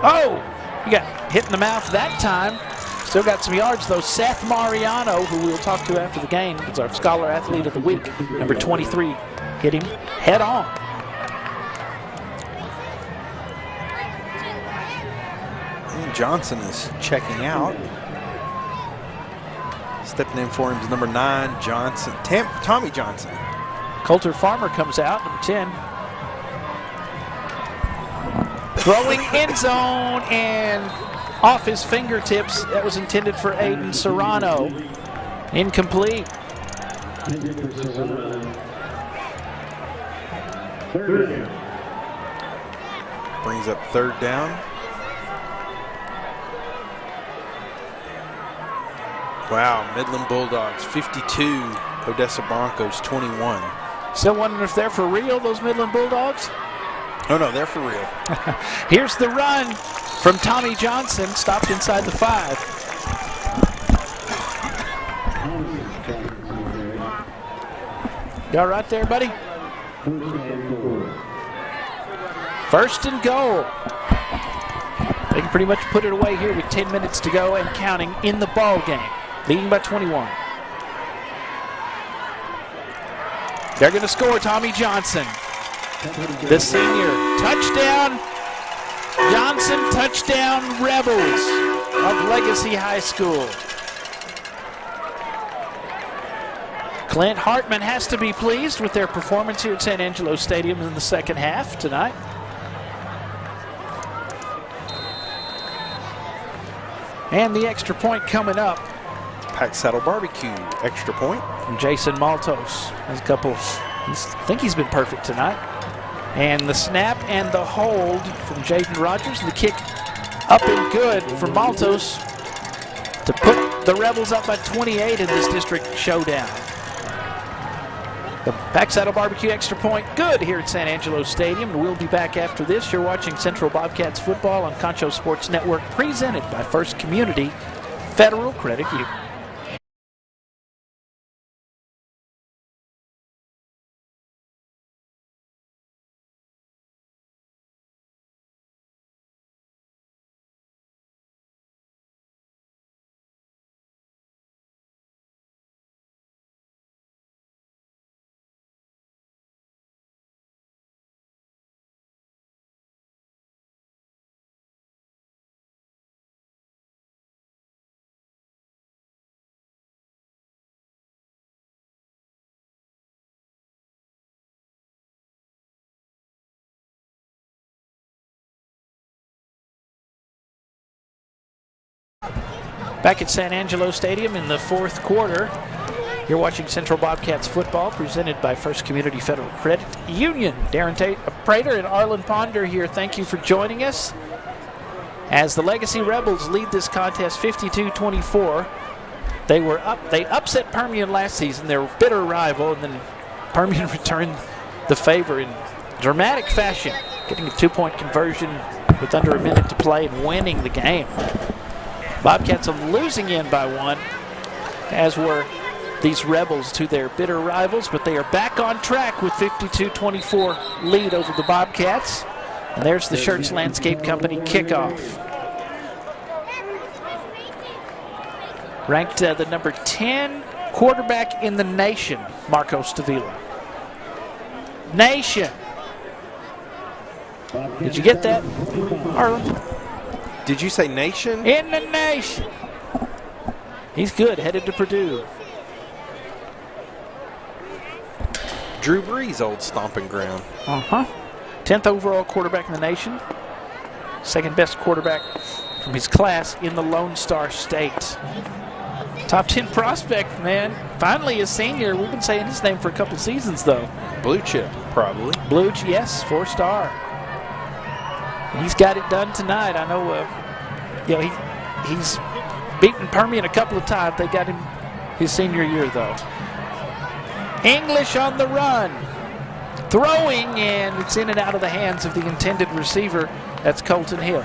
Oh, he got hit in the mouth that time. Still got some yards, though. Seth Mariano, who we'll talk to after the game, is our Scholar Athlete of the Week. Number 23 hit him head on. And Johnson is checking out. Stepping in for him is number 9, Johnson. Tommy Johnson. Coulter Farmer comes out, number 10. Throwing end zone and off his fingertips. That was intended for Aiden Serrano. Incomplete. Brings up third down. Wow, Midland Bulldogs 52, Odessa Broncos 21. Still wondering if they're for real, those Midland Bulldogs? Oh no, they're for real. Here's the run from Tommy Johnson, stopped inside the 5. You all right there, buddy? First and goal. They can pretty much put it away here with 10 minutes to go and counting in the ball game. Leading by 21. They're going to score, Tommy Johnson. The senior. Touchdown. Johnson, touchdown, Rebels of Legacy High School. Clint Hartman has to be pleased with their performance here at San Angelo Stadium in the second half tonight. And the extra point coming up. Pack Saddle Barbecue, extra point. From Jason Maltos. Has a couple, I think he's been perfect tonight. And the snap and the hold from Jaden Rogers. And the kick up and good for Maltos to put the Rebels up by 28 in this district showdown. The Pack Saddle Barbecue extra point good here at San Angelo Stadium. And we'll be back after this. You're watching Central Bobcats football on Concho Sports Network, presented by First Community Federal Credit Union. Back at San Angelo Stadium in the fourth quarter. You're watching Central Bobcats football presented by First Community Federal Credit Union. Darren Prater and Arlen Ponder here. Thank you for joining us. As the Legacy Rebels lead this contest 52-24. They upset Permian last season, their bitter rival, and then Permian returned the favor in dramatic fashion, getting a 2-point conversion with under a minute to play and winning the game. Bobcats are losing in by 1, as were these Rebels to their bitter rivals, but they are back on track with 52-24 lead over the Bobcats. And there's the Schertz Landscape Company kickoff. Ranked the number 10 quarterback in the nation, Marco Stavila. Nation. Did you get that, Arlen? Did you say nation? In the nation. He's good, headed to Purdue. Drew Brees' old stomping ground. 10th overall quarterback in the nation. Second best quarterback from his class in the Lone Star State. Top 10 prospect, man. Finally a senior. We've been saying his name for a couple seasons, though. Blue chip, probably. Blue, yes, 4-star. He's got it done tonight. I know, he's beaten Permian a couple of times. They got him his senior year, though. English on the run. Throwing, and it's in and out of the hands of the intended receiver. That's Colton Hill.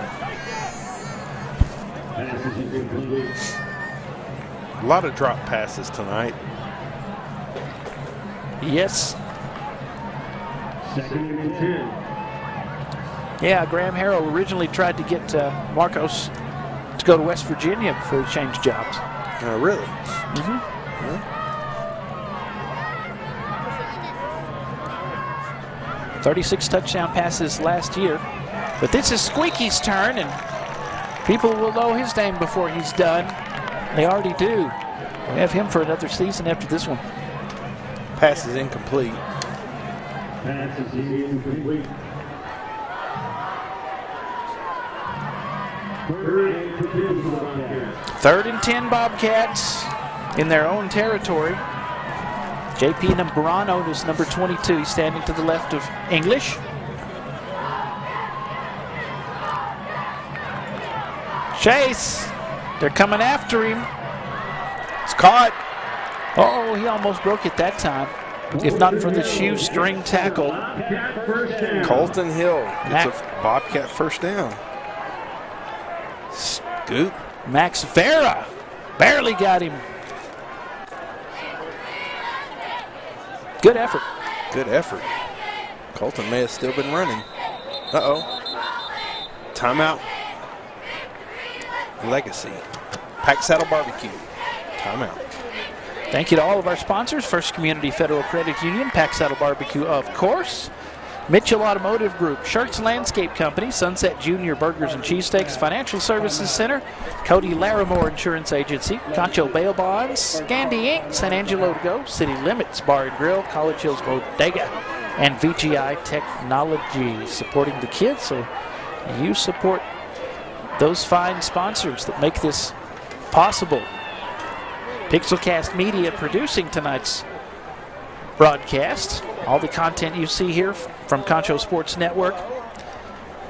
A lot of drop passes tonight. Yes. Yeah, Graham Harrell originally tried to get Marcos to go to West Virginia before he changed jobs. Really? Mm-hmm. 36 touchdown passes last year. But this is Squeaky's turn, and people will know his name before he's done. They already do. We have him for another season after this one. Pass is incomplete. Pass is incomplete. Third and 10 Bobcats in their own territory. JP Nambrano is number 22. He's standing to the left of English. Chase. They're coming after him. It's caught. Oh, he almost broke it that time. If not for the shoestring tackle. Colton Hill gets a Bobcat first down. Scoop. Max Vera barely got him. Good effort. Good effort. Colton may have still been running. Uh-oh. Timeout. Legacy. Pack Saddle Barbecue. Timeout. Thank you to all of our sponsors. First Community Federal Credit Union, Pack Saddle Barbecue, of course. Mitchell Automotive Group, Shirts Landscape Company, Sunset Junior Burgers and Cheesesteaks Financial Services Center, Cody Larimore Insurance Agency, Concho Bail Bonds, Scandi Inc., San Angelo to Go, City Limits Bar and Grill, College Hills Bodega, and VGI Technology, supporting the kids. So you support those fine sponsors that make this possible. Pixelcast Media producing tonight's broadcast. All the content you see here from Concho Sports Network,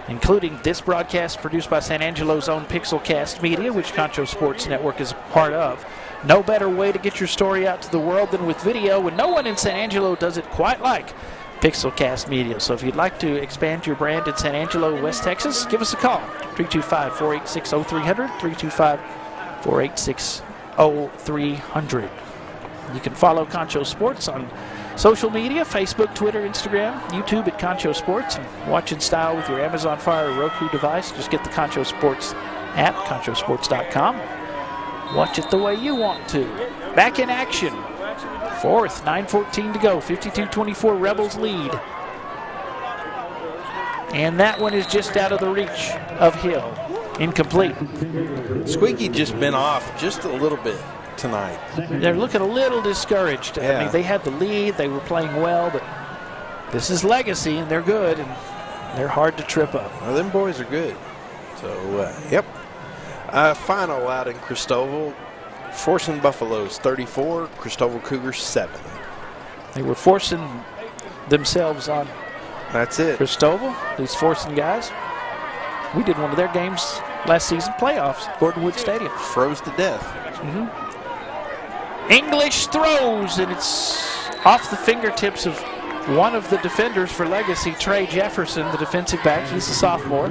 including this broadcast produced by San Angelo's own Pixelcast Media, which Concho Sports Network is a part of. No better way to get your story out to the world than with video, and no one in San Angelo does it quite like Pixelcast Media. So if you'd like to expand your brand in San Angelo, West Texas, give us a call. 325-486-0300, 325-486-0300. You can follow Concho Sports on social media, Facebook, Twitter, Instagram, YouTube at Concho Sports, and watch in style with your Amazon Fire or Roku device. Just get the Concho Sports app, conchosports.com. Watch it the way you want to. Back in action. Fourth, 9:14 to go, 52-24 Rebels lead. And that one is just out of the reach of Hill. Incomplete. Squeaky just been off just a little bit tonight. They're looking a little discouraged. Yeah. I mean, they had the lead, they were playing well, but this is legacy, and they're good, and they're hard to trip up. Well, them boys are good. So, yep. Final out in Cristobal, forcing Buffaloes 34, Cristobal Cougars 7. They were forcing themselves on That's it. Cristobal, these forcing guys. We did one of their games last season, playoffs, Gordon Wood Stadium. Froze to death. English throws, and it's off the fingertips of one of the defenders for Legacy, Trey Jefferson, the defensive back. He's a sophomore.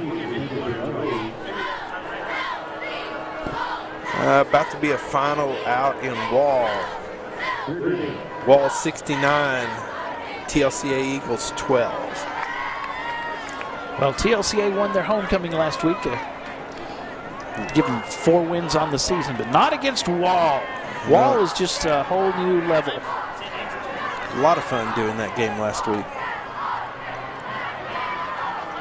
About to be a final out in Wall. Wall 69, TLCA Eagles 12. Well, TLCA won their homecoming last week. Give them 4 wins on the season, but not against Wall. Wall is just a whole new level. A lot of fun doing that game last week.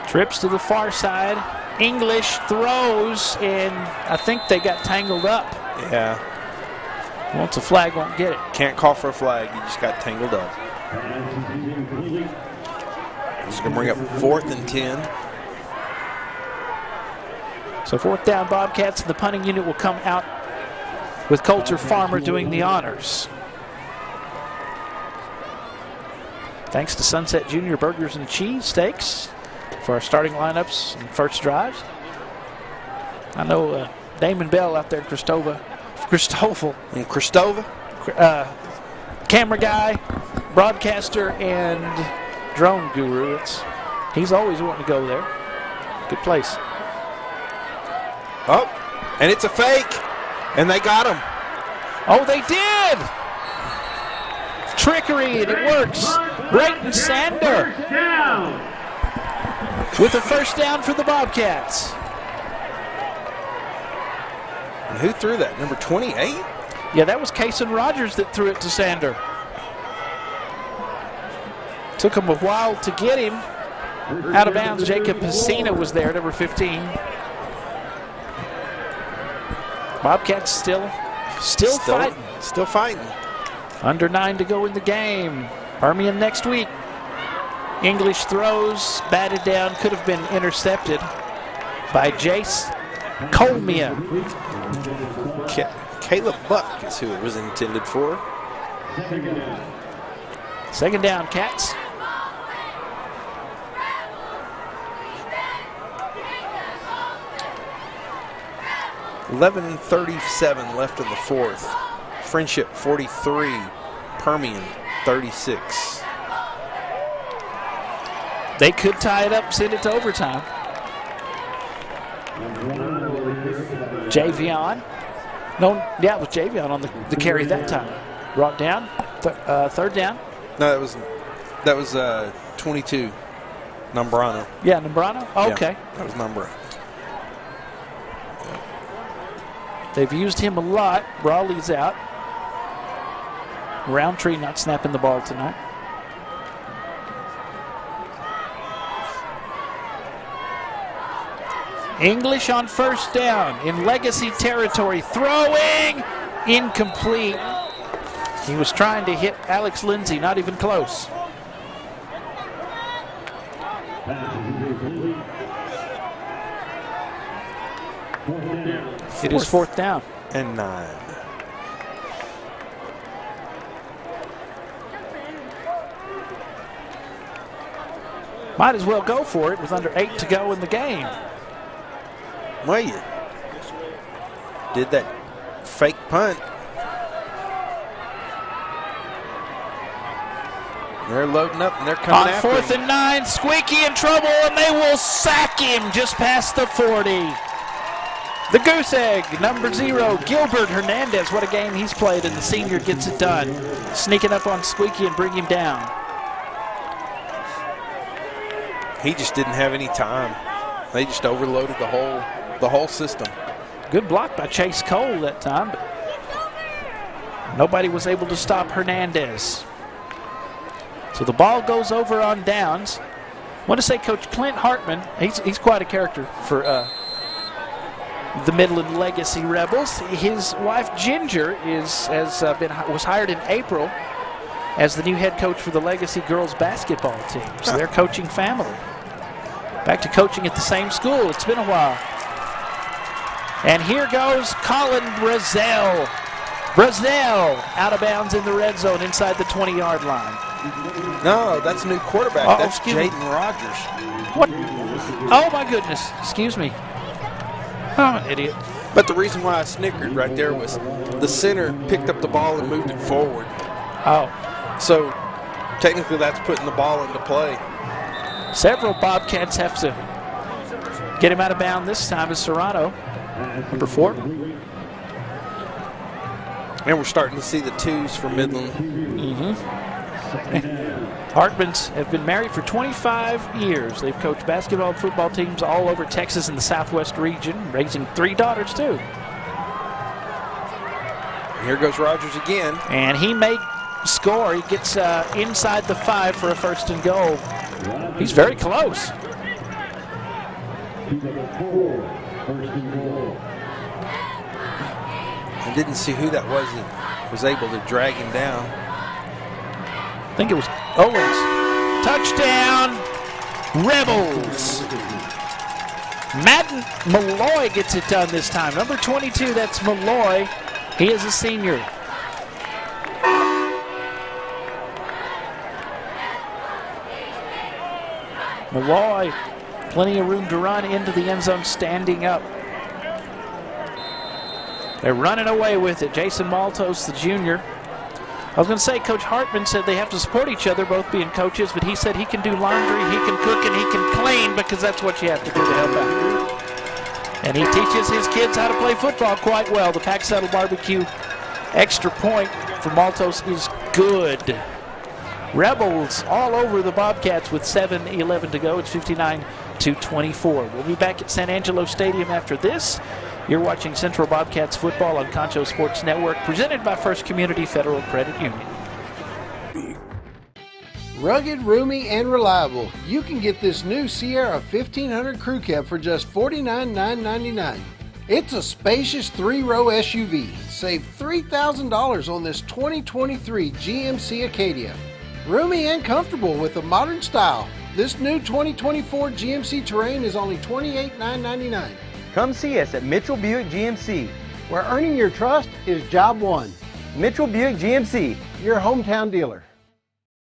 Trips to the far side. English throws, and I think they got tangled up. Yeah. Once a flag, won't get it. Can't call for a flag. You just got tangled up. It's going to bring up 4th and 10. So 4th down, Bobcats, and the punting unit will come out with Coulter Farmer doing the honors. Thanks to Sunset Junior Burgers and Cheesesteaks for our starting lineups and first drives. I know Damon Bell out there in Cristobal. In Cristobal? Camera guy, broadcaster, and drone guru. He's always wanting to go there. Good place. Oh, and it's a fake, and they got him. Oh, they did! Trickery, and it works. Brayton Sander with a first down for the Bobcats. And who threw that? Number 28? Yeah, that was Kason Rogers that threw it to Sander. Took him a while to get him out of bounds. Jacob Pacina was there, number 15. Bobcats still fighting. Still fighting. Under 9 to go in the game. Permian next week. English throws, batted down, could have been intercepted by Jace Colmia. Caleb Buck is who it was intended for. Second down, Cats. .11:37 left in the 4th. Friendship 43, Permian 36. They could tie it up, send it to overtime. Javion. No, yeah, it was Javion on the carry that time. Brought down, third down. No, that was 22, Nombrano. Yeah, Nombrano? Oh, okay. Yeah, that was Nombrano. They've used him a lot. Brawley's out. Roundtree not snapping the ball tonight. English on first down in Legacy territory. Throwing, incomplete. He was trying to hit Alex Lindsay, not even close. It is fourth down. And 9. Might as well go for it with under 8 to go in the game. Well, you did that fake punt. They're loading up and they're coming after him. On 4th and 9, Squeaky in trouble, and they will sack him just past the 40. The goose egg, number 0, Gilbert Hernandez. What a game he's played, and the senior gets it done. Sneaking up on Squeaky and bring him down. He just didn't have any time. They just overloaded the whole system. Good block by Chase Cole that time, but nobody was able to stop Hernandez. So the ball goes over on downs. I want to say Coach Clint Hartman, he's quite a character for the Midland Legacy Rebels. His wife Ginger was hired in April as the new head coach for the Legacy girls basketball team. So they're coaching family. Back to coaching at the same school. It's been a while. And here goes Colin Brazel. Brazel out of bounds in the red zone inside the 20-yard line. No, that's a new quarterback. That's Jaden Rogers. What? Oh, my goodness. Excuse me. I'm an idiot. But the reason why I snickered right there was the center picked up the ball and moved it forward. Oh. So technically that's putting the ball into play. Several Bobcats have to get him out of bounds this time as Serrano, number 4. And we're starting to see the 2s for Midland. Hartmans have been married for 25 years. They've coached basketball and football teams all over Texas and the Southwest region, raising 3 daughters too. Here goes Rogers again. And he may score. He gets inside the 5 for a 1st and goal. He's very close. I didn't see who that was that was able to drag him down. I think it was Owens. Touchdown, Rebels. Madden Malloy gets it done this time. Number 22, that's Malloy. He is a senior. Malloy, plenty of room to run into the end zone standing up. They're running away with it. Jason Maltos, the junior. I was going to say, Coach Hartman said they have to support each other, both being coaches, but he said he can do laundry, he can cook, and he can clean because that's what you have to do to help out. And he teaches his kids how to play football quite well. The Pack Saddle Barbecue extra point for Maltos is good. Rebels all over the Bobcats with 7:11 to go. It's 59-24. We'll be back at San Angelo Stadium after this. You're watching Central Bobcats football on Concho Sports Network, presented by First Community Federal Credit Union. Rugged, roomy, and reliable. You can get this new Sierra 1500 Crew Cab for just $49,999. It's a spacious 3-row SUV. Save $3,000 on this 2023 GMC Acadia. Roomy and comfortable with a modern style. This new 2024 GMC Terrain is only $28,999. Come see us at Mitchell Buick GMC, where earning your trust is job one. Mitchell Buick GMC, your hometown dealer.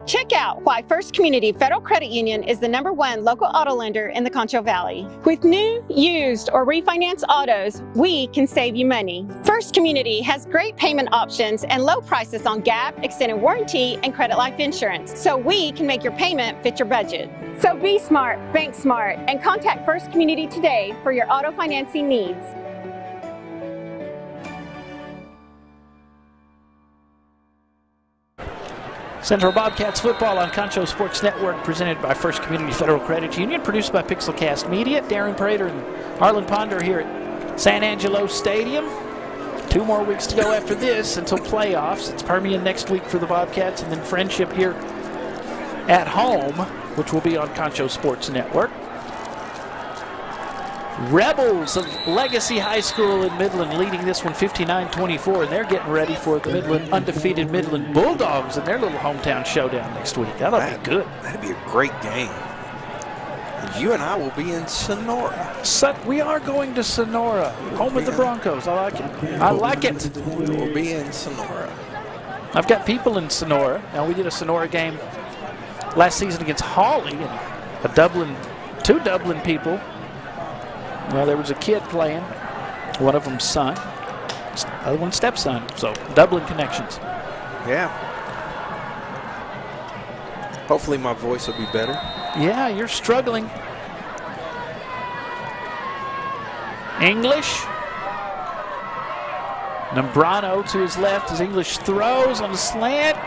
Check out why First Community Federal Credit Union is the #1 local auto lender in the Concho Valley. With new, used, or refinance autos, we can save you money. First Community has great payment options and low prices on GAP, extended warranty, and credit life insurance, so we can make your payment fit your budget. So be smart, bank smart, and contact First Community today for your auto financing needs. Central Bobcats football on Concho Sports Network, presented by First Community Federal Credit Union, produced by Pixelcast Media. Darren Prater and Harlan Ponder here at San Angelo Stadium. 2 more weeks to go after this until playoffs. It's Permian next week for the Bobcats, and then Friendship here at home, which will be on Concho Sports Network. Rebels of Legacy High School in Midland leading this one 59-24, and they're getting ready for the undefeated Midland Bulldogs in their little hometown showdown next week. That'll be good. That'll be a great game. And you and I will be in Sonora. We are going to Sonora, home of the Broncos. I like it. I like it. We will be in Sonora. I've got people in Sonora. Now, we did a Sonora game last season against Hawley, and two Dublin people. Well, there was a kid playing, one of them's son, the other one's stepson, so Dublin connections. Yeah. Hopefully my voice will be better. Yeah, you're struggling. English. Nambrano to his left as English throws on the slant,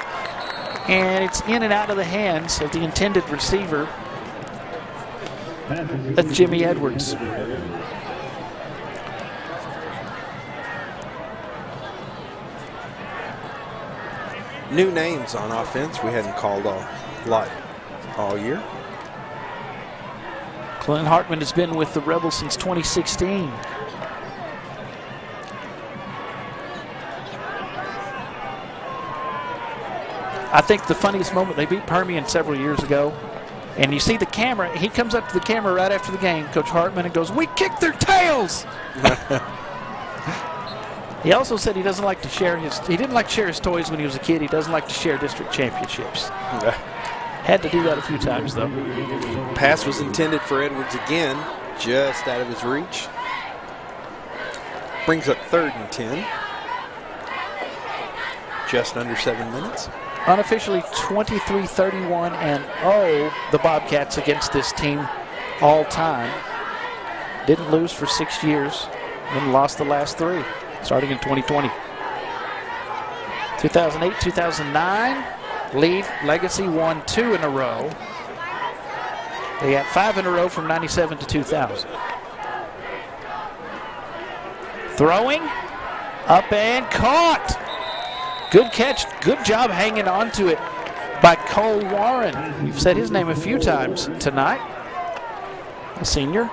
and it's in and out of the hands of the intended receiver. That's Jimmy Edwards. New names on offense we hadn't called a lot all year. Clint Hartman has been with the Rebels since 2016. I think the funniest moment, they beat Permian several years ago, and you see the camera, he comes up to the camera right after the game, Coach Hartman, and goes, "We kicked their tails!" He also said he doesn't like to share he didn't like to share his toys when he was a kid. He doesn't like to share district championships. Had to do that a few times, though. Pass was intended for Edwards again, just out of his reach. Brings up 3rd and 10. Just under 7 minutes. Unofficially 23-31 and the Bobcats against this team all time. Didn't lose for 6 years, then lost the last 3, starting in 2020. 2008, 2009, lead Legacy won 2 in a row. They had 5 in a row from 97 to 2000. Throwing, up and caught. Good catch, good job hanging on to it by Cole Warren. We've said his name a few times tonight, a senior.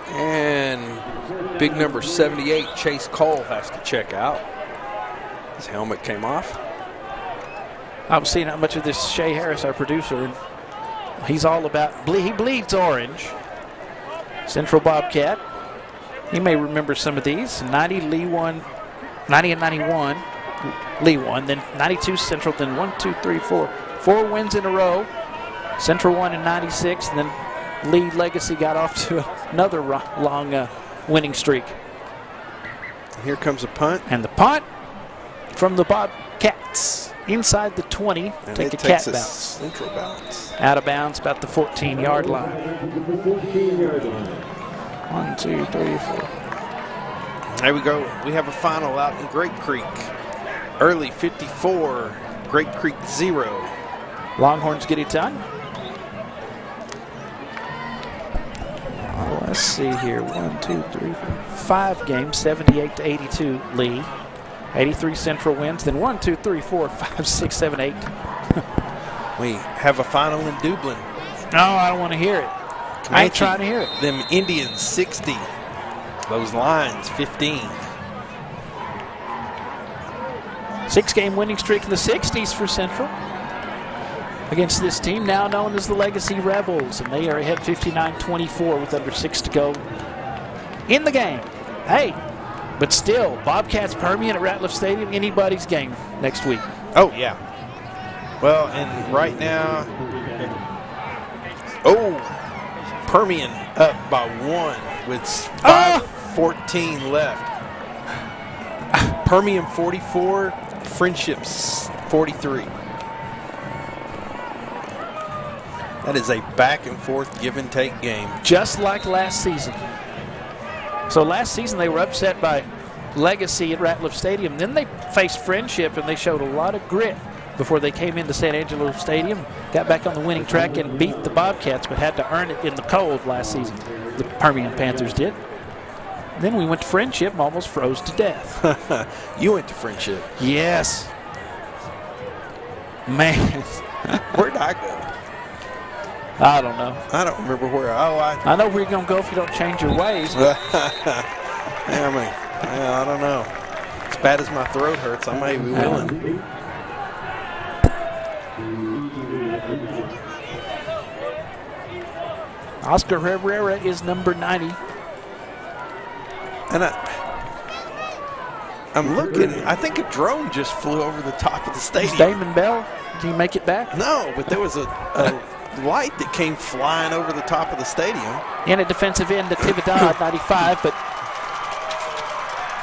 And big number 78, Chase Cole, has to check out. His helmet came off. I was seeing how much of this Shay Harris, our producer, and he's all about, he bleeds orange. Central Bobcat. You may remember some of these. 90, Lee won. 90 and 91, Lee won. Then 92 Central, then 1, 2, 3, 4. 4 wins in a row. Central won in 96, and then Lee Legacy got off to another long winning streak. Here comes a punt. And the punt from the Bobcats. Inside the 20, and take a cat bounce. Central bounce. Out of bounds, about the 14-yard line. 1, 2, 3, 4. There we go. We have a final out in Great Creek. Early 54, Great Creek 0. Longhorns get it done. Let's see here. 1, 2, 3, 4. 5 games, 78-82 Lee. 83 Central wins. Then 1, 2, 3, 4, 5, 6, 7, 8. We have a final in Dublin. No, I don't want to hear it. I ain't trying to hear it. Them Indians 60. Those Lions 15. 6-game winning streak in the 60s for Central against this team now known as the Legacy Rebels, and they are ahead 59-24 with under 6 to go in the game. Hey, but still, Bobcats Permian at Ratliff Stadium, anybody's game next week. Oh, yeah. Well, and right now, Permian up by 1 with 5:14 left. Permian 44, Friendships 43. That is a back and forth give and take game. Just like last season. So last season they were upset by Legacy at Ratliff Stadium. Then they faced Friendship and they showed a lot of grit before they came into San Angelo Stadium, got back on the winning track and beat the Bobcats, but had to earn it in the cold last season. The Permian Panthers did. Then we went to Friendship and almost froze to death. You went to Friendship? Yes. Man. Where'd I go? I don't know. I don't remember where. I know where you're going to go if you don't change your ways. I don't know. As bad as my throat hurts, I may be willing. Oscar Herrera is number 90. And I'm looking. I think a drone just flew over the top of the stadium. Is Damon Bell? Did he make it back? No, but there was a light that came flying over the top of the stadium. And a defensive end to Thibodeau, 95, but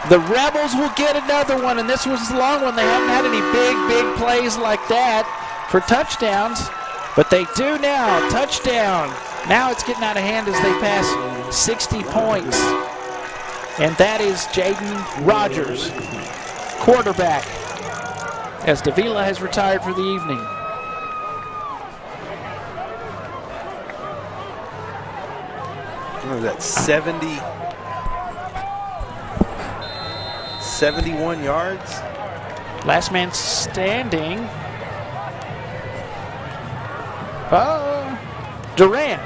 the Rebels will get another one, and this was the long one. They haven't had any big plays like that for touchdowns, but they do now. Touchdown. Now it's getting out of hand as they pass 60 points. And that is Jaden Rogers, quarterback, as Davila has retired for the evening. What was that, 71 yards? Last man standing. Durant.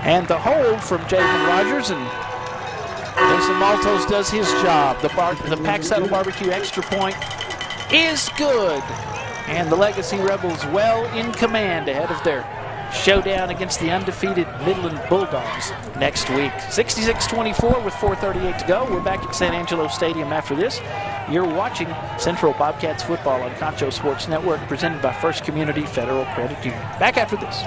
And the hold from Jaden Rogers, and Jason Maltos does his job. The Pack Saddle Barbecue extra point is good. And the Legacy Rebels well in command ahead of their showdown against the undefeated Midland Bulldogs next week. 66-24 with 4:38 to go. We're back at San Angelo Stadium after this. You're watching Central Bobcats football on Concho Sports Network, presented by First Community Federal Credit Union. Back after this.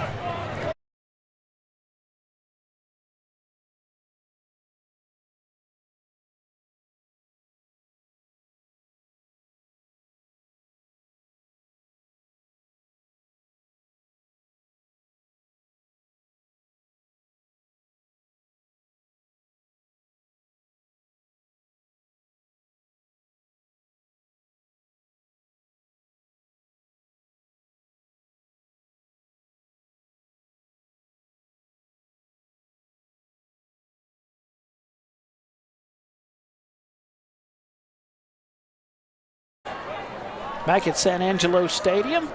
Back at San Angelo Stadium,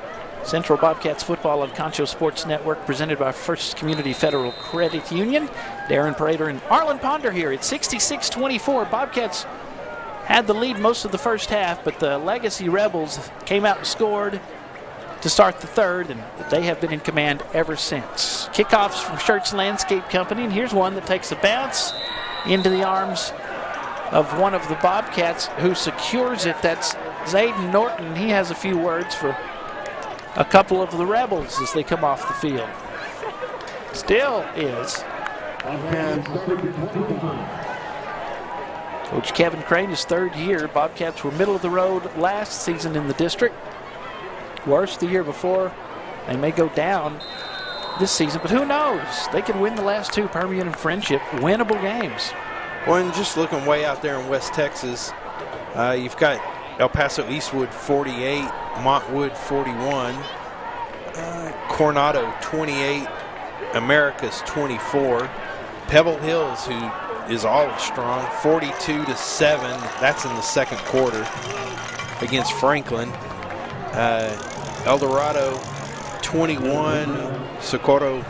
Central Bobcats football on Concho Sports Network, presented by First Community Federal Credit Union. Darren Prater and Arlen Ponder here. It's 66-24. Bobcats had the lead most of the first half, but the Legacy Rebels came out and scored to start the third, and they have been in command ever since. Kickoffs from Schertz Landscape Company, and here's one that takes a bounce into the arms of one of the Bobcats who secures it. That's Zayden Norton. He has a few words for a couple of the Rebels as they come off the field. Still is. Coach Kevin Crane is third year. Bobcats were middle of the road last season in the district. Worse the year before. They may go down this season, but who knows? They could win the last two, Permian and Friendship, winnable games. Well, and just looking way out there in West Texas, you've got El Paso Eastwood 48, Montwood 41, Coronado 28, Americus 24, Pebble Hills, who is always strong, 42-7. That's in the second quarter against Franklin. El Dorado 21, Socorro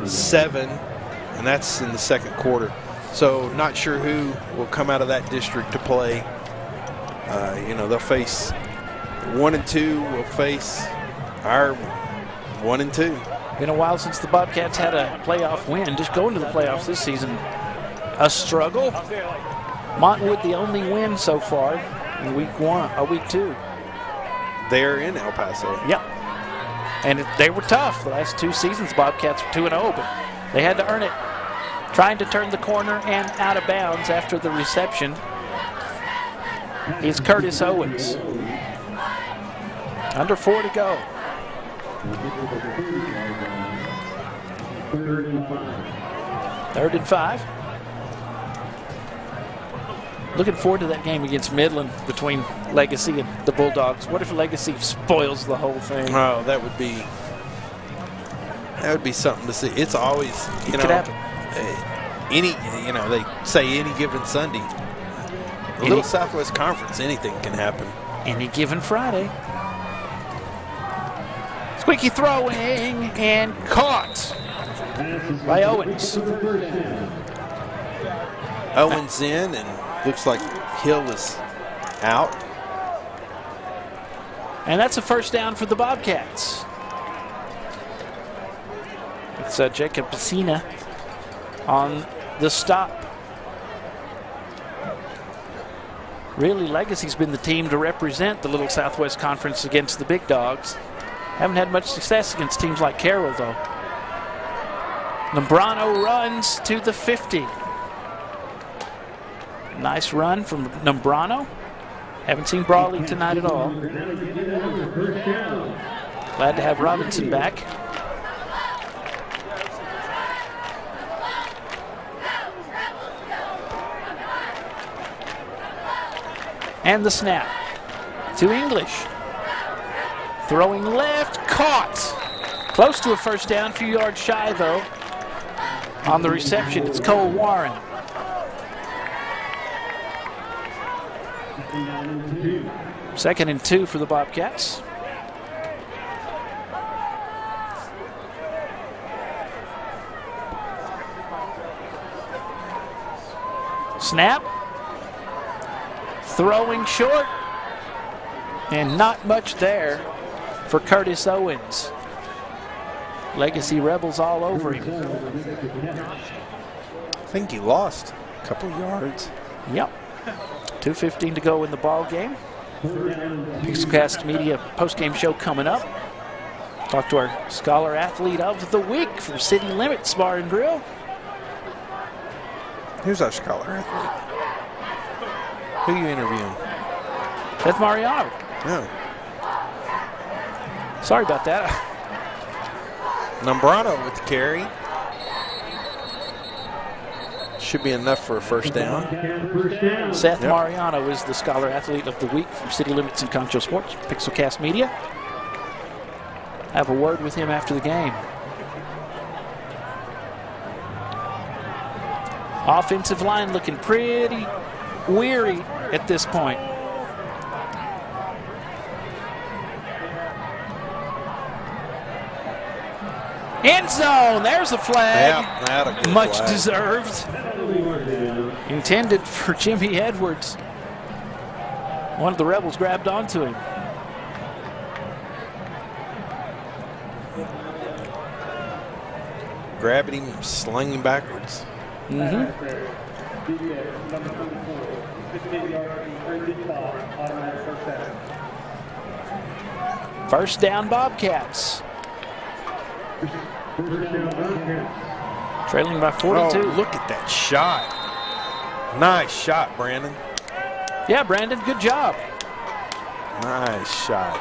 7, and that's in the second quarter. So not sure who will come out of that district to play. They'll face 1 and 2. We'll face our 1 and 2. Been a while since the Bobcats had a playoff win. Just going to the playoffs this season, a struggle. Montwood the only win so far in week 2. They're in El Paso. Yep. And they were tough. The last two seasons, Bobcats were 2-0, but they had to earn it. Trying to turn the corner and out of bounds after the reception is Curtis Owens. Under 4 to go. Third and 5. Looking forward to that game against Midland between Legacy and the Bulldogs. What if Legacy spoils the whole thing? Oh, that would be something to see. It's always, It could happen. They say any given Sunday. Little Southwest Conference, anything can happen. Any given Friday. Squeaky throwing and caught by Owens. Owens in, and looks like Hill was out. And that's a first down for the Bobcats. It's Jacob Pacina on the stop. Really, Legacy's been the team to represent the Little Southwest Conference against the big dogs. Haven't had much success against teams like Carroll, though. Nombrano runs to the 50. Nice run from Nombrano. Haven't seen Brawley tonight at all. Glad to have Robinson back. And the snap to English. Throwing left, caught. Close to a first down, a few yards shy though. On the reception, it's Cole Warren. Second and 2 for the Bobcats. Snap. Throwing short. And not much there for Curtis Owens. Legacy Rebels all over him. I think he lost a couple yards. Yep. 2:15 to go in the ball game. Pixelcast Media postgame show coming up. Talk to our Scholar Athlete of the Week from City Limits Bar and Grill. Who's our Scholar Athlete? Who are you interviewing? Seth Mariano. Oh. Sorry about that. Nombrano with the carry. Should be enough for a first down. Seth Mariano is the Scholar Athlete of the Week from City Limits and Concho Sports, Pixelcast Media. Have a word with him after the game. Offensive line looking pretty weary at this point. End zone, there's a flag. Yeah, much flag. Deserved. Intended for Jimmy Edwards. One of the Rebels grabbed onto him. Grabbed him, slung him backwards. First down, Bobcats. Trailing by 42. Oh, look at that shot. Nice shot, Brandon. Yeah, Brandon, good job. Nice shot.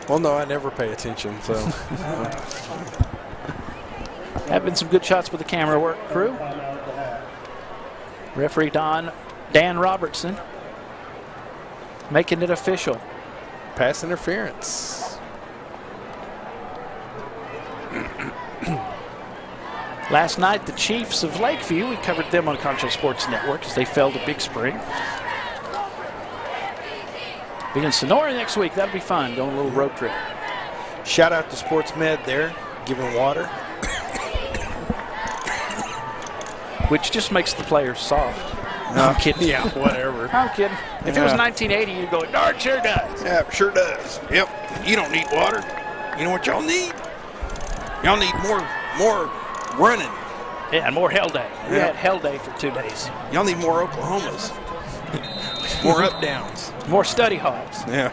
Well, no, I never pay attention, so. Have been some good shots with the camera work crew. Referee Dan Robertson making it official. Pass interference. Last night, the Chiefs of Lakeview, we covered them on Concho Sports Network as they fell to Big Spring. Being in Sonora next week, that'll be fun, going a little road trip. Shout out to Sports Med there, giving water. Which just makes the players soft. No, I'm kidding. Yeah, whatever. I'm kidding. If it was 1980, you'd go, no, it sure does. Yeah, it sure does. Yep. You don't need water. You know what y'all need? Y'all need more running. Yeah, and more Hell Day. We had Hell Day for 2 days. Y'all need more Oklahomas. More up downs. More study halls. Yeah.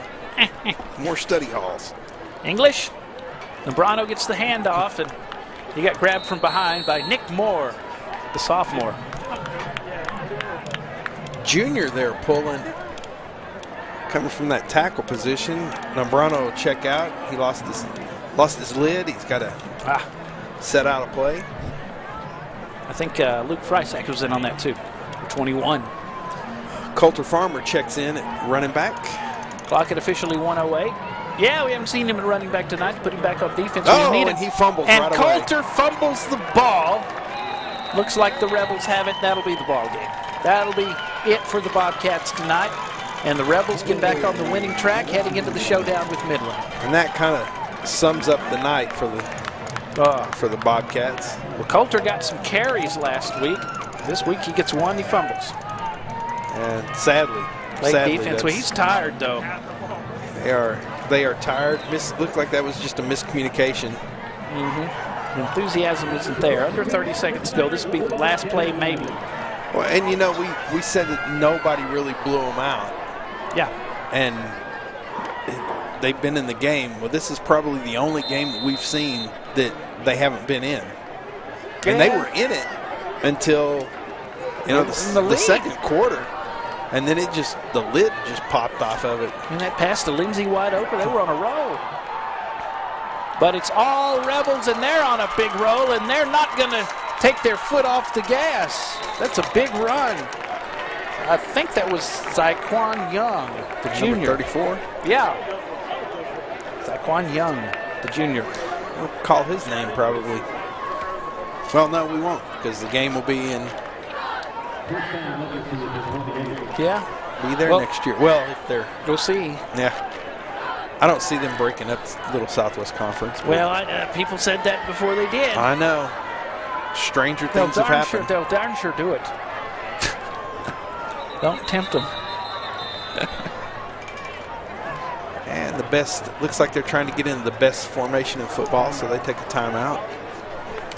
More study halls. English. Nombrano gets the handoff, and he got grabbed from behind by Nick Moore, the sophomore. Junior there pulling, coming from that tackle position. Nombrano will check out. He lost his lid. He's got to set out a play. I think Luke Freisack was in on that too, 21. Coulter Farmer checks in at running back. Clock at officially 1:08. Yeah, we haven't seen him at running back tonight to put him back on defense. Oh, and he fumbles and right away. And Coulter fumbles the ball. Looks like the Rebels have it. That'll be the ball game. That'll be it for the Bobcats tonight. And the Rebels get back on the winning track heading into the showdown with Midland. And that kind of sums up the night for the Bobcats. Well, Coulter got some carries last week. This week he gets one, he fumbles. And sadly, defense. Well, he's tired though. They are tired. Looked like that was just a miscommunication. The enthusiasm isn't there. Under 30 seconds to go. This will be the last play, maybe. Well, and we said that nobody really blew them out. Yeah. And they've been in the game. Well, this is probably the only game that we've seen that they haven't been in. Yeah. And they were in it until the second quarter. And then the lid just popped off of it. And that pass to Lindsey wide open. They were on a roll. But it's all Rebels, and they're on a big roll, and they're not going to take their foot off the gas. That's a big run. I think that was Zaquan Young, the junior. Number 34? Yeah. Zaquan Young, the junior. We'll call his name probably. Well, no, we won't, because the game will be in. Yeah. Be there next year. Well, if they're. We'll see. Yeah. I don't see them breaking up the Little Southwest Conference. Well, people said that before they did. I know. Stranger things have happened. They'll darn sure do it. Don't tempt them. And the best, looks like they're trying to get into the best formation in football, so they take a timeout.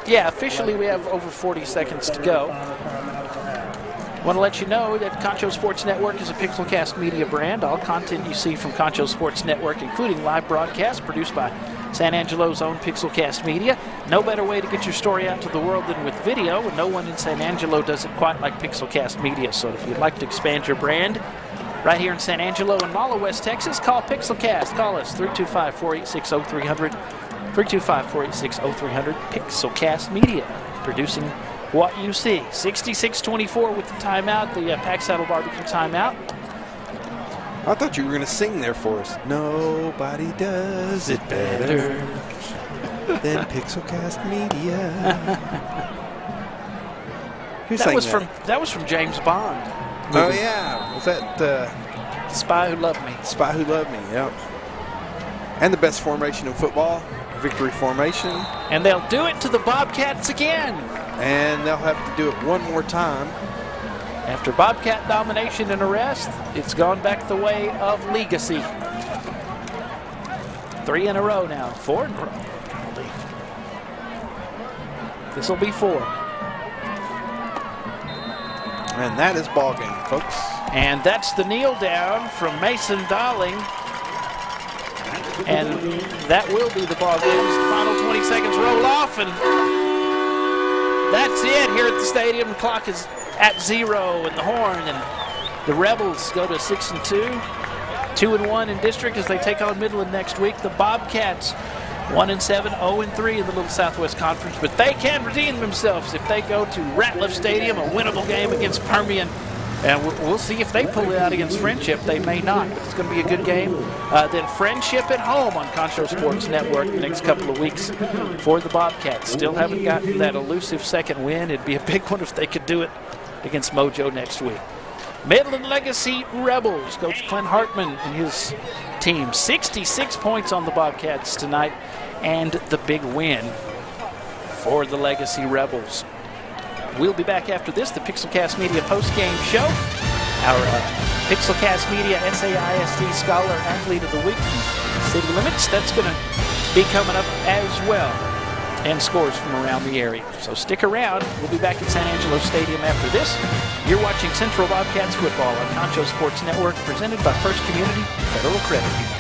Yeah, officially we have over 40 seconds to go. Want to let you know that Concho Sports Network is a Pixelcast media brand. All content you see from Concho Sports Network, including live broadcasts produced by San Angelo's own Pixelcast Media. No better way to get your story out to the world than with video, and no one in San Angelo does it quite like Pixelcast Media. So if you'd like to expand your brand right here in San Angelo and Malo, West Texas, call Pixelcast. Call us 325-486-0300. 325-486-0300. Pixelcast Media, producing what you see. 66-24 with the timeout, the Pack Saddle Barbecue timeout. I thought you were going to sing there for us. Nobody does it better than Pixelcast Media. That was from James Bond. Oh yeah, was that Spy Who Loved Me? Spy Who Loved Me. Yep. And the best formation in football, victory formation. And they'll do it to the Bobcats again. And they'll have to do it one more time. After Bobcat domination and arrest, it's gone back the way of legacy. 3 in a row now. 4 in a row. This will be 4. And that is ball game, folks. And that's the kneel down from Mason Darling. And that will be the ball game. The final 20 seconds roll off, and that's it here at the stadium. The clock is at 0 in the horn, and the Rebels go to 6-2, 2-1 in district as they take on Midland next week. The Bobcats 1-7, 0-3 in the Little Southwest Conference, but they can redeem themselves if they go to Ratliff Stadium, a winnable game against Permian. And we'll see if they pull it out against Friendship. They may not, but it's going to be a good game. Then Friendship at home on Concho Sports Network the next couple of weeks for the Bobcats. Still haven't gotten that elusive second win. It'd be a big one if they could do it against Mojo next week. Midland Legacy Rebels, Coach Clint Hartman and his team. 66 points on the Bobcats tonight, and the big win for the Legacy Rebels. We'll be back after this, the Pixelcast Media post-game show. Our Pixelcast Media SAISD Scholar Athlete of the Week from City Limits. That's going to be coming up as well. And scores from around the area. So stick around. We'll be back at San Angelo Stadium after this. You're watching Central Bobcats football on Concho Sports Network, presented by First Community Federal Credit Union.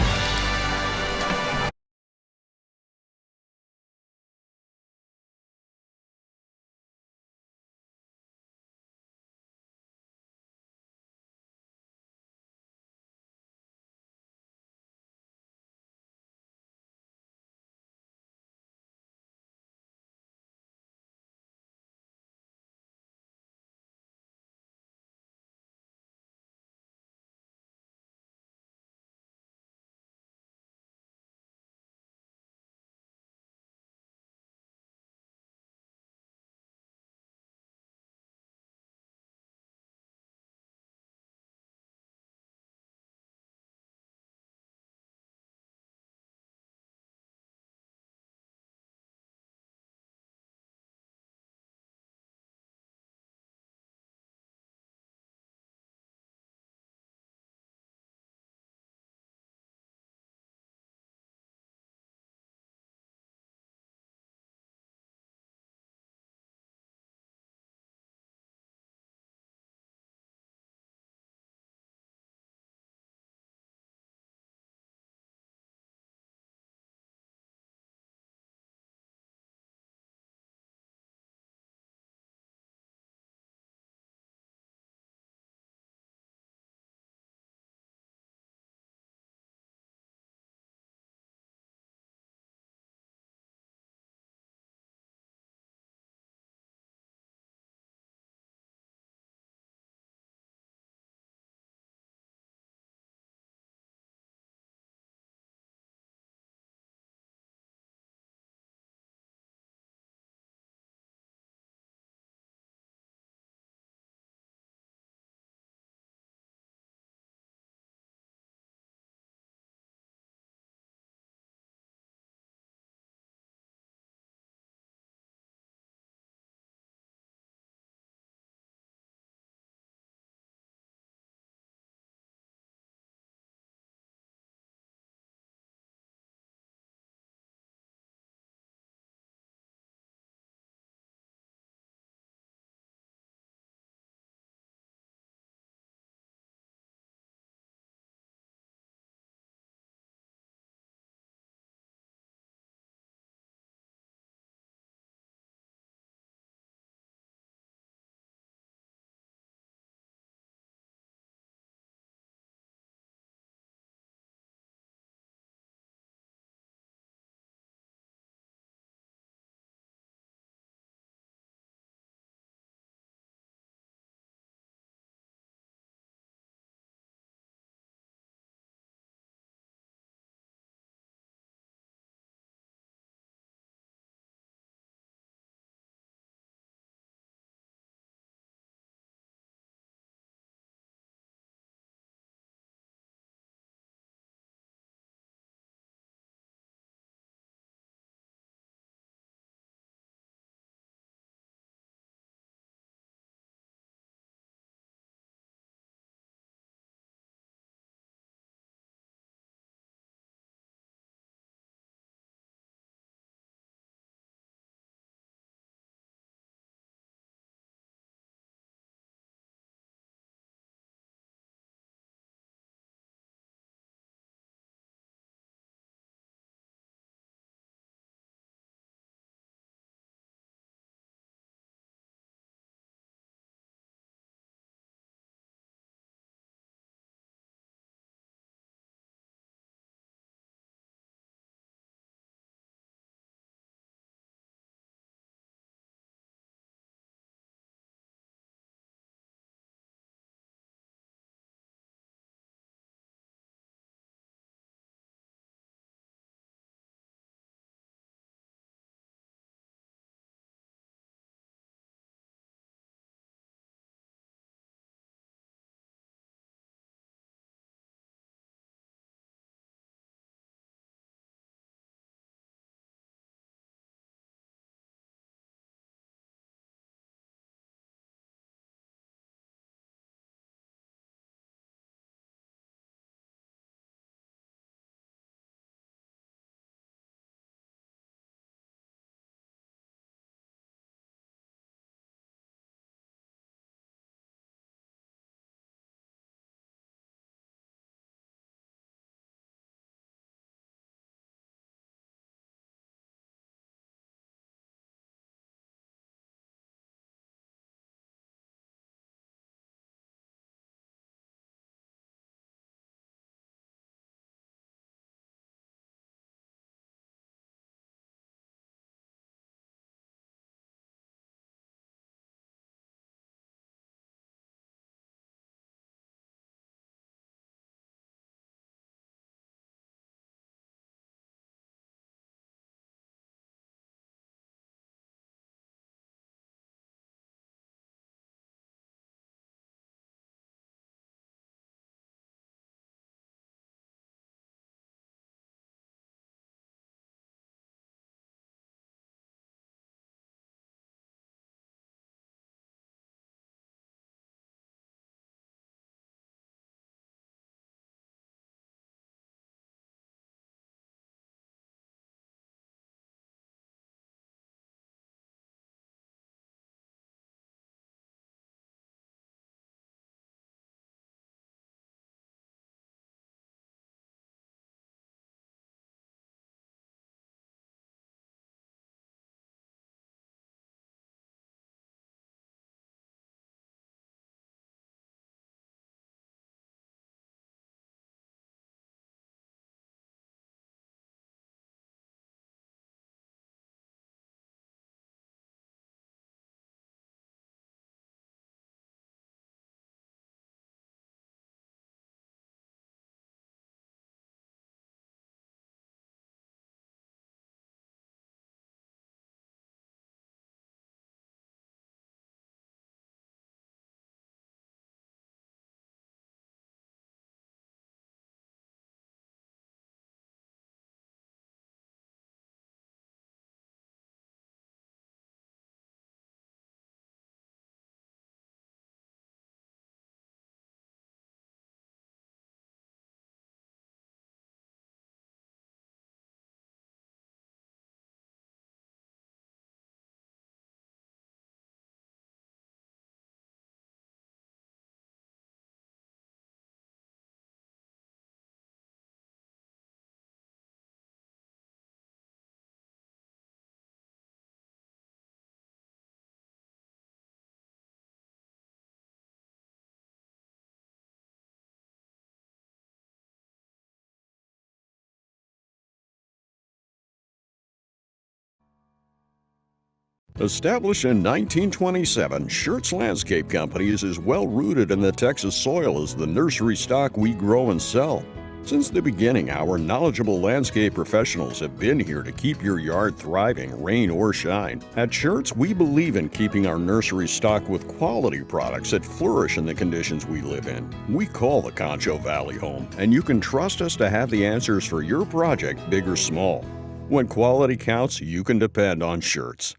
Established in 1927, Schertz Landscape Companies is well rooted in the Texas soil as the nursery stock we grow and sell. Since the beginning, our knowledgeable landscape professionals have been here to keep your yard thriving, rain or shine. At Schertz, we believe in keeping our nursery stocked with quality products that flourish in the conditions we live in. We call the Concho Valley home, and you can trust us to have the answers for your project, big or small. When quality counts, you can depend on Schertz.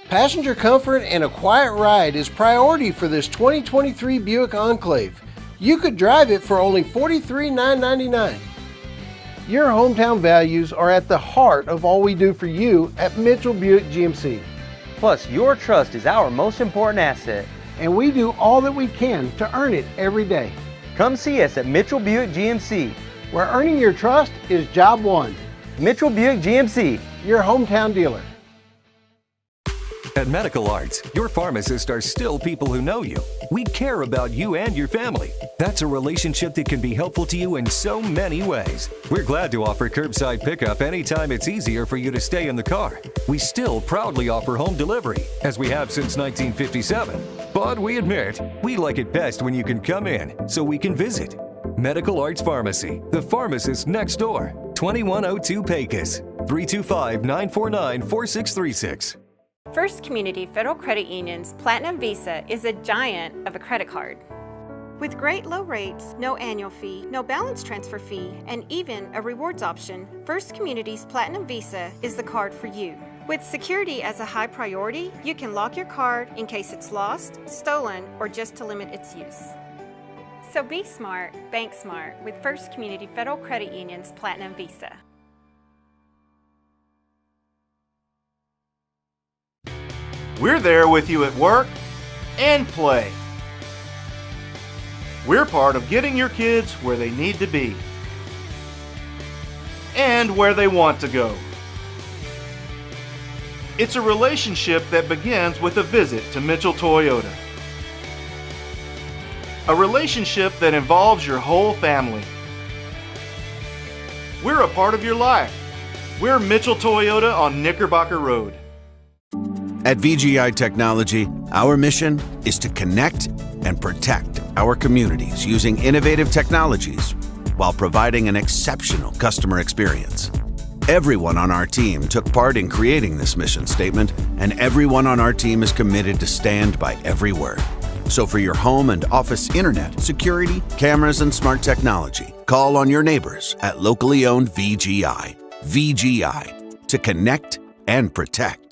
Passenger comfort and a quiet ride is priority for this 2023 Buick Enclave. You could drive it for only $43,999. Your hometown values are at the heart of all we do for you at Mitchell Buick GMC. Plus, your trust is our most important asset. And we do all that we can to earn it every day. Come see us at Mitchell Buick GMC, where earning your trust is job one. Mitchell Buick GMC, your hometown dealer. At Medical Arts, your pharmacists are still people who know you. We care about you and your family. That's a relationship that can be helpful to you in so many ways. We're glad to offer curbside pickup anytime it's easier for you to stay in the car. We still proudly offer home delivery, as we have since 1957. But we admit, we like it best when you can come in, so we can visit. Medical Arts Pharmacy, the pharmacist next door. 2102 Pecos, 325-949-4636. First Community Federal Credit Union's Platinum Visa is a giant of a credit card. With great low rates, no annual fee, no balance transfer fee, and even a rewards option, First Community's Platinum Visa is the card for you. With security as a high priority, you can lock your card in case it's lost, stolen, or just to limit its use. So be smart, bank smart with First Community Federal Credit Union's Platinum Visa. We're there with you at work and play. We're part of getting your kids where they need to be and where they want to go. It's a relationship that begins with a visit to Mitchell Toyota. A relationship that involves your whole family. We're a part of your life. We're Mitchell Toyota on Knickerbocker Road. At VGI Technology, our mission is to connect and protect our communities using innovative technologies while providing an exceptional customer experience. Everyone on our team took part in creating this mission statement, and everyone on our team is committed to stand by every word. So for your home and office internet, security, cameras, and smart technology, call on your neighbors at locally owned VGI. VGI, to connect and protect.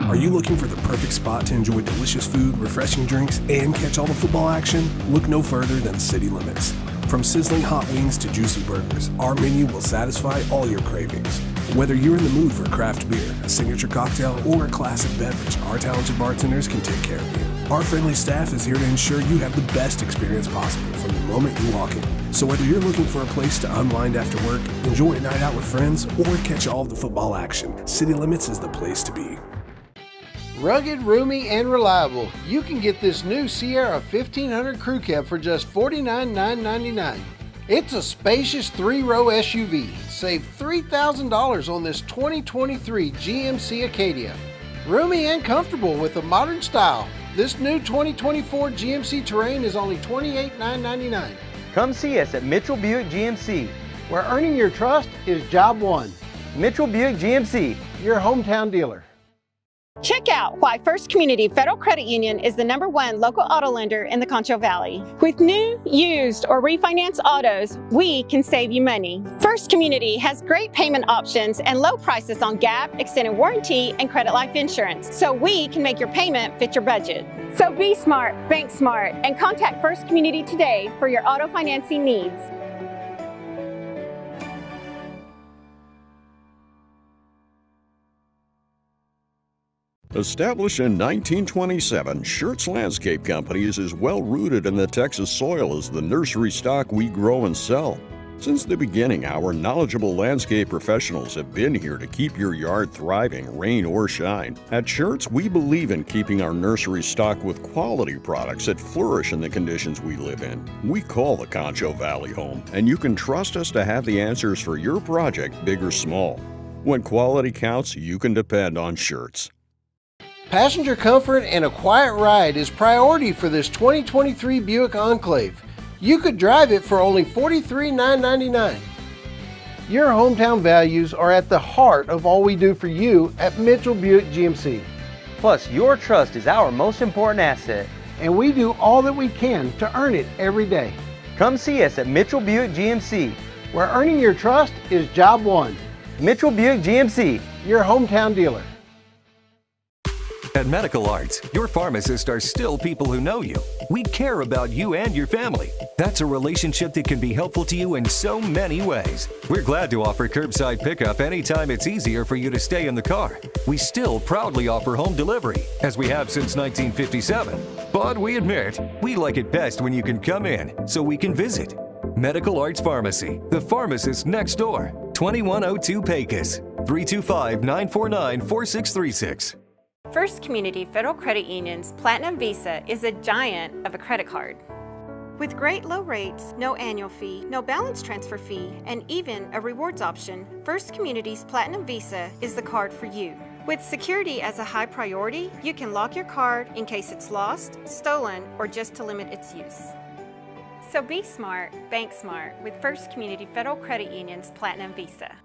Are you looking for the perfect spot to enjoy delicious food, refreshing drinks, and catch all the football action? Look no further than City Limits. From sizzling hot wings to juicy burgers, our menu will satisfy all your cravings. Whether you're in the mood for craft beer, a signature cocktail, or a classic beverage, our talented bartenders can take care of you. Our friendly staff is here to ensure you have the best experience possible from the moment you walk in. So whether you're looking for a place to unwind after work, enjoy a night out with friends, or catch all of the football action, City Limits is the place to be. Rugged, roomy, and reliable. You can get this new Sierra 1500 Crew Cab for just $49,999. It's a spacious 3-row SUV. Save $3,000 on this 2023 GMC Acadia. Roomy and comfortable with a modern style. This new 2024 GMC Terrain is only $28,999. Come see us at Mitchell Buick GMC, where earning your trust is job one. Mitchell Buick GMC, your hometown dealer. Check out why First Community Federal Credit Union is the #1 local auto lender in the Concho Valley. With new, used, or refinance autos, we can save you money. First Community has great payment options and low prices on GAP, extended warranty, and credit life insurance, so we can make your payment fit your budget. So be smart, bank smart, and contact First Community today for your auto financing needs. Established in 1927, Schertz Landscape Companies is well rooted in the Texas soil as the nursery stock we grow and sell. Since the beginning, our knowledgeable landscape professionals have been here to keep your yard thriving, rain or shine. At Schertz, we believe in keeping our nursery stocked with quality products that flourish in the conditions we live in. We call the Concho Valley home, and you can trust us to have the answers for your project, big or small. When quality counts, you can depend on Schertz. Passenger comfort and a quiet ride is priority for this 2023 Buick Enclave. You could drive it for only $43,999. Your hometown values are at the heart of all we do for you at Mitchell Buick GMC. Plus, your trust is our most important asset. And we do all that we can to earn it every day. Come see us at Mitchell Buick GMC, where earning your trust is job one. Mitchell Buick GMC, your hometown dealer. At Medical Arts, your pharmacists are still people who know you. We care about you and your family. That's a relationship that can be helpful to you in so many ways. We're glad to offer curbside pickup anytime it's easier for you to stay in the car. We still proudly offer home delivery, as we have since 1957. But we admit, we like it best when you can come in, so we can visit. Medical Arts Pharmacy, the pharmacist next door. 2102 Pecos, 325-949-4636. First Community Federal Credit Union's Platinum Visa is a giant of a credit card. With great low rates, no annual fee, no balance transfer fee, and even a rewards option, First Community's Platinum Visa is the card for you. With security as a high priority, you can lock your card in case it's lost, stolen, or just to limit its use. So be smart, bank smart with First Community Federal Credit Union's Platinum Visa.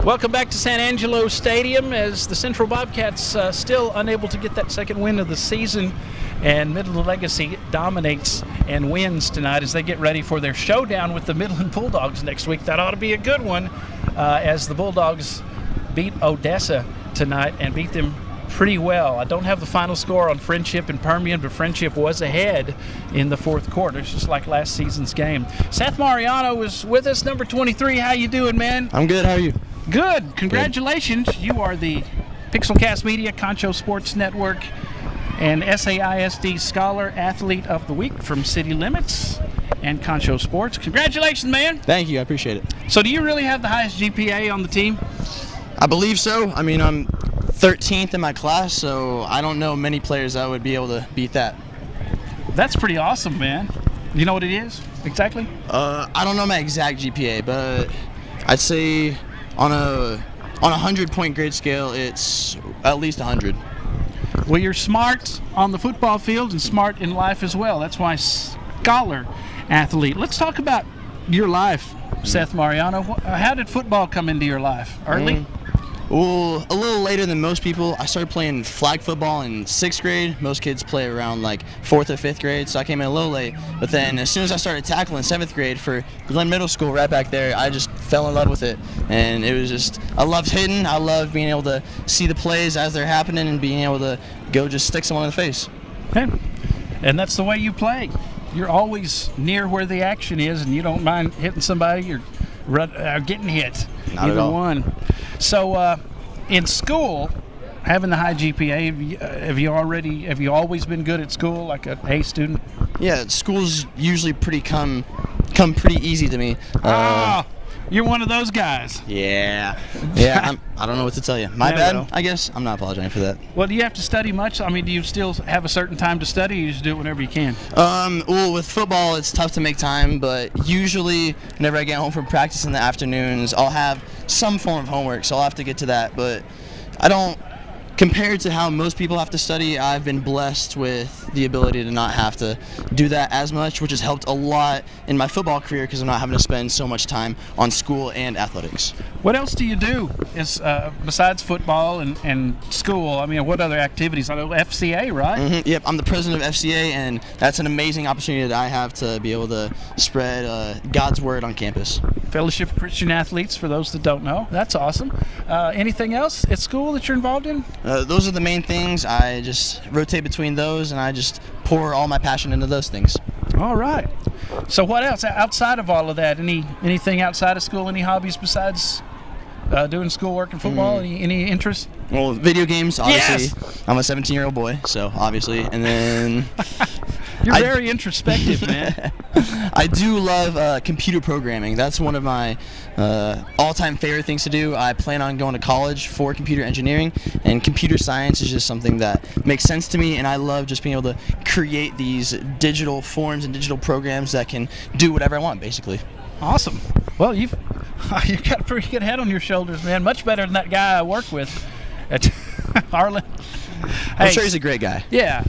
Welcome back to San Angelo Stadium as the Central Bobcats still unable to get that second win of the season, and Midland Legacy dominates and wins tonight as they get ready for their showdown with the Midland Bulldogs next week. That ought to be a good one as the Bulldogs beat Odessa tonight and beat them pretty well. I don't have the final score on Friendship and Permian, but Friendship was ahead in the fourth quarter, just like last season's game. Seth Mariano is with us, number 23. How you doing, man? I'm good. How are you? Good. Congratulations. Good. You are the Pixelcast Media, Concho Sports Network, and SAISD Scholar Athlete of the Week from City Limits and Concho Sports. Congratulations, man. Thank you. I appreciate it. So do you really have the highest GPA on the team? I believe so. I mean, I'm 13th in my class, so I don't know many players that would be able to beat that. That's pretty awesome, man. You know what it is exactly? I don't know my exact GPA, but I'd say on a 100-point grade scale, it's at least 100. Well, you're smart on the football field and smart in life as well. That's why Scholar Athlete. Let's talk about your life, Seth Mariano. How did football come into your life? Early? Well, a little later than most people. I started playing flag football in 6th grade. Most kids play around like 4th or 5th grade, so I came in a little late. But then as soon as I started tackling in 7th grade for Glen Middle School right back there, I just fell in love with it. And it was just, I loved hitting. I loved being able to see the plays as they're happening and being able to go just stick someone in the face. Okay. And that's the way you play. You're always near where the action is, and you don't mind hitting somebody or getting hit. Not at all. Either one. So in school, having the high GPA, have you always been good at school, like an A student? Yeah, school's usually come pretty easy to me. You're one of those guys. Yeah. I don't know what to tell you. My bad, I guess. I'm not apologizing for that. Well, do you have to study much? I mean, do you still have a certain time to study, or you just do it whenever you can? Well, with football, it's tough to make time, but usually whenever I get home from practice in the afternoons, I'll have some form of homework, so I'll have to get to that. But I don't, compared to how most people have to study, I've been blessed with the ability to not have to do that as much, which has helped a lot in my football career because I'm not having to spend so much time on school and athletics. What else do you do besides football and school? I mean, what other activities? I know FCA, right? Mm-hmm. Yep, I'm the president of FCA, and that's an amazing opportunity that I have to be able to spread God's word on campus. Fellowship of Christian Athletes, for those that don't know. That's awesome. Anything else at school that you're involved in? Those are the main things. I just rotate between those, and I just pour all my passion into those things. All right. So what else outside of all of that? Anything outside of school? Any hobbies besides doing schoolwork and football? Any interest? Well, video games, obviously. Yes! I'm a 17-year-old boy, so obviously. And then You're very introspective, man. I do love computer programming. That's one of my all-time favorite things to do. I plan on going to college for computer engineering, and computer science is just something that makes sense to me, and I love just being able to create these digital forms and digital programs that can do whatever I want, basically. Awesome. Well, you've got a pretty good head on your shoulders, man. Much better than that guy I work with at Arlen. I'm sure he's a great guy. Yeah.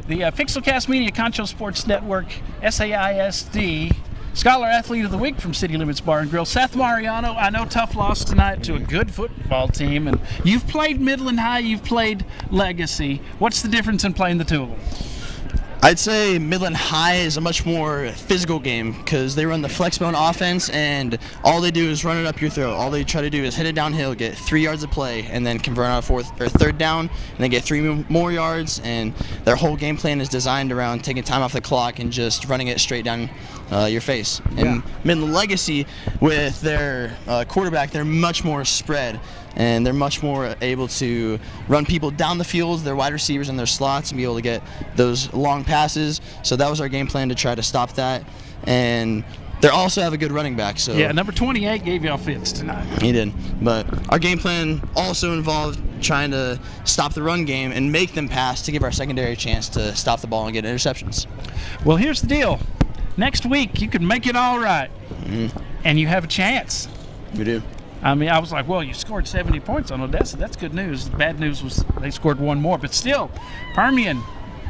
The Pixelcast Media Concho Sports Network SAISD Scholar Athlete of the Week from City Limits Bar and Grill, Seth Mariano. I know tough loss tonight to a good football team, and you've played Midland High, you've played Legacy. What's the difference in playing the two of them? I'd say Midland High is a much more physical game because they run the flex bone offense, and all they do is run it up your throat. All they try to do is hit it downhill, get 3 yards of play, and then convert on a fourth or third down, and then get 3 more yards. And their whole game plan is designed around taking time off the clock and just running it straight down your face. And Midland Legacy, with their quarterback, they're much more spread, and they're much more able to run people down the field, their wide receivers in their slots, and be able to get those long passes. So that was our game plan, to try to stop that. And they also have a good running back. So yeah, number 28 gave y'all fits tonight. He did. But our game plan also involved trying to stop the run game and make them pass to give our secondary a chance to stop the ball and get interceptions. Well, here's the deal. Next week, you can make it all right, and you have a chance. We do. I mean, I was like, well, you scored 70 points on Odessa. That's good news. The bad news was they scored one more. But still, Permian,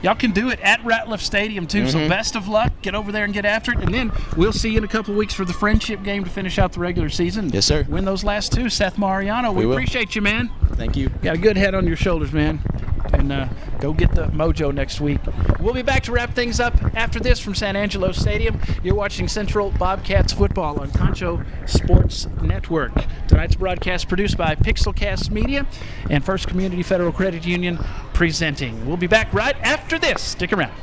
y'all can do it at Ratliff Stadium, too. So best of luck. Get over there and get after it. And then we'll see you in a couple of weeks for the friendship game to finish out the regular season. Yes, sir. Win those last two. Seth Mariano, we appreciate you, man. Thank you. Got a good head on your shoulders, man. And go get the mojo next week. We'll be back to wrap things up after this from San Angelo Stadium. You're watching Central Bobcats football on Concho Sports Network. Tonight's broadcast produced by Pixelcast Media and First Community Federal Credit Union presenting. We'll be back right after this. Stick around.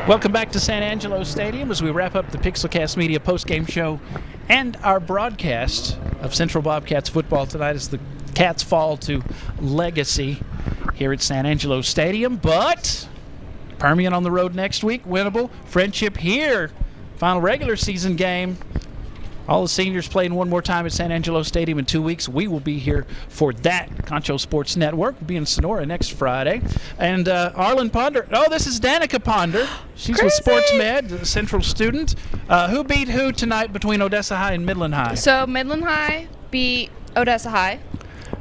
Welcome back to San Angelo Stadium as we wrap up the Pixelcast Media postgame show and our broadcast of Central Bobcats football tonight as the Cats fall to Legacy here at San Angelo Stadium. But Permian on the road next week, winnable. Friendship here, final regular season game. All the seniors playing one more time at San Angelo Stadium in 2 weeks. We will be here for that. Concho Sports Network will be in Sonora next Friday. And Arlen Ponder. Oh, this is Danica Ponder. She's with Sports Med, the Central student. Who beat who tonight between Odessa High and Midland High? So Midland High beat Odessa High,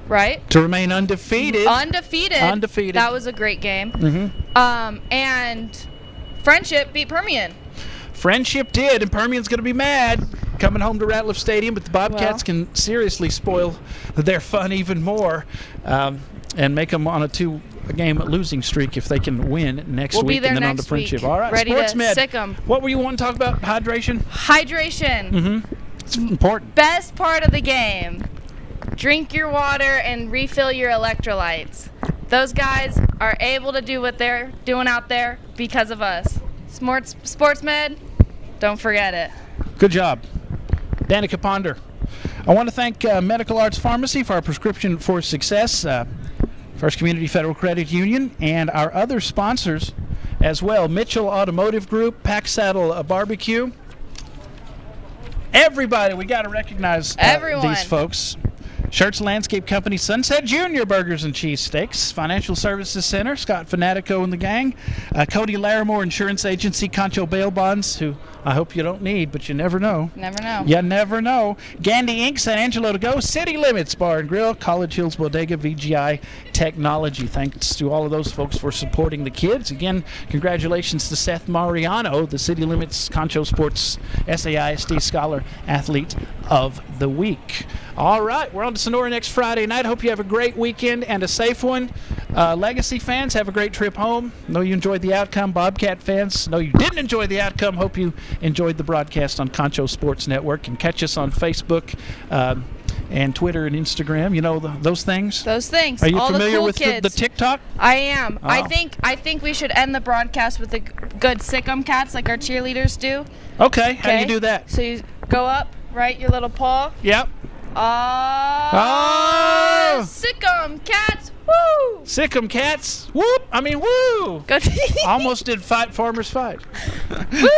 right? To remain undefeated. Undefeated. That was a great game. And Friendship beat Permian. Friendship did, and Permian's going to be mad coming home to Ratliff Stadium, but the Bobcats can seriously spoil their fun even more and make them on a two-game losing streak if they can win next week and then on to Friendship. All right, ready Sports to Med. sick 'em. What were you wanting to talk about? Hydration? Hydration. It's important. Best part of the game. Drink your water and refill your electrolytes. Those guys are able to do what they're doing out there because of us. Sports Med, don't forget it. Good job. Danica Ponder. I want to thank Medical Arts Pharmacy for our prescription for success, First Community Federal Credit Union, and our other sponsors as well. Mitchell Automotive Group, Pack Saddle Barbecue. Everybody, we got to recognize these folks. Shirts Landscape Company, Sunset Junior Burgers and Cheesesteaks, Financial Services Center, Scott Fanatico and the gang, Cody Larimore Insurance Agency, Concho Bail Bonds, who I hope you don't need, but you never know. Never know. You never know. Gandy Inc., San Angelo to go, City Limits Bar and Grill, College Hills Bodega, VGI Technology. Thanks to all of those folks for supporting the kids. Again, congratulations to Seth Mariano, the City Limits Concho Sports SAISD Scholar Athlete of the Week. All right, we're on to Sonora next Friday night. Hope you have a great weekend and a safe one. Legacy fans, have a great trip home. Know you enjoyed the outcome. Bobcat fans, know you didn't enjoy the outcome. Hope you enjoyed the broadcast on Concho Sports Network. And catch us on Facebook and Twitter and Instagram. You know those things? Those things. Are you all familiar the cool with kids. The TikTok? I am. Oh. I think we should end the broadcast with a good sick 'em cats like our cheerleaders do. Okay. How do you do that? So you go up, right, your little paw. Yep. Sick 'em cats. Woo! Sick 'em cats. Whoop! I mean, woo! Almost did Fight Farmers Fight. Woo!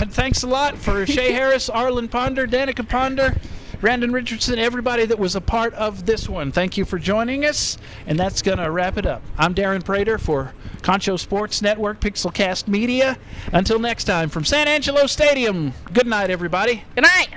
Thanks a lot for Shay Harris, Arlen Ponder, Danica Ponder, Brandon Richardson, everybody that was a part of this one. Thank you for joining us, and that's going to wrap it up. I'm Darren Prater for Concho Sports Network, Pixelcast Media. Until next time, from San Angelo Stadium, good night, everybody. Good night.